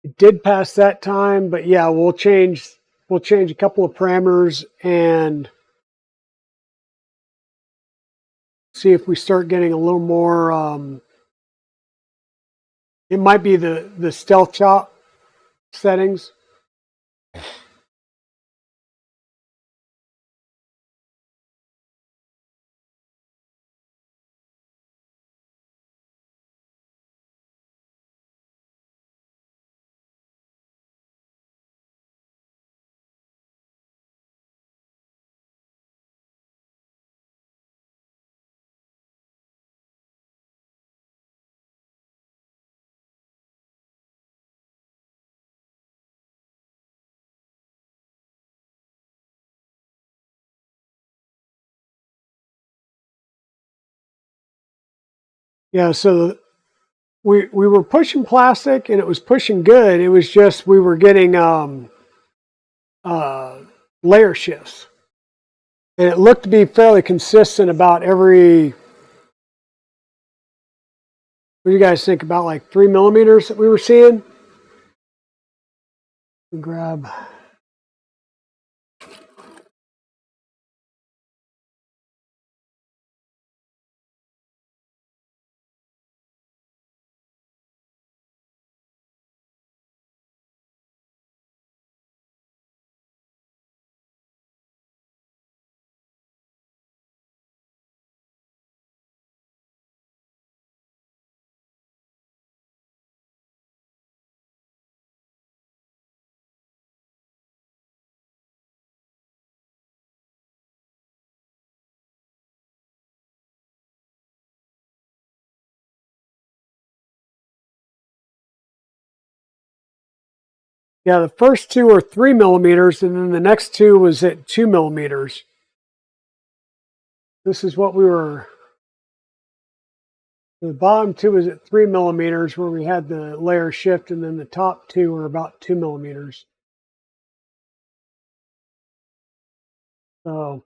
Speaker 1: It did pass that time, but yeah, we'll change a couple of parameters and see if we start getting a little more. It might be the Stealth Chop settings. Yeah, so we were pushing plastic and it was pushing good. It was just we were getting layer shifts. And it looked to be fairly consistent about every, what do you guys think, about like 3 millimeters that we were seeing? Grab. Yeah, the first two are 3 millimeters, and then the next two was at 2 millimeters. This is what we were. The bottom two was at 3 millimeters where we had the layer shift, and then the top two were about 2 millimeters. So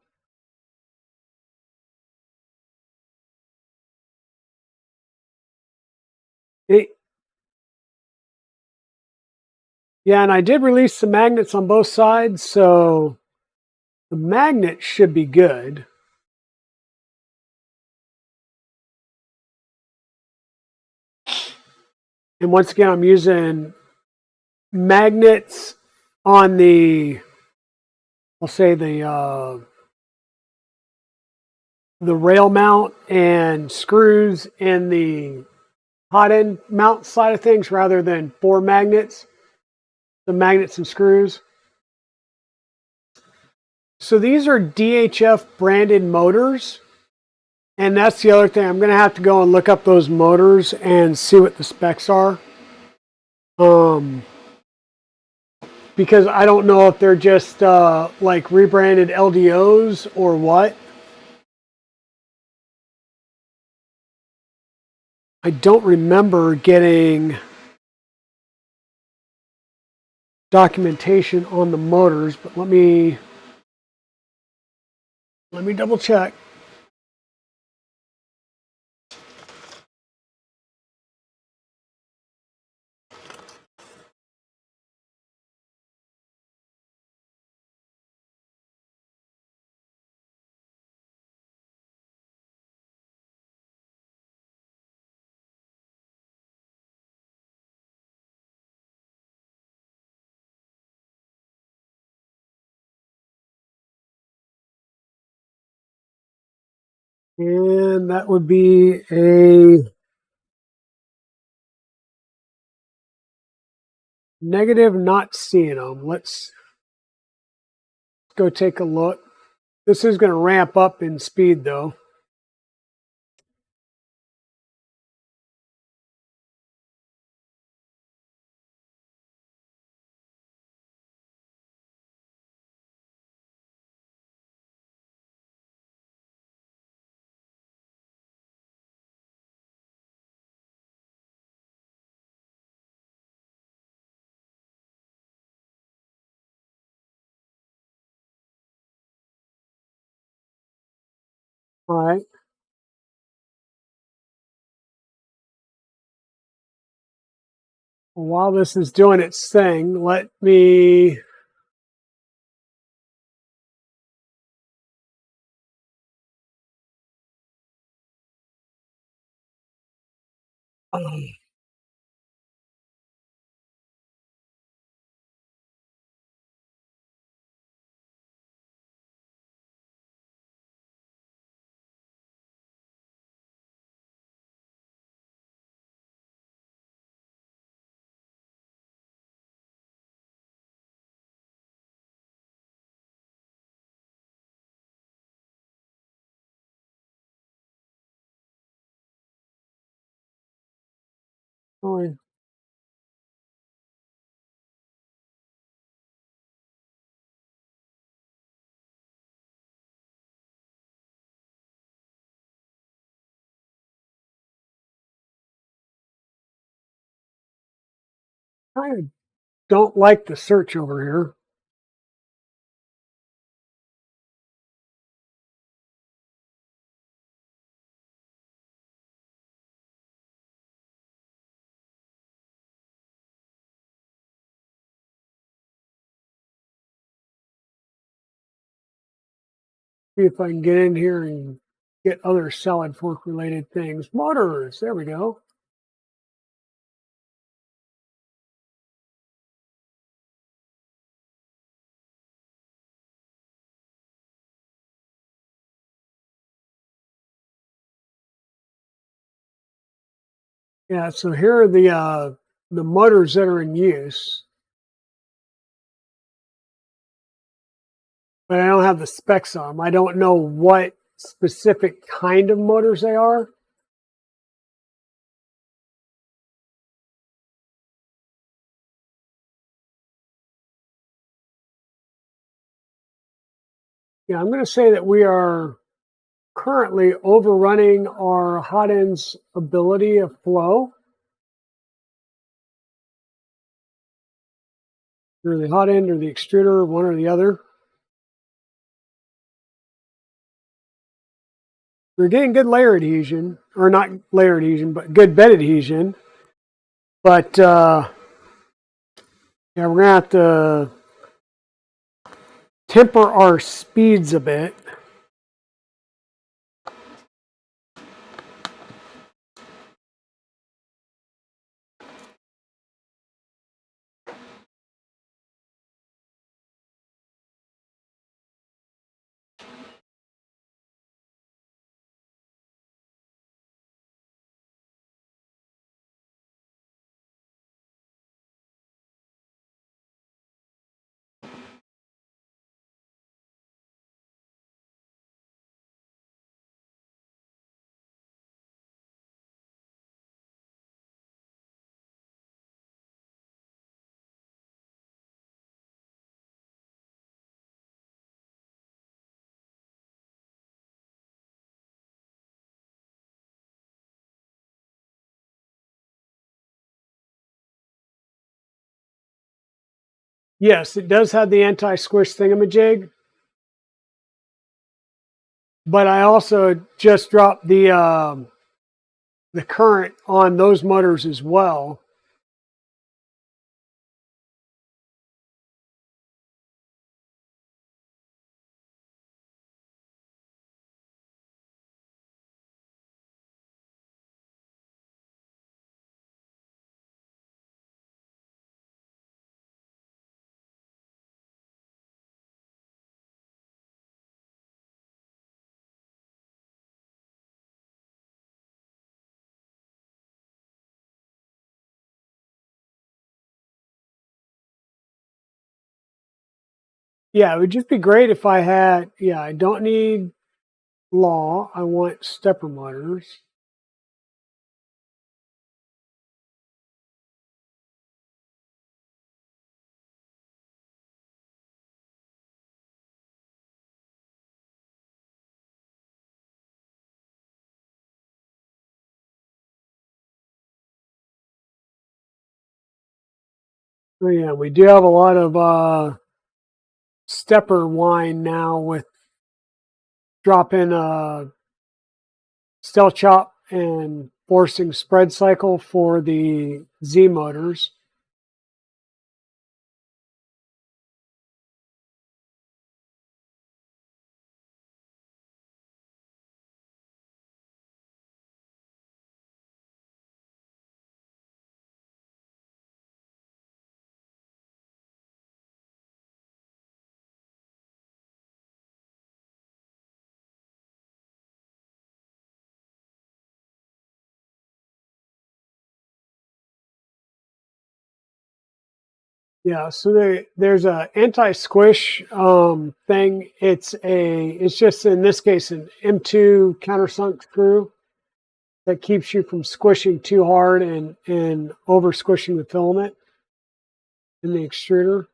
Speaker 1: yeah, and I did release some magnets on both sides, so the magnet should be good. And once again, I'm using magnets on the, I'll say the rail mount and screws in the hot end mount side of things rather than 4 magnets, the magnets and screws. So these are DHF branded motors. And that's the other thing. I'm going to have to go and look up those motors and see what the specs are. Because I don't know if they're just like rebranded LDOs or what. I don't remember getting documentation on the motors, but let me double check. And that would be a negative, not seeing them. Let's go take a look. This is going to ramp up in speed though. All right. Well, while this is doing its thing, let me oh, I don't like the search over here. See if I can get in here and get other solid fork related things. Motors, there we go. Yeah, so here are the motors that are in use, but I don't have the specs on them. I don't know what specific kind of motors they are. Yeah, I'm going to say that we are currently overrunning our hot end's ability of flow. Or the hot end or the extruder, one or the other. We're getting good layer adhesion, or not layer adhesion, but good bed adhesion. But yeah, we're going to have to temper our speeds a bit. Yes, it does have the anti-squish thingamajig, but I also just dropped the current on those motors as well. Yeah, it would just be great if I had, yeah, I don't need law. I want stepper motors. Oh yeah, we do have a lot of stepper wine now with drop in Steel chop and forcing spread cycle for the Z motors. Yeah, so there's a anti-squish thing. It's just in this case an M2 countersunk screw that keeps you from squishing too hard and over squishing the filament in the extruder.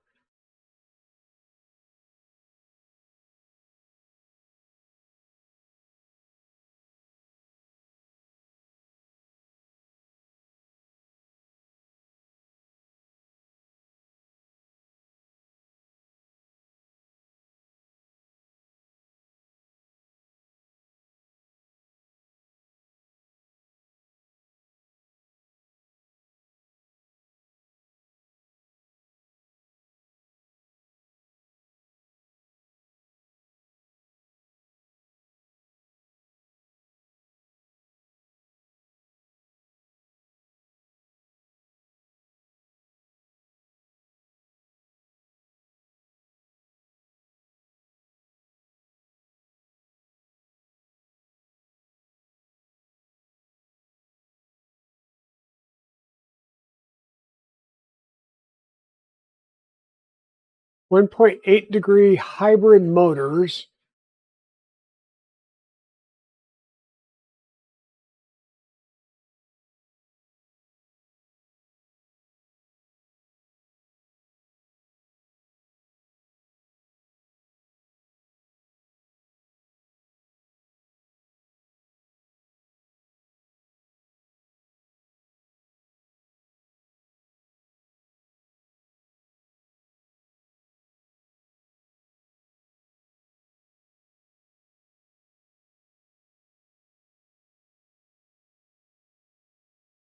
Speaker 1: .8 degree hybrid motors.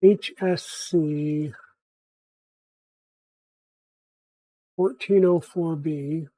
Speaker 1: HSC 1404B.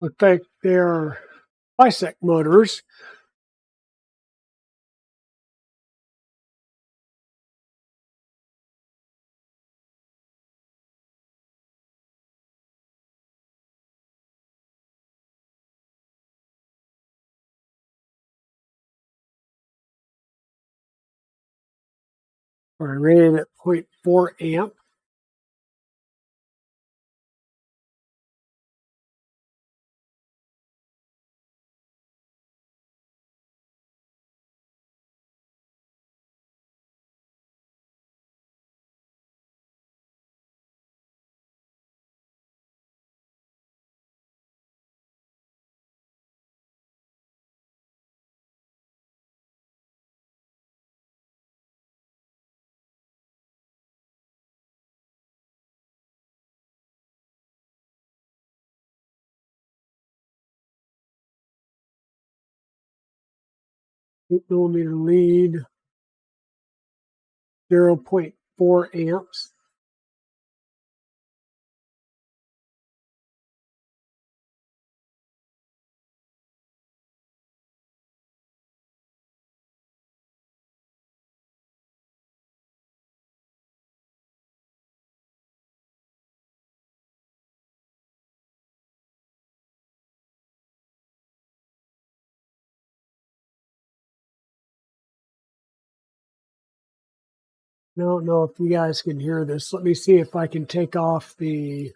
Speaker 1: Look like they're bisect motors. Are rated at 0.4 amp. 8mm lead, 0.4 amps. I don't know if you guys can hear this. Let me see if I can take off the...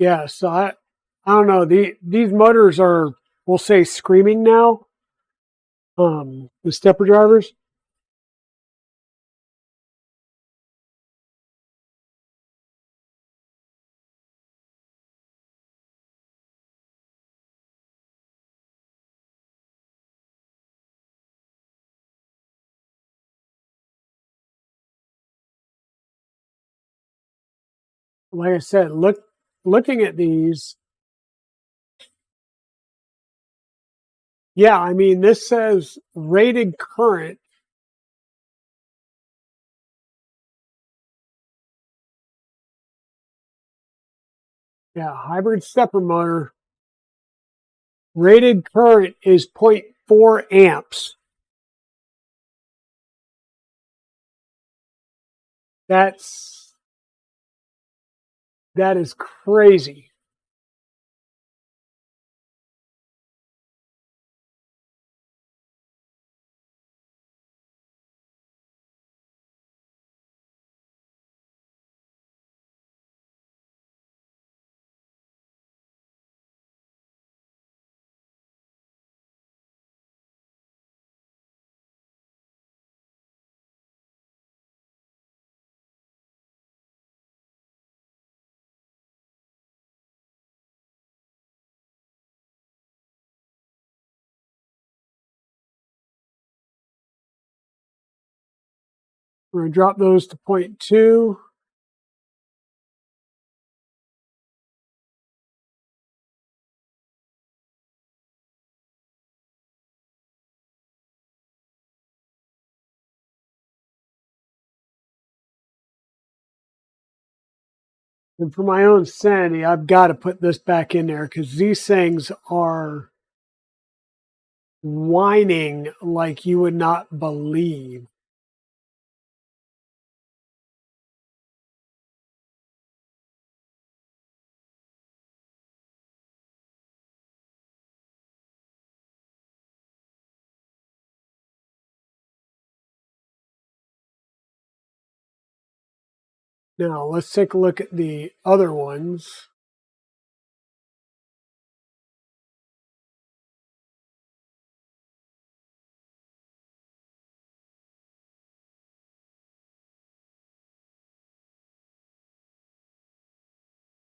Speaker 1: Yeah, so I don't know. These motors are, we'll say, screaming now. The stepper drivers. Like I said, looking at these, yeah, I mean, this says rated current. Yeah, hybrid stepper motor. Rated current is 0.4 amps. That is crazy. We're going to drop those to 0.2. And for my own sanity, I've got to put this back in there because these things are whining like you would not believe. Now, let's take a look at the other ones.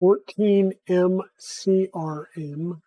Speaker 1: $14MCRM.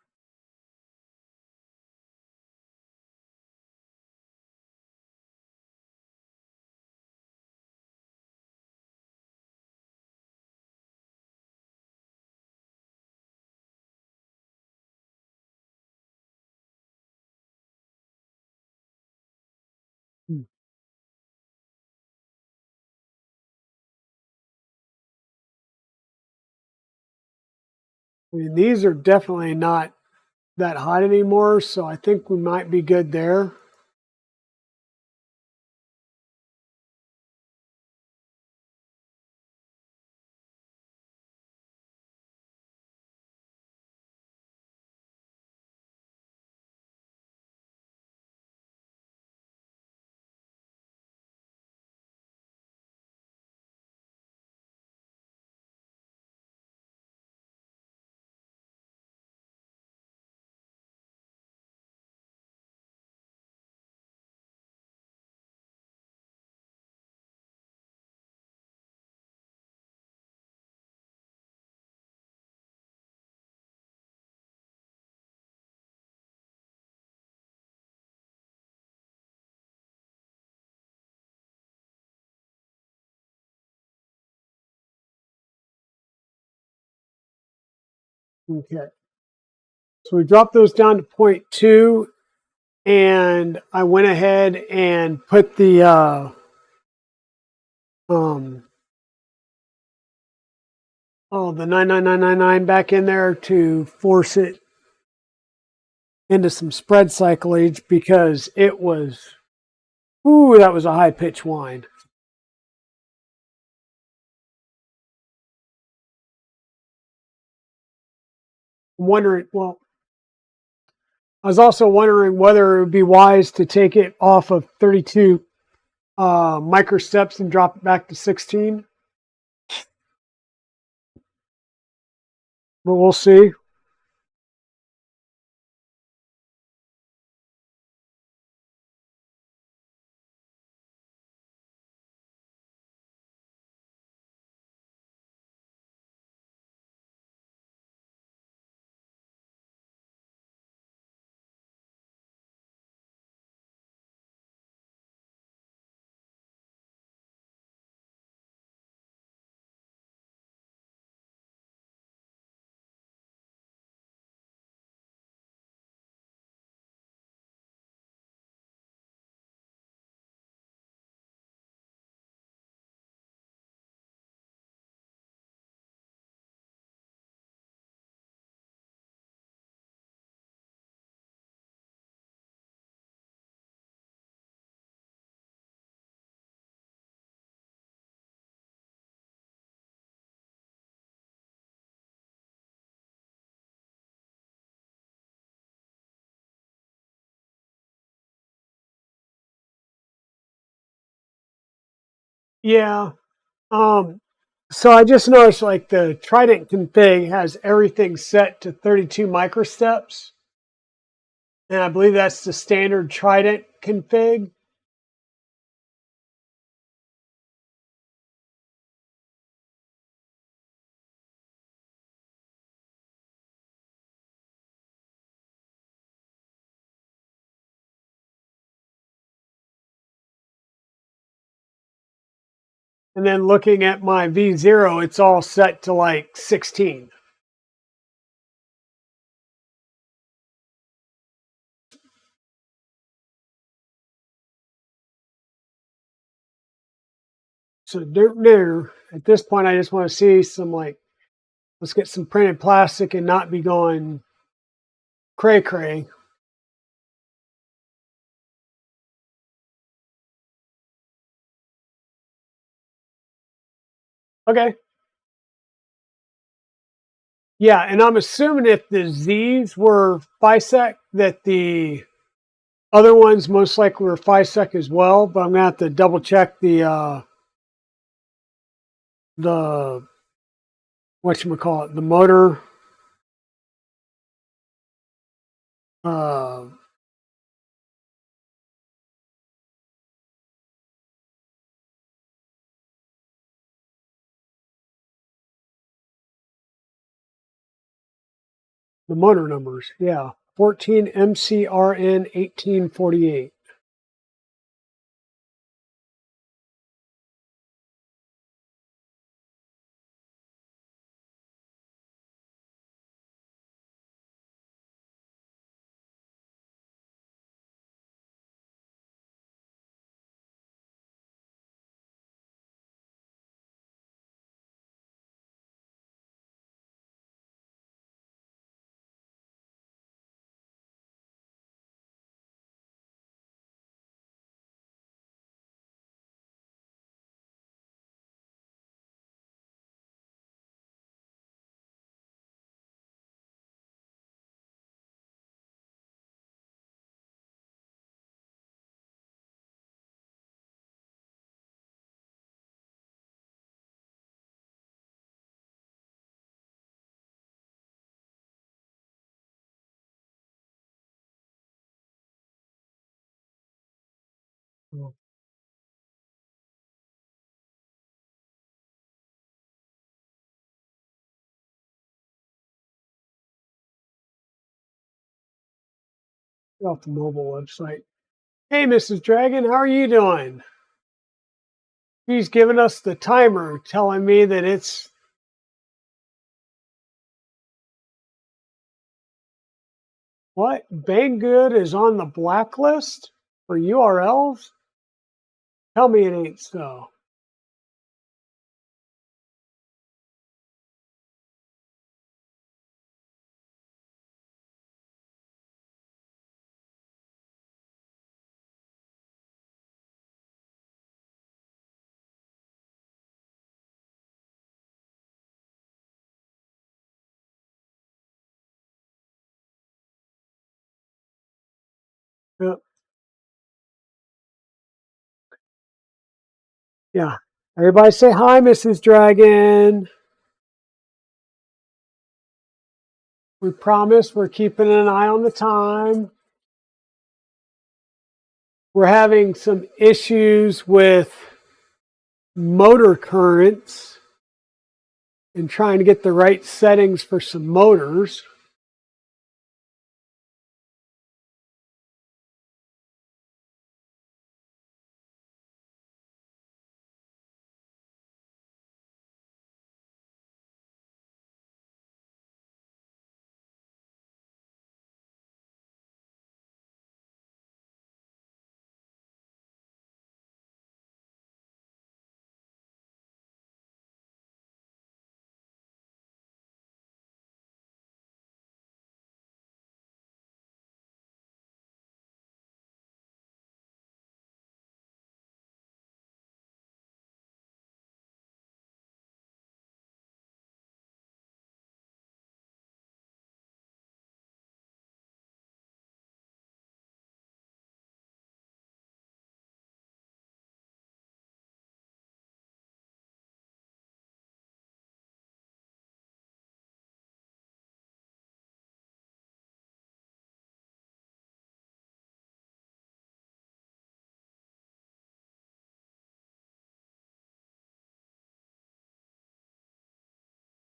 Speaker 1: I mean, these are definitely not that hot anymore, so I think we might be good there. Okay. So we dropped those down to 0.2, and I went ahead and put the the 99999 back in there to force it into some spread cyclage, because it was, ooh, that was a high pitch whine. I'm wondering, well, I was also wondering whether it would be wise to take it off of 32 micro steps and drop it back to 16. But we'll see. Yeah. So I just noticed, like, the Trident config has everything set to 32 microsteps, and I believe that's the standard Trident config. And then looking at my V0, it's all set to like 16. So there, at this point, I just want to see some, like, let's get some printed plastic and not be going cray cray. Okay. Yeah, and I'm assuming if the Z's were FISEC, that the other ones most likely were FISEC as well, but I'm gonna have to double check the whatchamacallit, the motor uh the motor numbers. Yeah. 14 MCRN 1848. Off the mobile website. Hey, Mrs. Dragon, how are you doing? He's giving us the timer, telling me that it's What? Banggood is on the blacklist for URLs? Tell me it ain't so. Yep. Yeah. Everybody say hi, Mrs. Dragon. We promise we're keeping an eye on the time. We're having some issues with motor currents and trying to get the right settings for some motors.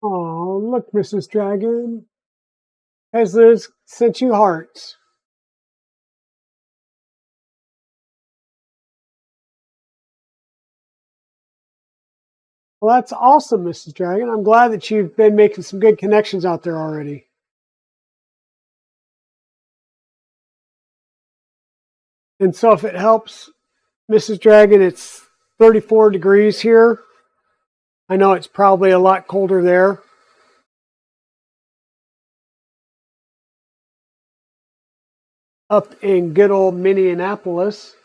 Speaker 1: Oh, look, Mrs. Dragon. Has Liz sent you hearts? Well, that's awesome, Mrs. Dragon. I'm glad that you've been making some good connections out there already. And so if it helps, Mrs. Dragon, it's 34 degrees here. I know it's probably a lot colder there. Up in good old Minneapolis.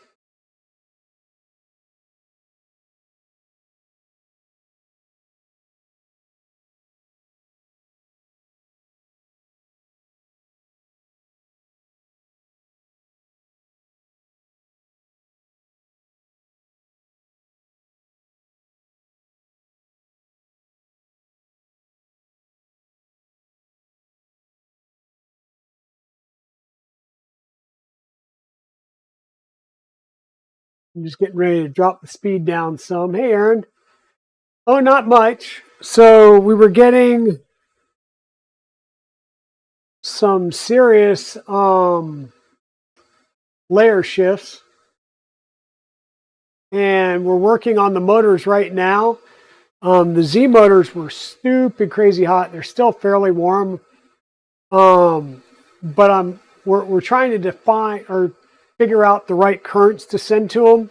Speaker 1: I'm just getting ready to drop the speed down some. Hey, Aaron. Oh, not much. So we were getting some serious layer shifts, and we're working on the motors right now. The Z motors were stupid crazy hot. They're still fairly warm, but we're trying to define or figure out the right currents to send to them.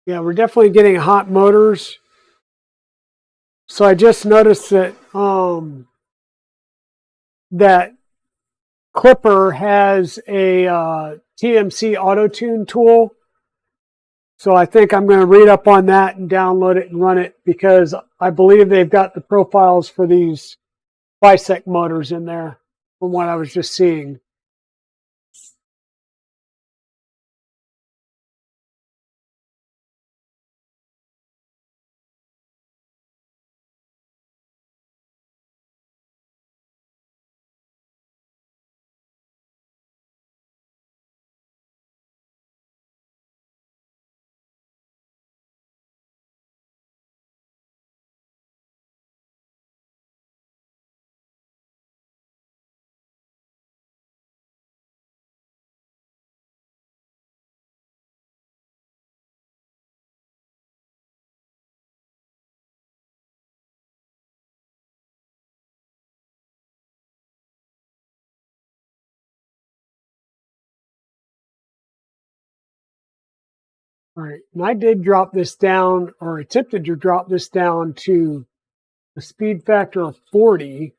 Speaker 1: Yeah, we're definitely getting hot motors. So I just noticed that that Clipper has a TMC Autotune tool. So I think I'm going to read up on that and download it and run it because I believe they've got the profiles for these bisect motors in there from what I was just seeing. All right, and I did drop this down, or attempted to drop this down to a speed factor of 40.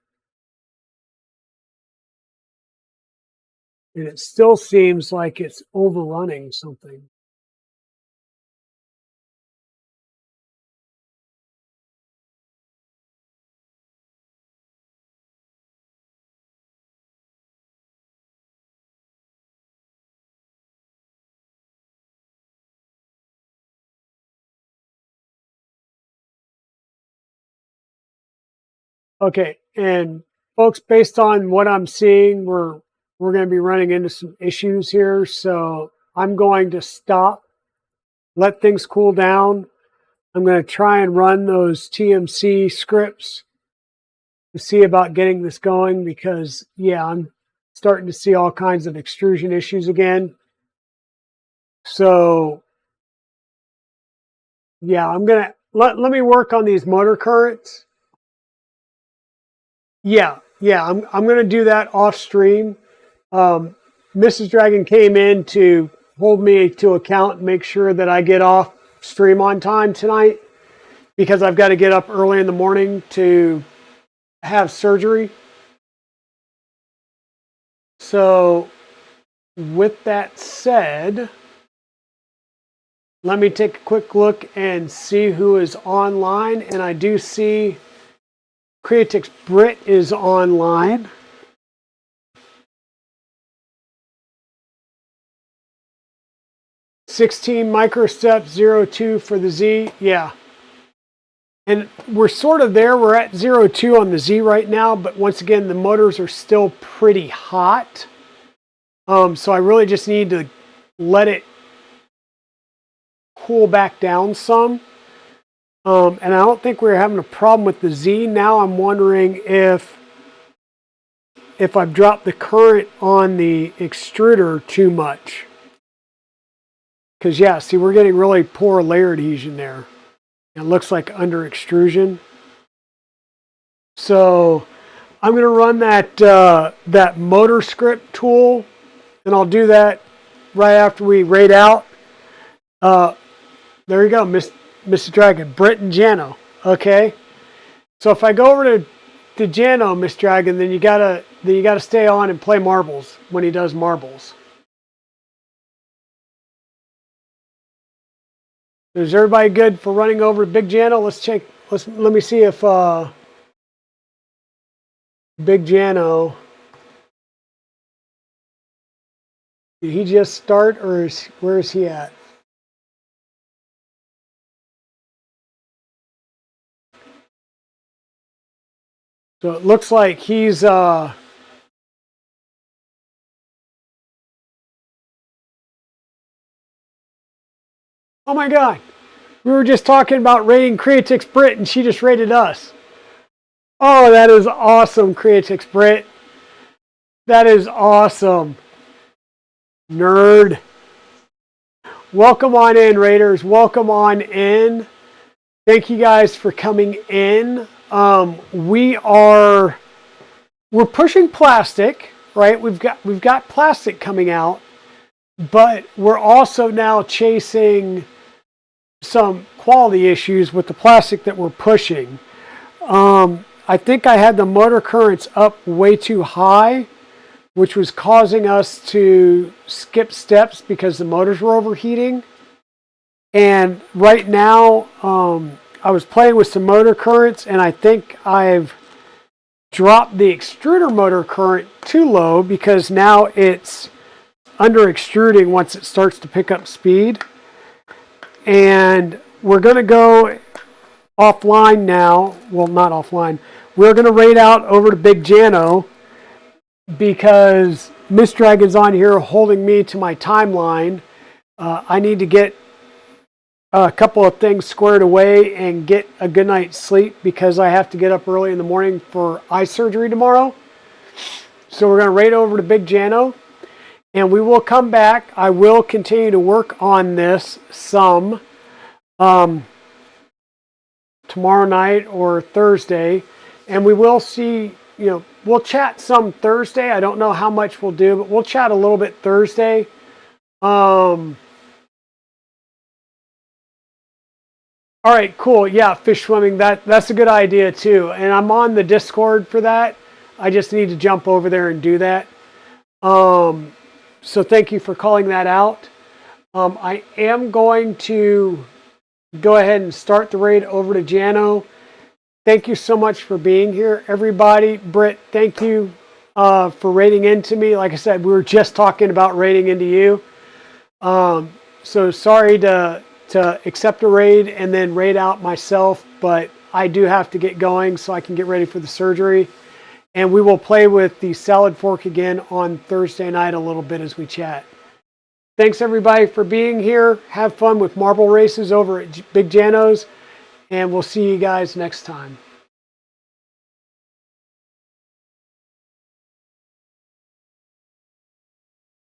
Speaker 1: And it still seems like it's overrunning something. Okay, and folks, based on what I'm seeing, we're going to be running into some issues here. So I'm going to stop, let things cool down. I'm going to try and run those TMC scripts to see about getting this going because, yeah, I'm starting to see all kinds of extrusion issues again. So, yeah, I'm going to let me work on these motor currents. Yeah, I'm going to do that off stream. Mrs. Dragon came in to hold me to account and make sure that I get off stream on time tonight because I've got to get up early in the morning to have surgery. So with that said, let me take a quick look and see who is online. And I do see Creatix Brit is online. "16 microsteps, 0.2 for the Z." Yeah. And we're sort of there. We're at 0.2 on the Z right now, but once again, the motors are still pretty hot. So I really just need to let it cool back down some. And I don't think we're having a problem with the Z. Now I'm wondering if I've dropped the current on the extruder too much. Because, yeah, see, we're getting really poor layer adhesion there. It looks like under extrusion. So I'm going to run that motor script tool, and I'll do that right after we raid out. There you go, Mr. Dragon, Britt and Jano. Okay, so if I go over to Jano, Miss Dragon, then you gotta stay on and play marbles when he does marbles. Is everybody good for running over to Big Jano? Let's check. Let me see if Big Jano, did he just start, or where is he at? So it looks like he's oh my God, we were just talking about rating Creatix Brit and she just rated us. Oh, that is awesome, Creatix Brit. That is awesome. Nerd. Welcome on in, Raiders. Welcome on in. Thank you guys for coming in. We're pushing plastic, right? We've got plastic coming out, but we're also now chasing some quality issues with the plastic that we're pushing. I think I had the motor currents up way too high, which was causing us to skip steps because the motors were overheating. And right now, I was playing with some motor currents, and I think I've dropped the extruder motor current too low because now it's under extruding once it starts to pick up speed. And we're going to go offline now. Well, not offline. We're going to raid out over to Big Jano because Miss Dragon's on here holding me to my timeline. I need to get a couple of things squared away and get a good night's sleep because I have to get up early in the morning for eye surgery tomorrow. So we're going to raid over to Big Jano and we will come back. I will continue to work on this some tomorrow night or Thursday, and we will see, we'll chat some Thursday. I don't know how much we'll do, but we'll chat a little bit Thursday. All right, cool. Yeah, fish swimming. That's a good idea too. And I'm on the Discord for that. I just need to jump over there and do that. So thank you for calling that out. I am going to go ahead and start the raid over to Jano. Thank you so much for being here, everybody. Britt, thank you for raiding into me. Like I said, we were just talking about raiding into you. So sorry to accept a raid and then raid out myself, but I do have to get going so I can get ready for the surgery. And we will play with the salad fork again on Thursday night a little bit as we chat. Thanks everybody for being here. Have fun with marble races over at Big Jano's, and we'll see you guys next time.